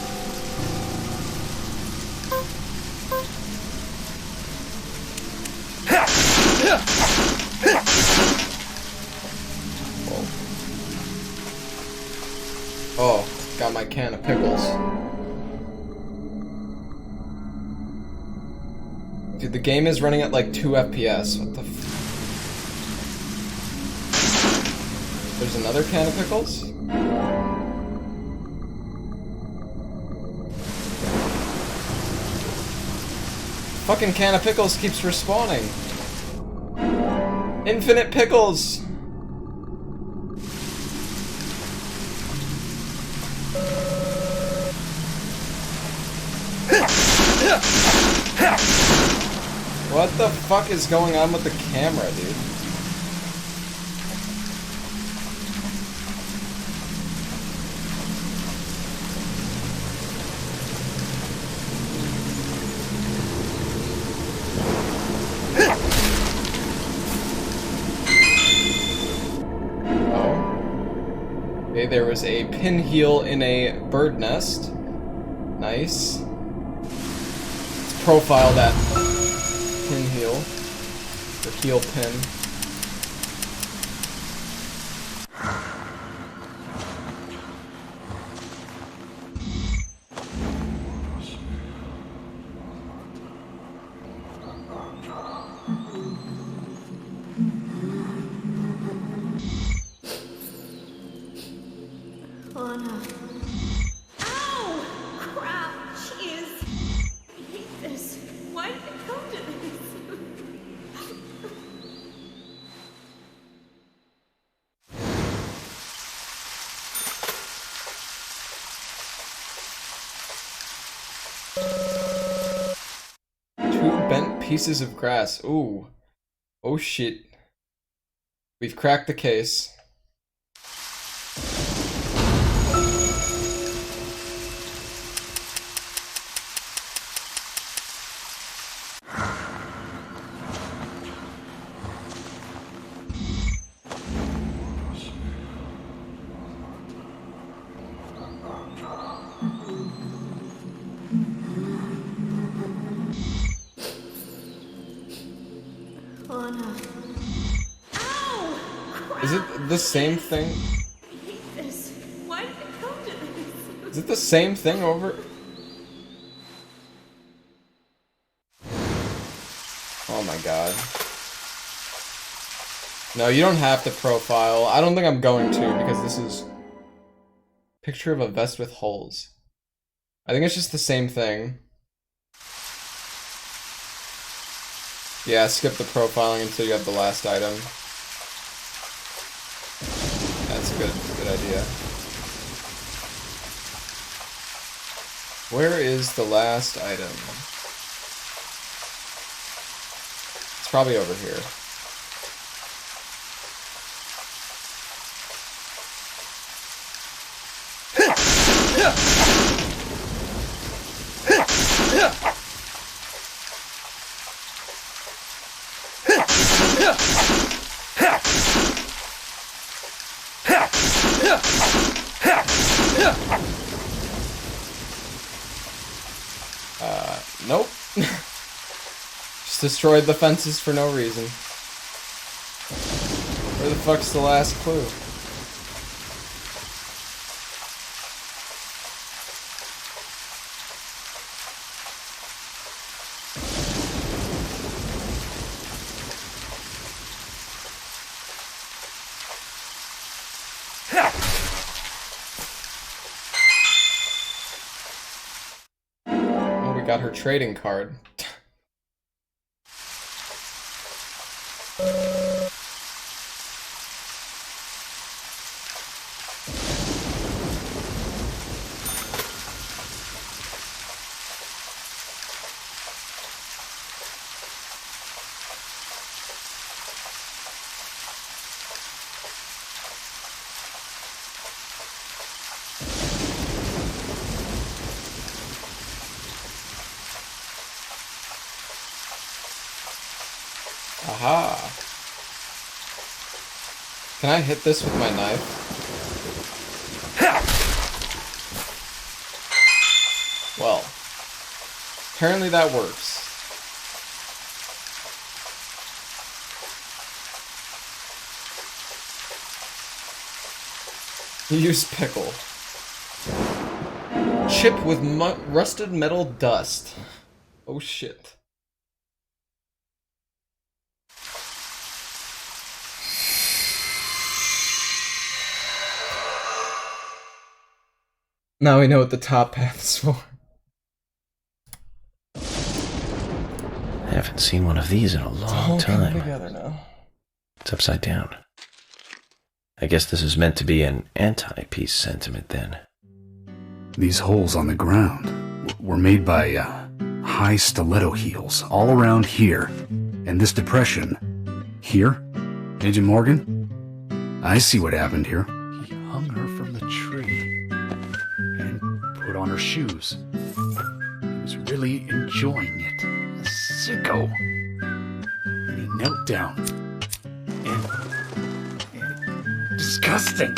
Whoa. Oh, got my can of pickles. Dude, the game is running at like 2 FPS. What the f— There's another can of pickles? Fucking can of pickles keeps respawning. Infinite pickles! What the fuck is going on with the camera, dude? Oh. Okay, there was a pinwheel in a bird nest. Nice. Let's profile that pinwheel. Or heel pin. Oh no. Ow! Crap! Jeez! I hate this. Why did it come to this? Two bent pieces of grass. Ooh. Oh shit. We've cracked the case. Oh no. Ow! Crap! Is it the same thing? I hate this. Why did it come to this? Is it the same thing over? Oh my god. No, you don't have to profile. I don't think I'm going to because this is picture of a vest with holes. I think it's just the same thing. Yeah, skip the profiling until you have the last item. That's a good idea. Where is the last item? It's probably over here. Nope. Just destroyed the fences for no reason. Where the fuck's the last clue? Oh, we got her trading card. Aha! Can I hit this with my knife? Well, apparently that works. Use pickle. Chip with rusted metal dust. Oh shit. Now we know what the top path is for. Haven't seen one of these in a long All coming time. together now. It's upside down. I guess this is meant to be an anti-peace sentiment then. These holes on the ground were made by high stiletto heels all around here. And this depression here, Agent Morgan, I see what happened here. He hung her from the tree and put on her shoes. He was really enjoying it. A sicko. And he knelt down. And disgusting.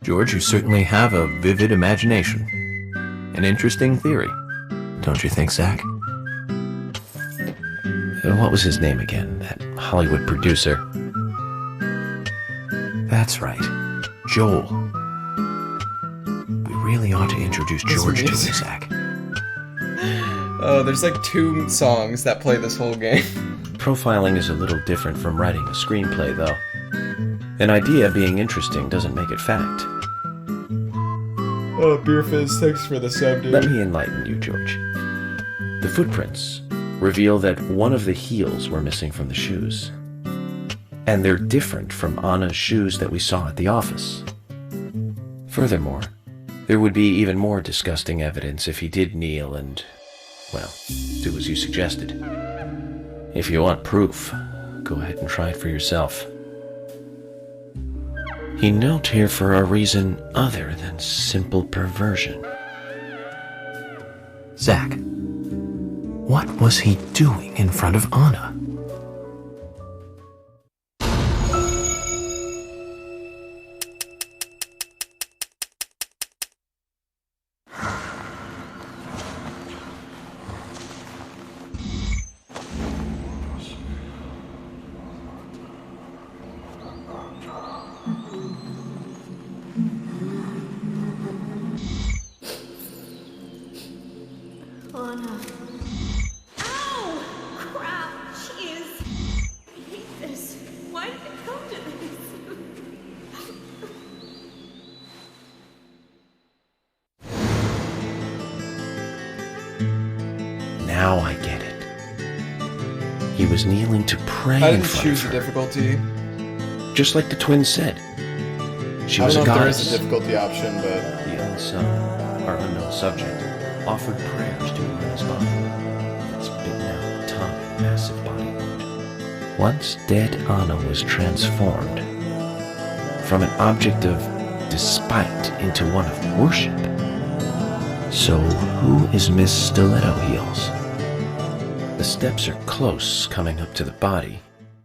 George, you certainly have a vivid imagination. An interesting theory. Don't you think, Zach? What was his name again? That Hollywood producer. That's right. Joel. We really ought to introduce George to him, Zach. Oh, there's like 2 songs that play this whole game. Profiling is a little different from writing a screenplay, though. An idea being interesting doesn't make it fact. Oh, Beer Fizz, thanks for the sub, dude. Let me enlighten you, George. The footprints reveal that one of the heels were missing from the shoes. And they're different from Anna's shoes that we saw at the office. Furthermore, there would be even more disgusting evidence if he did kneel and, well, do as you suggested. If you want proof, go ahead and try it for yourself. He knelt here for a reason other than simple perversion. Zach, what was he doing in front of Anna? Anna. Ow! Crap! Jeez! I hate this. Why did it come to this? Now I get it. He was kneeling to pray I in didn't front choose of the her. difficulty. Just like the twins said. She I was don't a know if there goddess. is a difficulty option, but... The unsung, our unknown subject, offered prayers to Anna's body. Its bitten out tongue and massive body wound. Once dead Anna was transformed from an object of despite into one of worship. So who is Miss Stiletto Heels? The steps are close coming up to the body,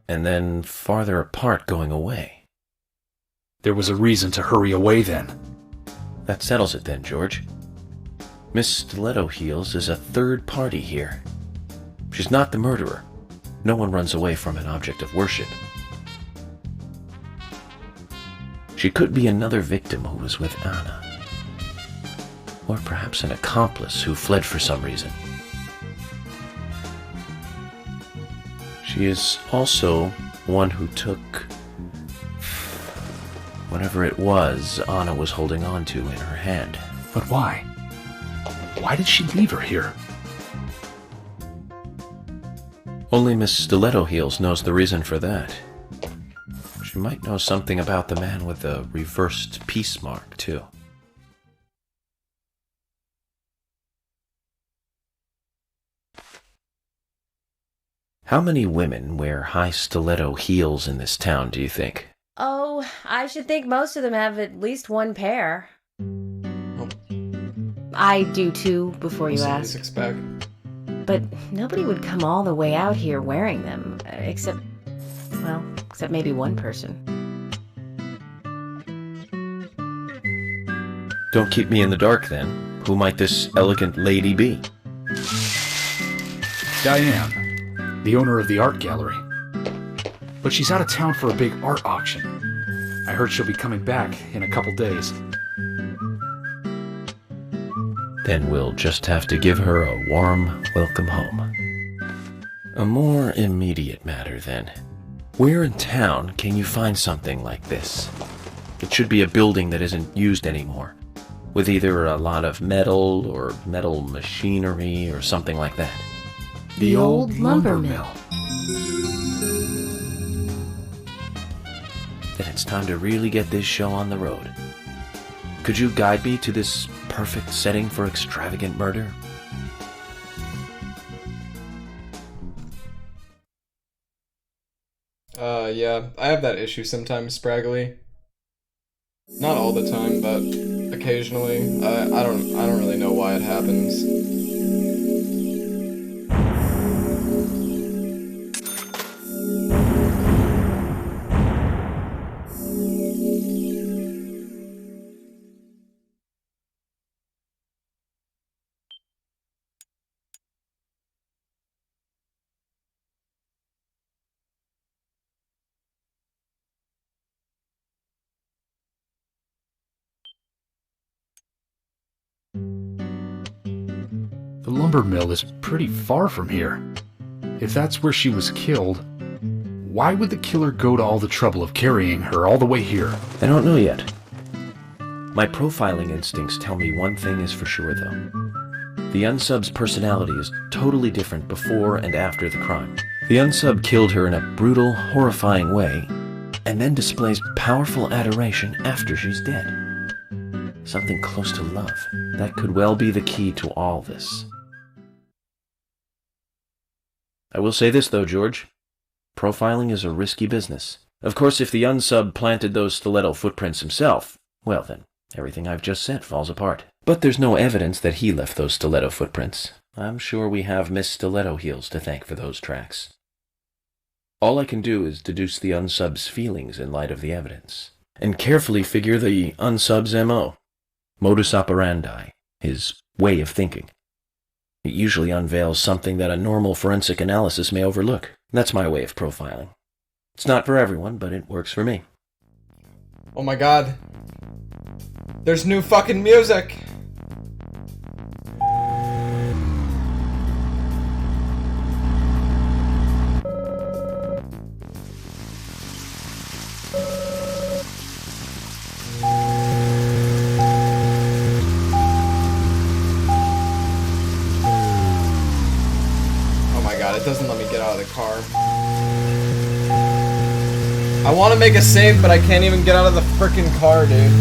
and then farther apart going away. There was a reason to hurry away then. That settles it then, George. Miss Stiletto Heels is a third party here. She's not the murderer. No one runs away from an object of worship. She could be another victim who was with Anna. Or perhaps an accomplice who fled for some reason. She is also one who took whatever it was Anna was holding on to in her hand. But why? Why did she leave her here? Only Miss Stiletto Heels knows the reason for that. She might know something about the man with the reversed peace mark, too. How many women wear high stiletto heels in this town, do you think? Oh, I should think most of them have at least one pair. I do too, before you ask. But nobody would come all the way out here wearing them, except maybe one person. Don't keep me in the dark, then. Who might this elegant lady be? Diane, the owner of the art gallery. But she's out of town for a big art auction. I heard she'll be coming back in a couple days. Then we'll just have to give her a warm welcome home. A more immediate matter, then. Where in town can you find something like this? It should be a building that isn't used anymore, with either a lot of metal or metal machinery or something like that. The old lumber mill. Then it's time to really get this show on the road. Could you guide me to this perfect setting for extravagant murder? Yeah, I have that issue sometimes, Spraggly. Not all the time, but occasionally. I don't really know why it happens. The lumber mill is pretty far from here. If that's where she was killed, why would the killer go to all the trouble of carrying her all the way here? I don't know yet. My profiling instincts tell me one thing is for sure, though. The unsub's personality is totally different before and after the crime. The unsub killed her in a brutal, horrifying way, and then displays powerful adoration after she's dead. Something close to love. That could well be the key to all this. I will say this, though, George. Profiling is a risky business. Of course, if the unsub planted those stiletto footprints himself, well then, everything I've just said falls apart. But there's no evidence that he left those stiletto footprints. I'm sure we have Miss Stiletto Heels to thank for those tracks. All I can do is deduce the unsub's feelings in light of the evidence, and carefully figure the unsub's MO, modus operandi, his way of thinking. It usually unveils something that a normal forensic analysis may overlook. That's my way of profiling. It's not for everyone, but it works for me. Oh my god. There's new fucking music! It doesn't let me get out of the car. I want to make a save, but I can't even get out of the frickin' car, dude.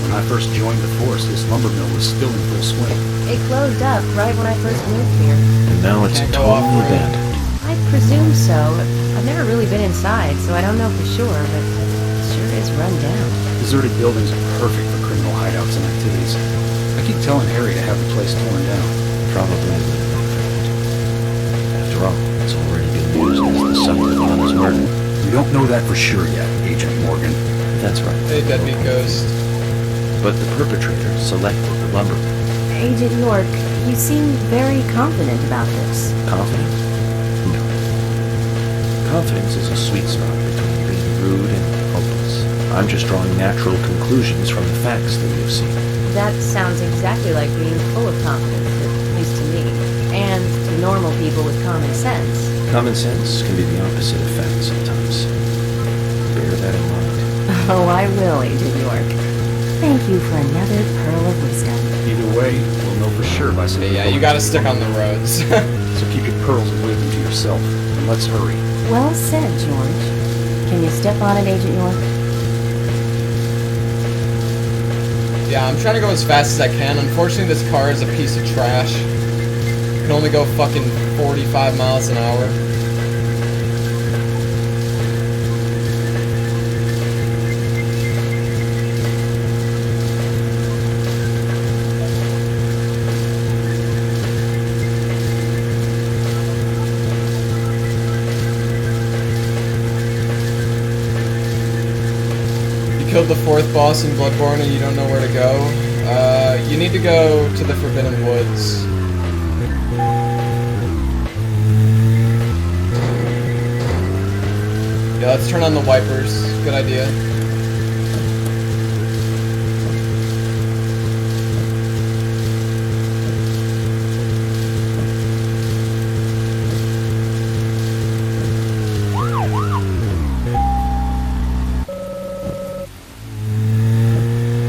When I first joined the force, this lumber mill was still in full swing. It closed up right when I first moved here. And now it's totally abandoned. I presume so. I've never really been inside, so I don't know for sure, but it sure is run down. Deserted buildings are perfect for criminal hideouts and activities. I keep telling Harry to have the place torn down. Probably. After all, it's already been used as the site of Anna's murder. We don't know that for sure yet, Agent Morgan. That's right. Hey, deadbeat ghost. But the perpetrator selected the lumber. Agent York, you seem very confident about this. Confident? No. Confidence is a sweet spot between being rude and hopeless. I'm just drawing natural conclusions from the facts that we have seen. That sounds exactly like being full of confidence, at least to me, and to normal people with common sense. Common sense can be the opposite of fact sometimes. Bear that in mind. Oh, I will, Agent York. Thank you for another pearl of wisdom. Either way, we'll know for sure by seeing. Yeah, you gotta stick on the roads. So keep your pearls of wisdom to yourself, and let's hurry. Well said, George. Can you step on it, Agent York? Yeah, I'm trying to go as fast as I can. Unfortunately, this car is a piece of trash. It can only go fucking 45 miles an hour. Killed the 4th boss in Bloodborne and you don't know where to go, you need to go to the Forbidden Woods. Yeah, let's turn on the wipers. Good idea.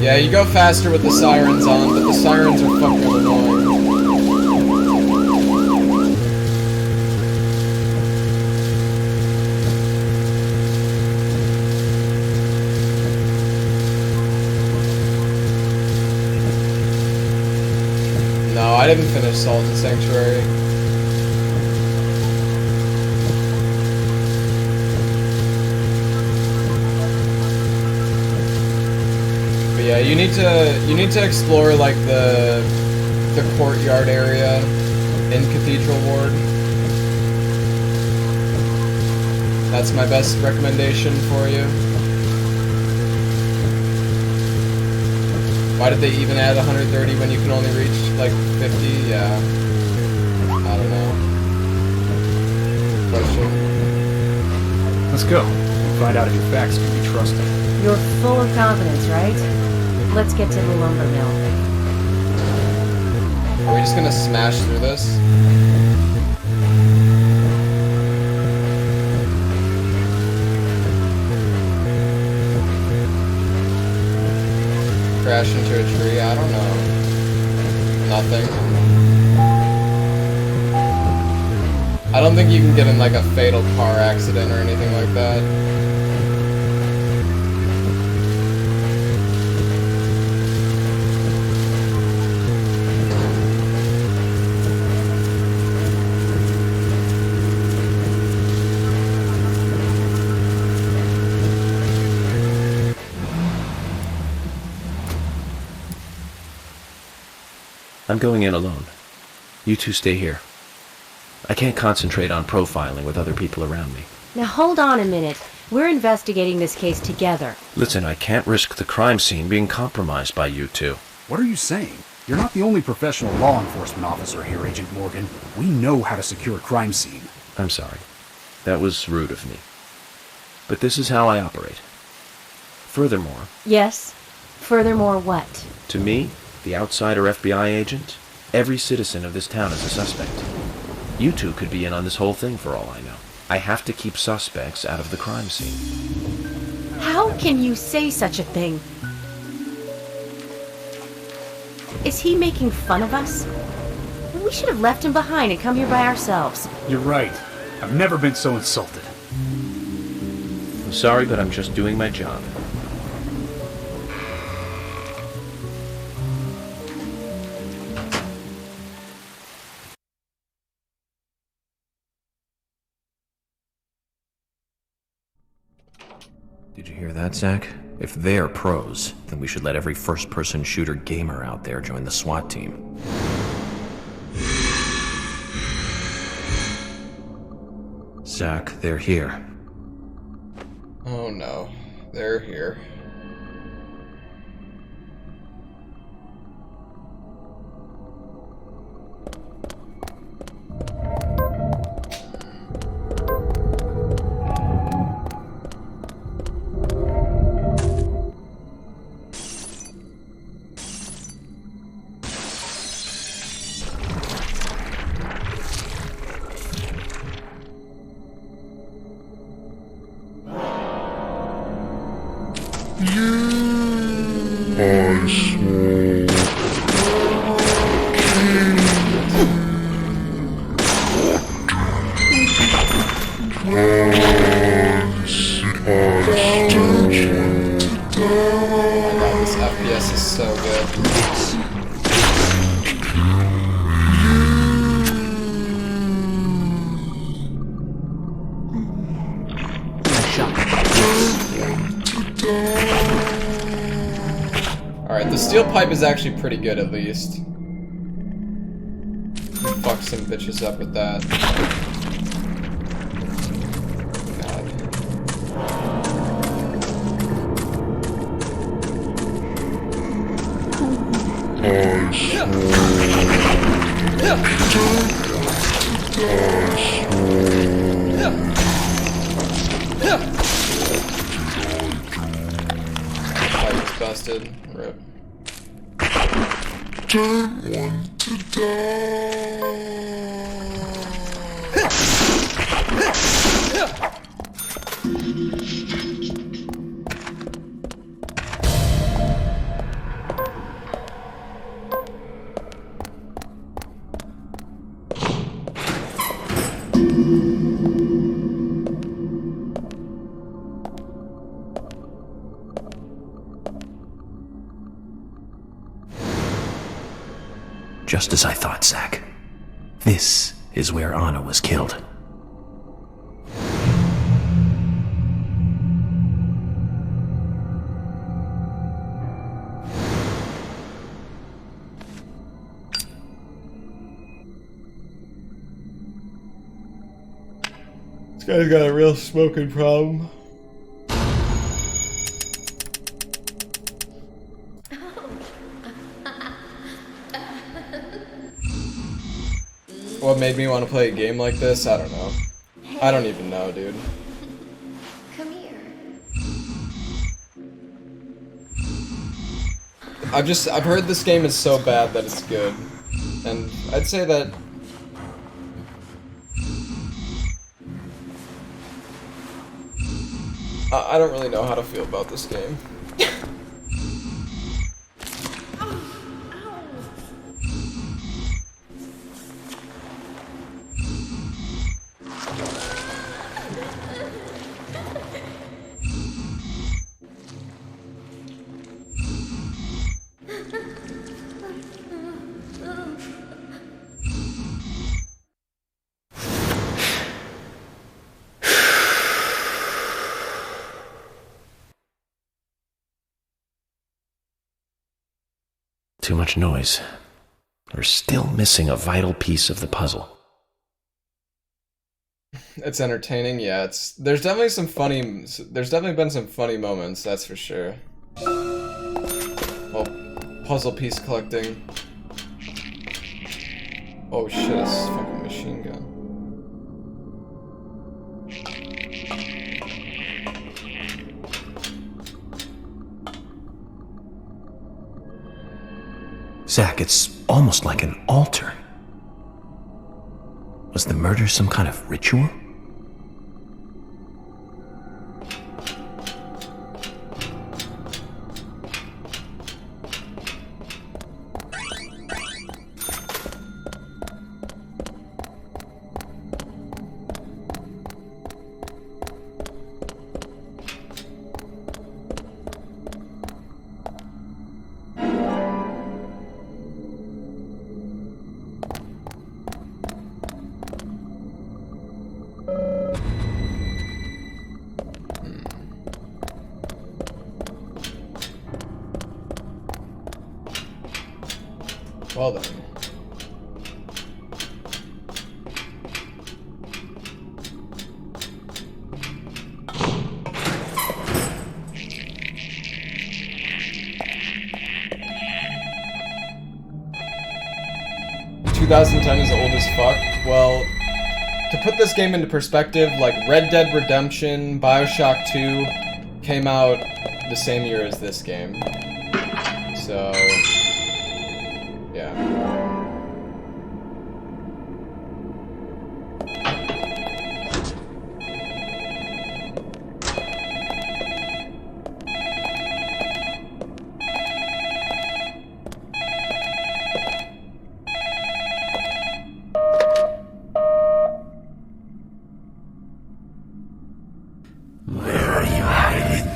Yeah, you go faster with the sirens on, but the sirens are fucking annoying. No, I didn't finish Salt and Sanctuary. But yeah, you need to explore like the courtyard area in Cathedral Ward. That's my best recommendation for you. Why did they even add 130 when you can only reach like 50? Yeah. I don't know. Good question. Let's go. Find out if your facts can be trusted. You're full of confidence, right? Let's get to the lumber mill. Are we just gonna smash through this? Crash into a tree? I don't know. Nothing. I don't think you can get in like a fatal car accident or anything like that. I'm going in alone. You two stay here. I can't concentrate on profiling with other people around me. Now hold on a minute. We're investigating this case together. Listen, I can't risk the crime scene being compromised by you two. What are you saying? You're not the only professional law enforcement officer here, Agent Morgan. We know how to secure a crime scene. I'm sorry. That was rude of me. But this is how I operate. Furthermore... Yes? Furthermore what? To me, the outsider FBI agent, every citizen of this town is a suspect. You two could be in on this whole thing for all I know. I have to keep suspects out of the crime scene. How can you say such a thing? Is he making fun of us? We should have left him behind and come here by ourselves. You're right. I've never been so insulted. I'm sorry, but I'm just doing my job. Did you hear that, Zach? If they're pros, then we should let every first-person shooter gamer out there join the SWAT team. Zach, they're here. Oh no, they're here. Alright, the steel pipe is actually pretty good at least. Fuck some bitches up with that. Pipe is busted. Rip. Don't want to die. Just as I thought, Zack. This is where Anna was killed. This guy's got a real smoking problem. What made me want to play a game like this? I don't know. I don't even know, dude. Come here. I've heard this game is so bad that it's good. And I'd say that I don't really know how to feel about this game. Too much noise. We're still missing a vital piece of the puzzle. It's entertaining, yeah. There's definitely been some funny moments, that's for sure. Well, puzzle piece collecting. Oh shit, it's a fucking machine gun. Zack, it's almost like an altar. Was the murder some kind of ritual? Well then. "2010 is old as fuck." Well, to put this game into perspective, like Red Dead Redemption, BioShock 2 came out the same year as this game. So yeah. Where are you hiding?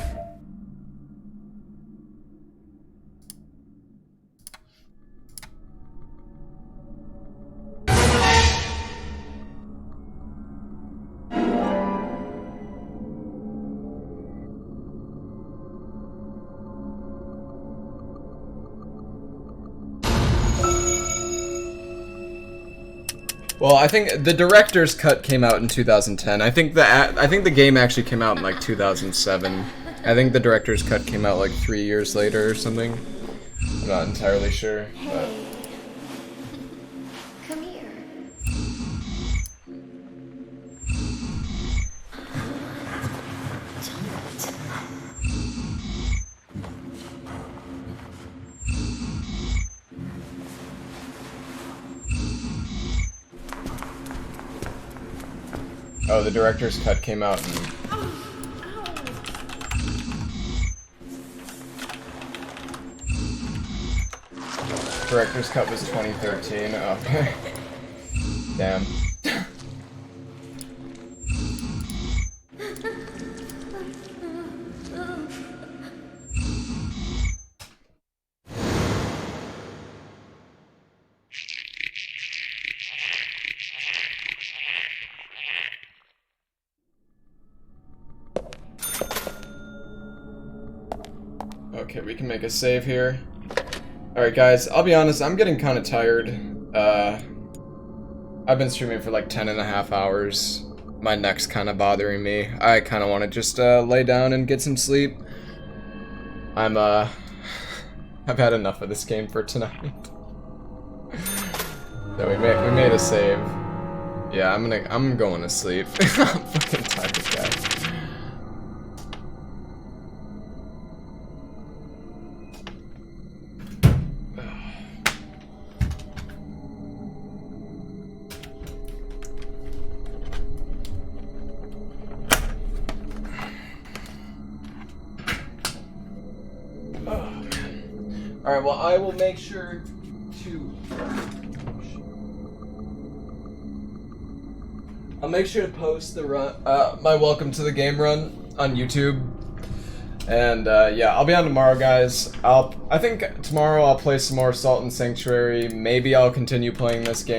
Well, I think the director's cut came out in 2010. I think the game actually came out in like 2007. I think the director's cut came out like 3 years later or something. I'm not entirely sure, but Come here. oh, the director's cut came out in director's cut was 2013. Oh, okay. Damn. Okay, we can make a save here. Alright guys, I'll be honest, I'm getting kind of tired. I've been streaming for like 10.5 hours. My neck's kind of bothering me. I kind of want to just lay down and get some sleep. I've had enough of this game for tonight. So we made a save. Yeah, I'm going to sleep. I'm fucking tired, guys. Alright, well, I will make sure to... I'll make sure to post the run, my welcome to the game run on YouTube. And, yeah, I'll be on tomorrow, guys. I think tomorrow I'll play some more Assault and Sanctuary. Maybe I'll continue playing this game.